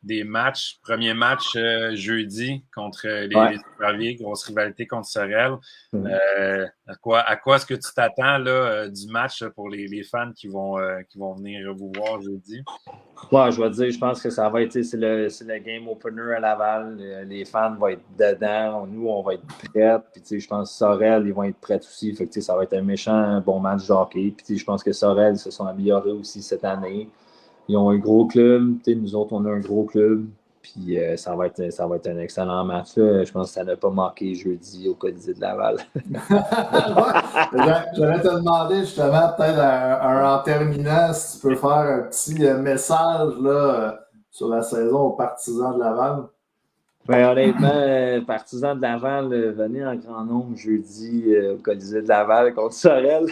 des matchs. Premier match jeudi contre les Superviers, grosse rivalité contre Sorel. À quoi est-ce que tu t'attends là, du match pour les fans qui vont venir vous voir jeudi? Ouais, je vais te dire, je pense que ça va être, c'est le game opener à Laval. Les fans vont être dedans. Nous, on va être prêts. Puis, je pense que Sorel, ils vont être prêts aussi. Fait que, ça va être un méchant bon match de hockey. Puis, je pense que Sorel se sont améliorés aussi cette année. Ils ont un gros club. Nous autres, on a un gros club. Puis, ça va être un excellent match. Là. Je pense que ça n'a pas manqué jeudi au Colisée de Laval. J'allais te demander justement, peut-être en terminant, si tu peux faire un petit message là, sur la saison aux partisans de Laval. Ben, honnêtement, partisans de Laval, venez en grand nombre jeudi au Colisée de Laval contre Sorel.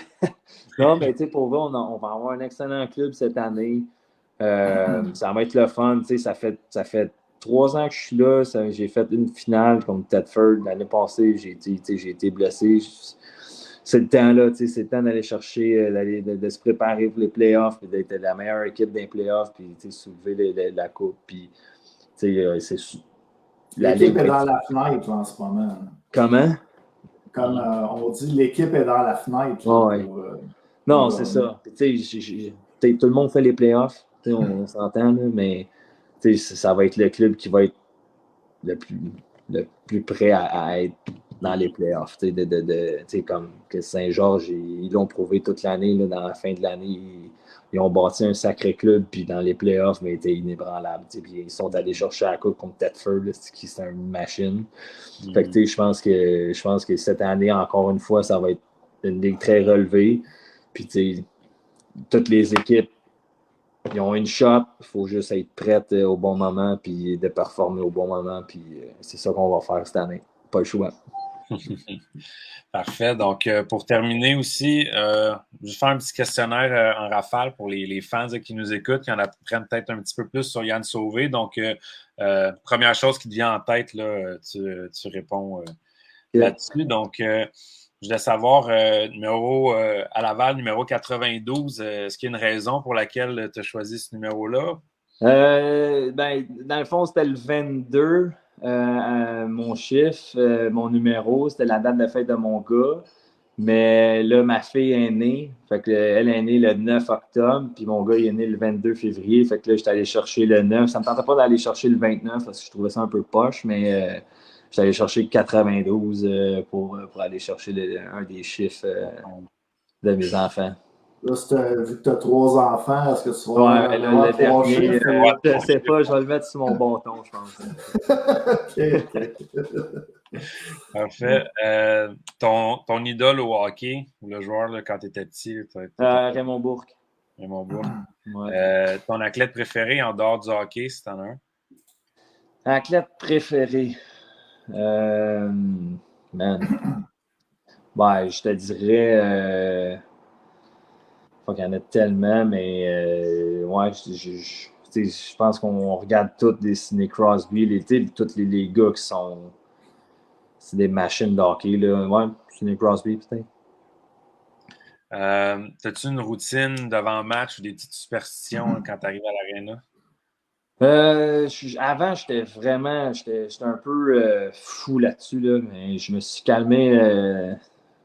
Non, mais pour vrai, on va avoir un excellent club cette année. Ça va être le fun. Ça fait 3 ans que je suis là. J'ai fait une finale contre Thetford. L'année passée, j'ai été blessé. C'est le temps là, c'est le temps d'aller chercher, de se préparer pour les playoffs, puis d'être la meilleure équipe des playoffs, puis soulever la coupe. Puis, l'équipe est dans la fenêtre en ce moment. Comment? Comme on dit, l'équipe est dans la fenêtre. Ouais. Non, c'est ça. Tout le monde fait les playoffs, on s'entend, là, mais ça va être le club qui va être le plus prêt à être dans les playoffs. Comme que Saint-Georges, ils l'ont prouvé toute l'année. Là, dans la fin de l'année, ils ont bâti un sacré club, puis dans les playoffs, mais ils étaient inébranlables. Puis ils sont allés chercher la coupe contre Thetford, qui c'est une machine. Fait que je pense que cette année, encore une fois, ça va être une ligue très relevée. Puis toutes les équipes, ils ont une shot, il faut juste être prête au bon moment, puis de performer au bon moment, puis c'est ça qu'on va faire cette année. Pas le choix. Parfait. Donc, pour terminer aussi, je vais faire un petit questionnaire en rafale pour les fans qui nous écoutent, qui en apprennent peut-être un petit peu plus sur Yann Sauvé. Donc, première chose qui te vient en tête, là, tu réponds là-dessus. Donc, je voulais savoir, numéro à Laval, numéro 92, est-ce qu'il y a une raison pour laquelle tu as choisi ce numéro-là? Dans le fond, c'était le 22, mon chiffre, mon numéro, c'était la date de fête de mon gars. Mais là, ma fille est née, fait que elle est née le 9 octobre, puis mon gars il est né le 22 février, fait que là, j'étais allé chercher le 9. Ça me tentait pas d'aller chercher le 29 parce que je trouvais ça un peu poche, mais j'étais allé chercher le 92 pour aller chercher un des chiffres de mes enfants. Là, vu que tu as 3 enfants, est-ce que tu vas le dernier, je sais pas, je vais le mettre sur mon bâton, je pense. OK. Parfait. Ton idole au hockey, ou le joueur là, quand tu étais petit? Raymond Bourque. Raymond Bourque. Ouais. Ton athlète préféré en dehors du hockey, si t'en as un? Athlète préféré? Man. Je te dirais... il y en a tellement, mais ouais, je pense qu'on regarde tous des Sidney Crosby, tous les gars qui sont... C'est des machines de hockey, là. Ouais, Sidney Crosby, peut-être. As-tu une routine d'avant match ou des petites superstitions quand tu arrives à l'aréna? Avant, j'étais un peu fou là-dessus, là, mais je me suis calmé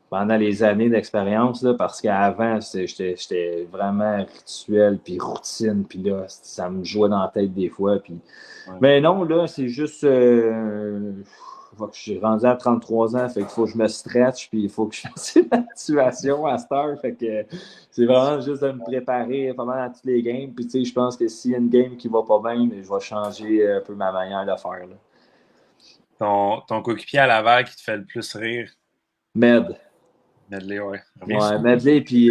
pendant les années d'expérience, là, parce qu'avant, j'étais vraiment rituel, puis routine, puis là, ça me jouait dans la tête des fois. Puis... Ouais. Mais non, là, c'est juste... je suis rendu à 33 ans, fait qu'il faut que je me stretch, puis il faut que je fasse une activation à cette heure. Fait que c'est vraiment juste de me préparer pas mal à toutes les games. Puis tu sais, je pense que s'il y a une game qui va pas bien, je vais changer un peu ma manière de faire. Là. Ton coéquipier à Laval qui te fait le plus rire? Medley, ouais. Ouais, Medley, puis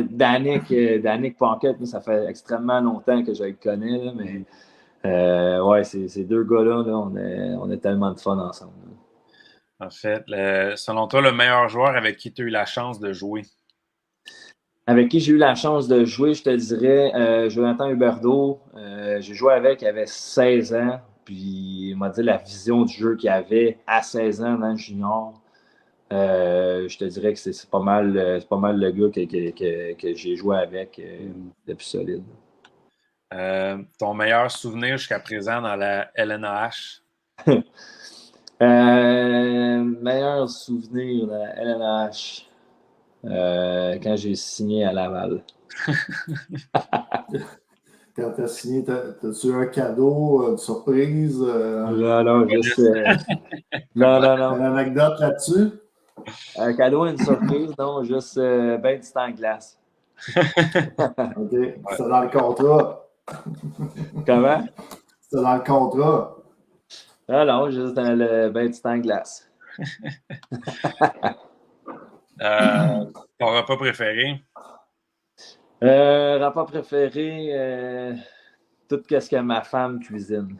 Danick Paquette, ça fait extrêmement longtemps que je le connais, là, mais ouais, ces deux gars-là, là, on a tellement de fun ensemble. Là. En fait, selon toi, le meilleur joueur avec qui tu as eu la chance de jouer? Avec qui j'ai eu la chance de jouer, je te dirais Jonathan Huberdeau. J'ai joué avec, il avait 16 ans, puis il m'a dit la vision du jeu qu'il avait à 16 ans dans le junior. Je te dirais que c'est pas mal le gars que j'ai joué avec depuis solide. Ton meilleur souvenir jusqu'à présent dans la LNAH? Meilleur souvenir dans la LNAH quand j'ai signé à Laval. Quand tu as signé, as-tu eu un cadeau, une surprise? Non, juste... non. Une anecdote là-dessus? Un cadeau, une surprise, non, juste ben du temps de glace. OK. C'est dans le contrat. Comment? C'est dans le contrat. Non, juste dans le ben du temps de glace. Ton repas préféré? Repas préféré, tout ce que ma femme cuisine.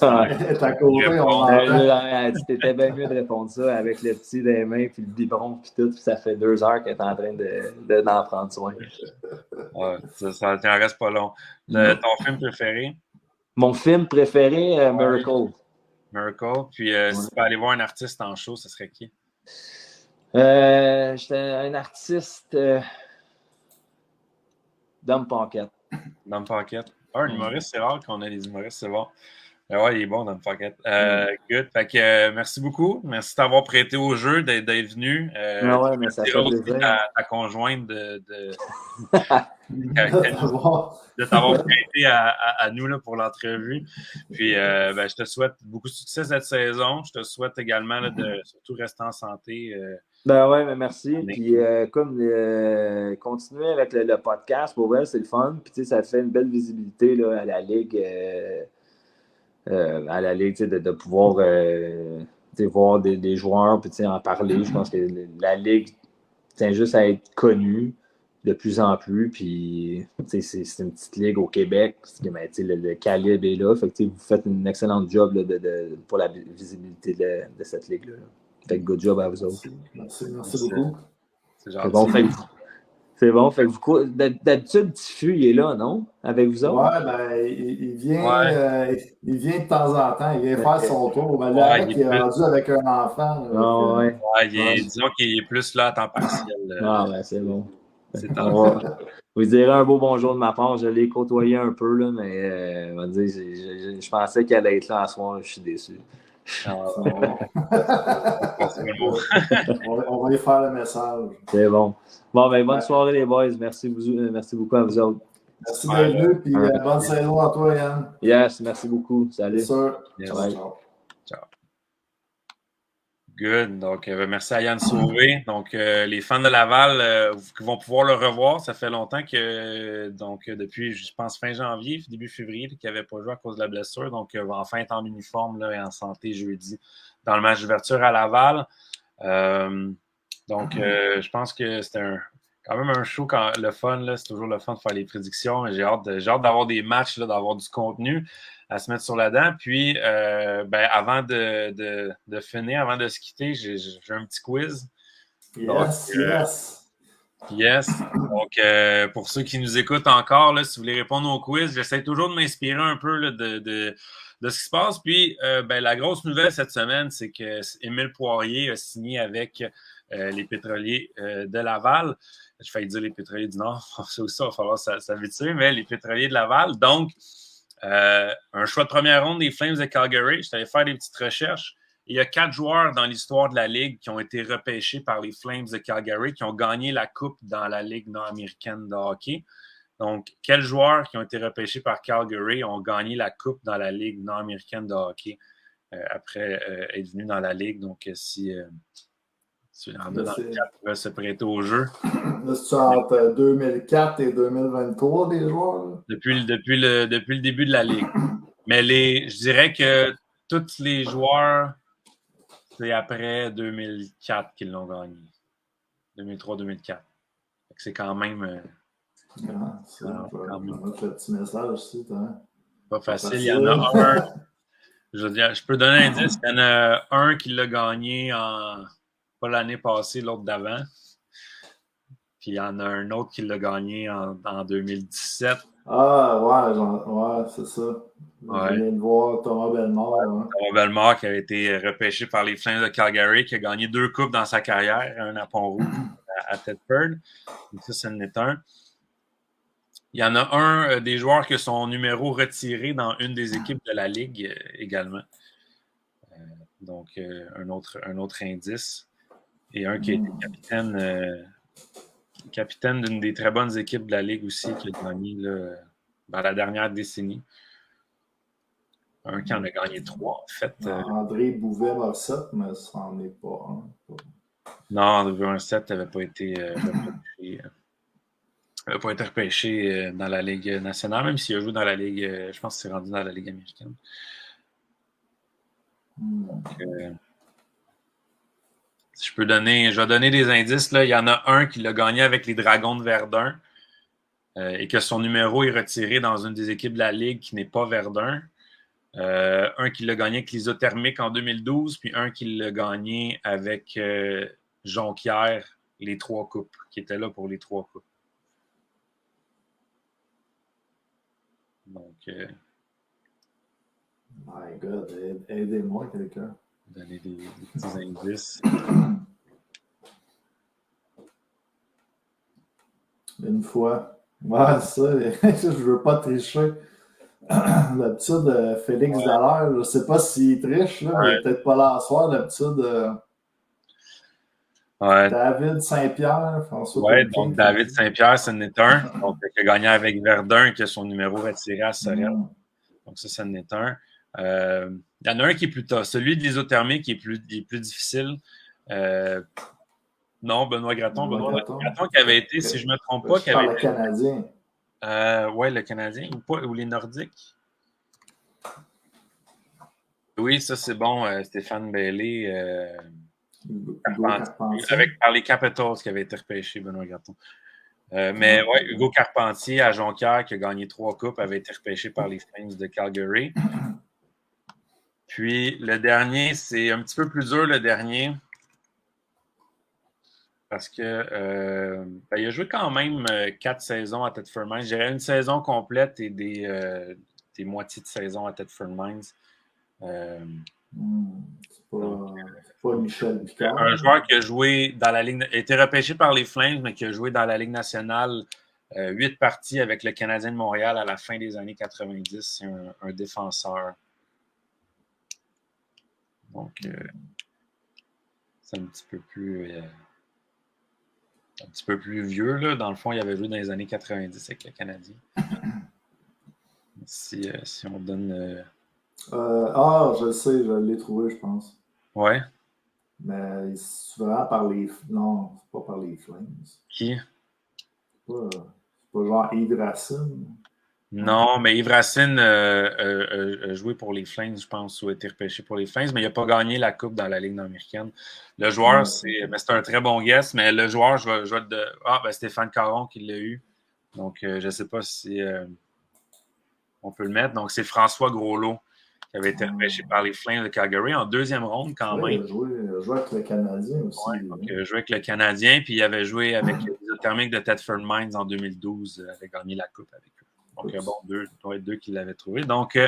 Ta côté, on T'étais bien mieux de répondre ça avec le petit des mains puis le biberon puis tout, puis ça fait 2 heures qu'elle est en train d'en prendre soin. Ouais, ça t'en reste pas long. Ton film préféré? Mon film préféré, Miracle. Miracle. Puis si tu peux aller voir un artiste en show, ce serait qui? J'étais un artiste Dom Paquette. Dom Paquette. Un humoriste, c'est rare qu'on ait des humoristes, c'est bon. Ouais, il est bon dans le pocket. Good. Fait que merci beaucoup. Merci de t'avoir prêté au jeu, d'être venu. Ouais, mais ça fait plaisir. Ta conjointe de Bon. t'avoir prêté à nous là, pour l'entrevue. Puis je te souhaite beaucoup de succès cette saison. Je te souhaite également là, de surtout rester en santé. Ouais, mais merci. Puis continuer avec le podcast, pour vrai, c'est le fun. Puis ça fait une belle visibilité là, à la Ligue. De pouvoir voir des joueurs puis en parler. Je pense que la Ligue tient juste à être connue de plus en plus. Puis c'est une petite ligue au Québec. Le calibre est là. Fait que vous faites une excellente job là, pour la visibilité de cette ligue-là. Fait que good job à vous autres. Merci beaucoup. C'est gentil. C'est bon. Fait que d'habitude, Diffus, il est là, non? Avec vous autres? Ouais, il vient de temps en temps. Il vient faire son tour. Mais là, il est rendu avec un enfant. Disons qu'il est plus là à temps partiel. C'est bon. C'est vous direz un beau bonjour de ma part. Je l'ai côtoyé un peu, là, mais je pensais qu'elle allait être là ce soir. Je suis déçu. On va y faire le message. C'est bon. Bonne soirée, les boys. Merci beaucoup à vous autres. Merci d'être venu, puis bonne saison à toi, Yann. Yes, merci beaucoup. Salut. Ciao. Ciao. Good. Donc, merci à Yann Sauvé. Donc, les fans de Laval vont pouvoir le revoir. Ça fait longtemps que, depuis, je pense, fin janvier, début février, qu'il n'avait pas joué à cause de la blessure. Donc, il va enfin être en uniforme là, et en santé jeudi dans le match d'ouverture à Laval. Je pense que c'était quand même un show, le fun. Là, c'est toujours le fun de faire les prédictions. J'ai hâte d'avoir des matchs, là, d'avoir du contenu à se mettre sur la dent. Puis, avant de finir, avant de se quitter, j'ai un petit quiz. Yes. Donc, pour ceux qui nous écoutent encore, là, si vous voulez répondre au quiz, j'essaie toujours de m'inspirer un peu là, de ce qui se passe. Puis, la grosse nouvelle cette semaine, c'est que Émile Poirier a signé avec les Pétroliers de Laval. Je failli dire les Pétroliers du Nord. Ça aussi, il va falloir s'habituer, mais les Pétroliers de Laval. Donc, un choix de première ronde des Flames de Calgary. Je suis allé faire des petites recherches. Il y a 4 joueurs dans l'histoire de la Ligue qui ont été repêchés par les Flames de Calgary, qui ont gagné la Coupe dans la Ligue nord-américaine de hockey. Donc, quels joueurs qui ont été repêchés par Calgary ont gagné la Coupe dans la Ligue nord-américaine de hockey après être venus dans la Ligue? Donc, si il y en a dans le cadre pourrait se prêter au jeu. Là, c'est entre 2004 et 2023, les joueurs? Là? Depuis le début de la Ligue. Mais je dirais que tous les joueurs, c'est après 2004 qu'ils l'ont gagné. 2003-2004. C'est quand même... c'est un petit message aussi. Pas facile. Il y en a un... Je peux donner un indice. Il y en a un qui l'a gagné pas l'année passée, l'autre d'avant. Puis il y en a un autre qui l'a gagné en 2017. Ouais, c'est ça. Ouais. Je viens de voir Thomas Bellemare. Hein. Thomas Bellemare qui a été repêché par les Flames de Calgary, qui a gagné 2 coupes dans sa carrière, un à Pont-Rouge, à Thetford. Donc ça, c'en est un. Il y en a un des joueurs qui a son numéro retiré dans une des équipes de la Ligue également. Donc, un autre indice. Et un qui a été capitaine d'une des très bonnes équipes de la Ligue aussi, qui a gagné là, dans la dernière décennie. Un qui en a gagné 3, en fait. André Bouvet-Morissette, mais ça n'en est pas un. Non, André Bouvet-Morissette n'avait pas été repêché dans la Ligue nationale, même s'il a joué dans la Ligue, je pense qu'il s'est rendu dans la Ligue américaine. Donc, je vais donner des indices. Là. Il y en a un qui l'a gagné avec les Dragons de Verdun et que son numéro est retiré dans une des équipes de la Ligue qui n'est pas Verdun. Un qui l'a gagné avec l'Isothermique en 2012, puis un qui l'a gagné avec Jonquière, les 3 coupes, qui était là pour les 3 coupes. Donc, my God, aidez-moi quelqu'un. Donner des petits indices. Une fois. Ouais, ça, je veux pas tricher. D'habitude, Félix Dallaire, je ne sais pas s'il triche, là, mais il n'est peut-être pas là à soir. D'habitude, David Saint-Pierre, François Péloquin. Donc David Saint-Pierre, ce n'est un. Donc, qui a gagné avec Verdun, qui a son numéro retiré à Sorel. Donc, ça n'est un. Il y en a un qui est plus tough. Celui de l'isothermie qui est plus difficile. Non, Benoît Gratton. Benoît Gratton qui avait été, si je ne me trompe pas, qui avait le Canadien. Oui, le Canadien ou les Nordiques. Oui, ça c'est bon. Stéphane Bailey. Par les Capitals qui avait été repêché, Benoît Gratton. Mais oui, Hugo Carpentier à Jonquière, qui a gagné 3 coupes, avait été repêché par les Flames de Calgary. Puis le dernier, c'est un petit peu plus dur, le dernier. Parce que il a joué quand même 4 saisons à Thetford Mines. Je dirais une saison complète et des moitiés de saison à Thetford Mines. C'est pas Michel Picard. Un joueur qui a joué dans la Ligue, a été repêché par les Flames, mais qui a joué dans la Ligue nationale 8 parties avec le Canadien de Montréal à la fin des années 90. C'est un défenseur. Donc, c'est un petit peu plus vieux. Là. Dans le fond, il avait joué dans les années 90 avec le Canadien. Si on donne... je le sais, je l'ai trouvé, je pense. Ouais. Mais c'est vraiment par les... Non, c'est pas par les Flames. Qui? C'est pas genre Yves Racine. Non, mais Yves Racine a joué pour les Flames, je pense, ou a été repêché pour les Flames, mais il n'a pas gagné la Coupe dans la Ligue américaine. Le joueur, c'est un très bon guess, mais le joueur, je vais Stéphane Caron qui l'a eu. Donc, je ne sais pas si on peut le mettre. Donc, c'est François Groslot qui avait été repêché par les Flames de Calgary en 2e ronde quand même. Il a joué avec le Canadien aussi. Ouais, donc, il a joué avec le Canadien, puis il avait joué avec les Isothermiques de Thetford Mines en 2012. Il avait gagné la Coupe avec eux. Donc, il doit être 2 qui l'avaient trouvé. Donc,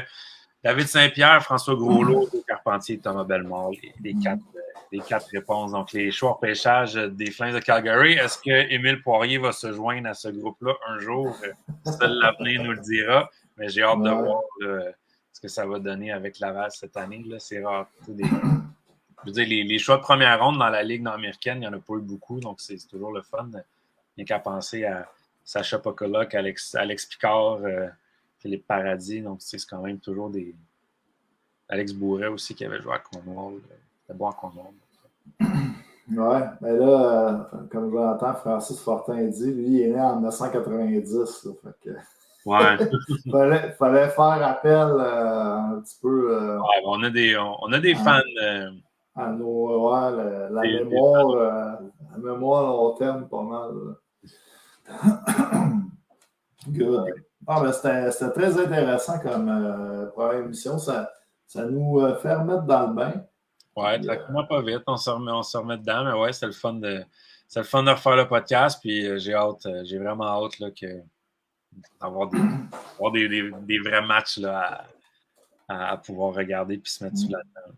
David Saint-Pierre, François Groslot, Carpentier, Thomas Bellemare, les 4 réponses. Donc, les choix pêchage des Flames de Calgary. Est-ce que Émile Poirier va se joindre à ce groupe-là un jour? Seul l'avenir nous le dira. Mais j'ai hâte de voir ce que ça va donner avec Laval cette année. Là. C'est rare. Je veux dire, les choix de première ronde dans la Ligue américaine, il n'y en a pas eu beaucoup. Donc, c'est toujours le fun. Il n'y a qu'à penser à Sacha Pokolok, Alex Picard, Philippe Paradis. Donc, c'est quand même toujours des... Alex Bourret aussi qui avait joué à Cornwall. C'était bon à Cornwall. Ouais, mais là, comme je l'entends, Francis Fortin dit, lui, il est né en 1990. Là, fait que... Ouais. fallait faire appel un petit peu. On a des fans. À nos, la mémoire long terme, pas mal. Good. Mais c'était très intéressant comme première émission. Ça nous fait remettre dans le bain. Ouais, tranquillement pas vite. On se remet dedans, mais ouais, c'est le fun de refaire le podcast. Puis j'ai vraiment hâte là, d'avoir des vrais matchs là, à pouvoir regarder puis se mettre sous la table.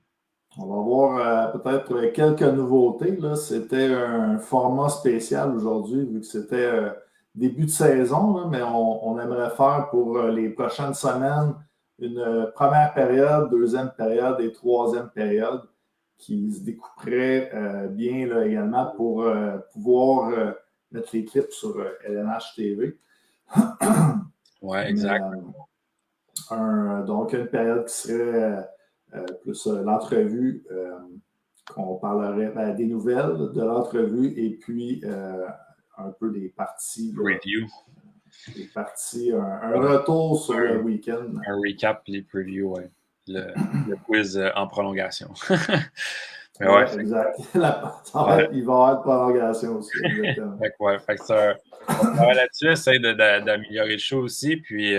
On va voir peut-être quelques nouveautés. Là. C'était un format spécial aujourd'hui, vu que c'était début de saison, là, mais on aimerait faire pour les prochaines semaines une première période, deuxième période et troisième période qui se découperait bien là, également pour pouvoir mettre les clips sur LNH TV. Oui, exact. Donc, une période qui serait plus l'entrevue, qu'on parlerait des nouvelles de l'entrevue et puis un peu des parties. Review. Des parties, un retour sur le week-end. Un recap, les previews, oui. Le quiz en prolongation. Mais ouais, exact. Il va y avoir de prolongation aussi. Exactement. Fait que ça, on va là-dessus, essayer d'améliorer le show aussi. Puis,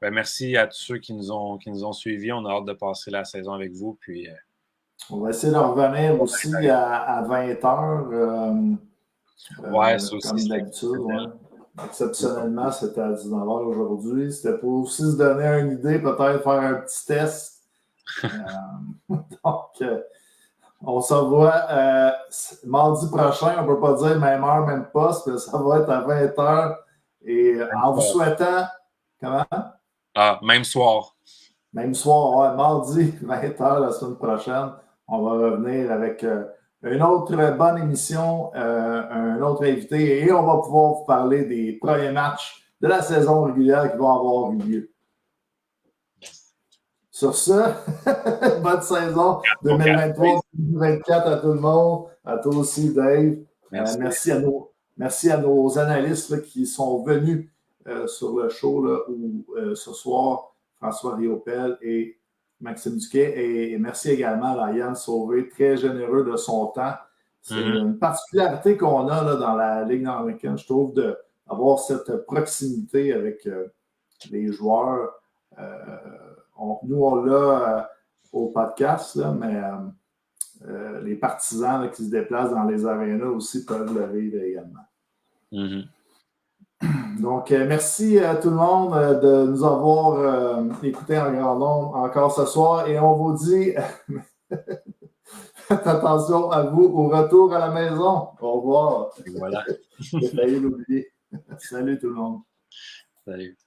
merci à tous ceux qui nous ont suivis. On a hâte de passer la saison avec vous. Puis, on va essayer de revenir aussi à 20h. Ça aussi. Comme d'habitude. Ouais. Exceptionnellement, c'était à 19h aujourd'hui. C'était pour aussi se donner une idée, peut-être faire un petit test. Donc, on se voit mardi prochain. On ne peut pas dire même heure, même poste, mais ça va être à 20h. Et en vous souhaitant... Comment? Ah, même soir. Même soir, ouais, mardi, 20h la semaine prochaine. On va revenir avec une autre bonne émission, un autre invité, et on va pouvoir vous parler des premiers matchs de la saison régulière qui vont avoir eu lieu. Sur ce, bonne saison 2023-2024 à tout le monde, à toi aussi, Dave. Merci à nos analystes là, qui sont venus sur le show là, ce soir, François Riopel et Maxime Duquet. Et merci également à Yann Sauvé, très généreux de son temps. C'est une particularité qu'on a là, dans la Ligue nord-américaine, je trouve, d'avoir cette proximité avec les joueurs. Nous, on l'a au podcast, là, mais les partisans là, qui se déplacent dans les arénas aussi peuvent le vivre également. Donc, merci à tout le monde de nous avoir écoutés en grand nombre encore ce soir et on vous dit faites attention à vous au retour à la maison. Au revoir. Et voilà. J'ai failli l'oublier. Salut tout le monde. Salut.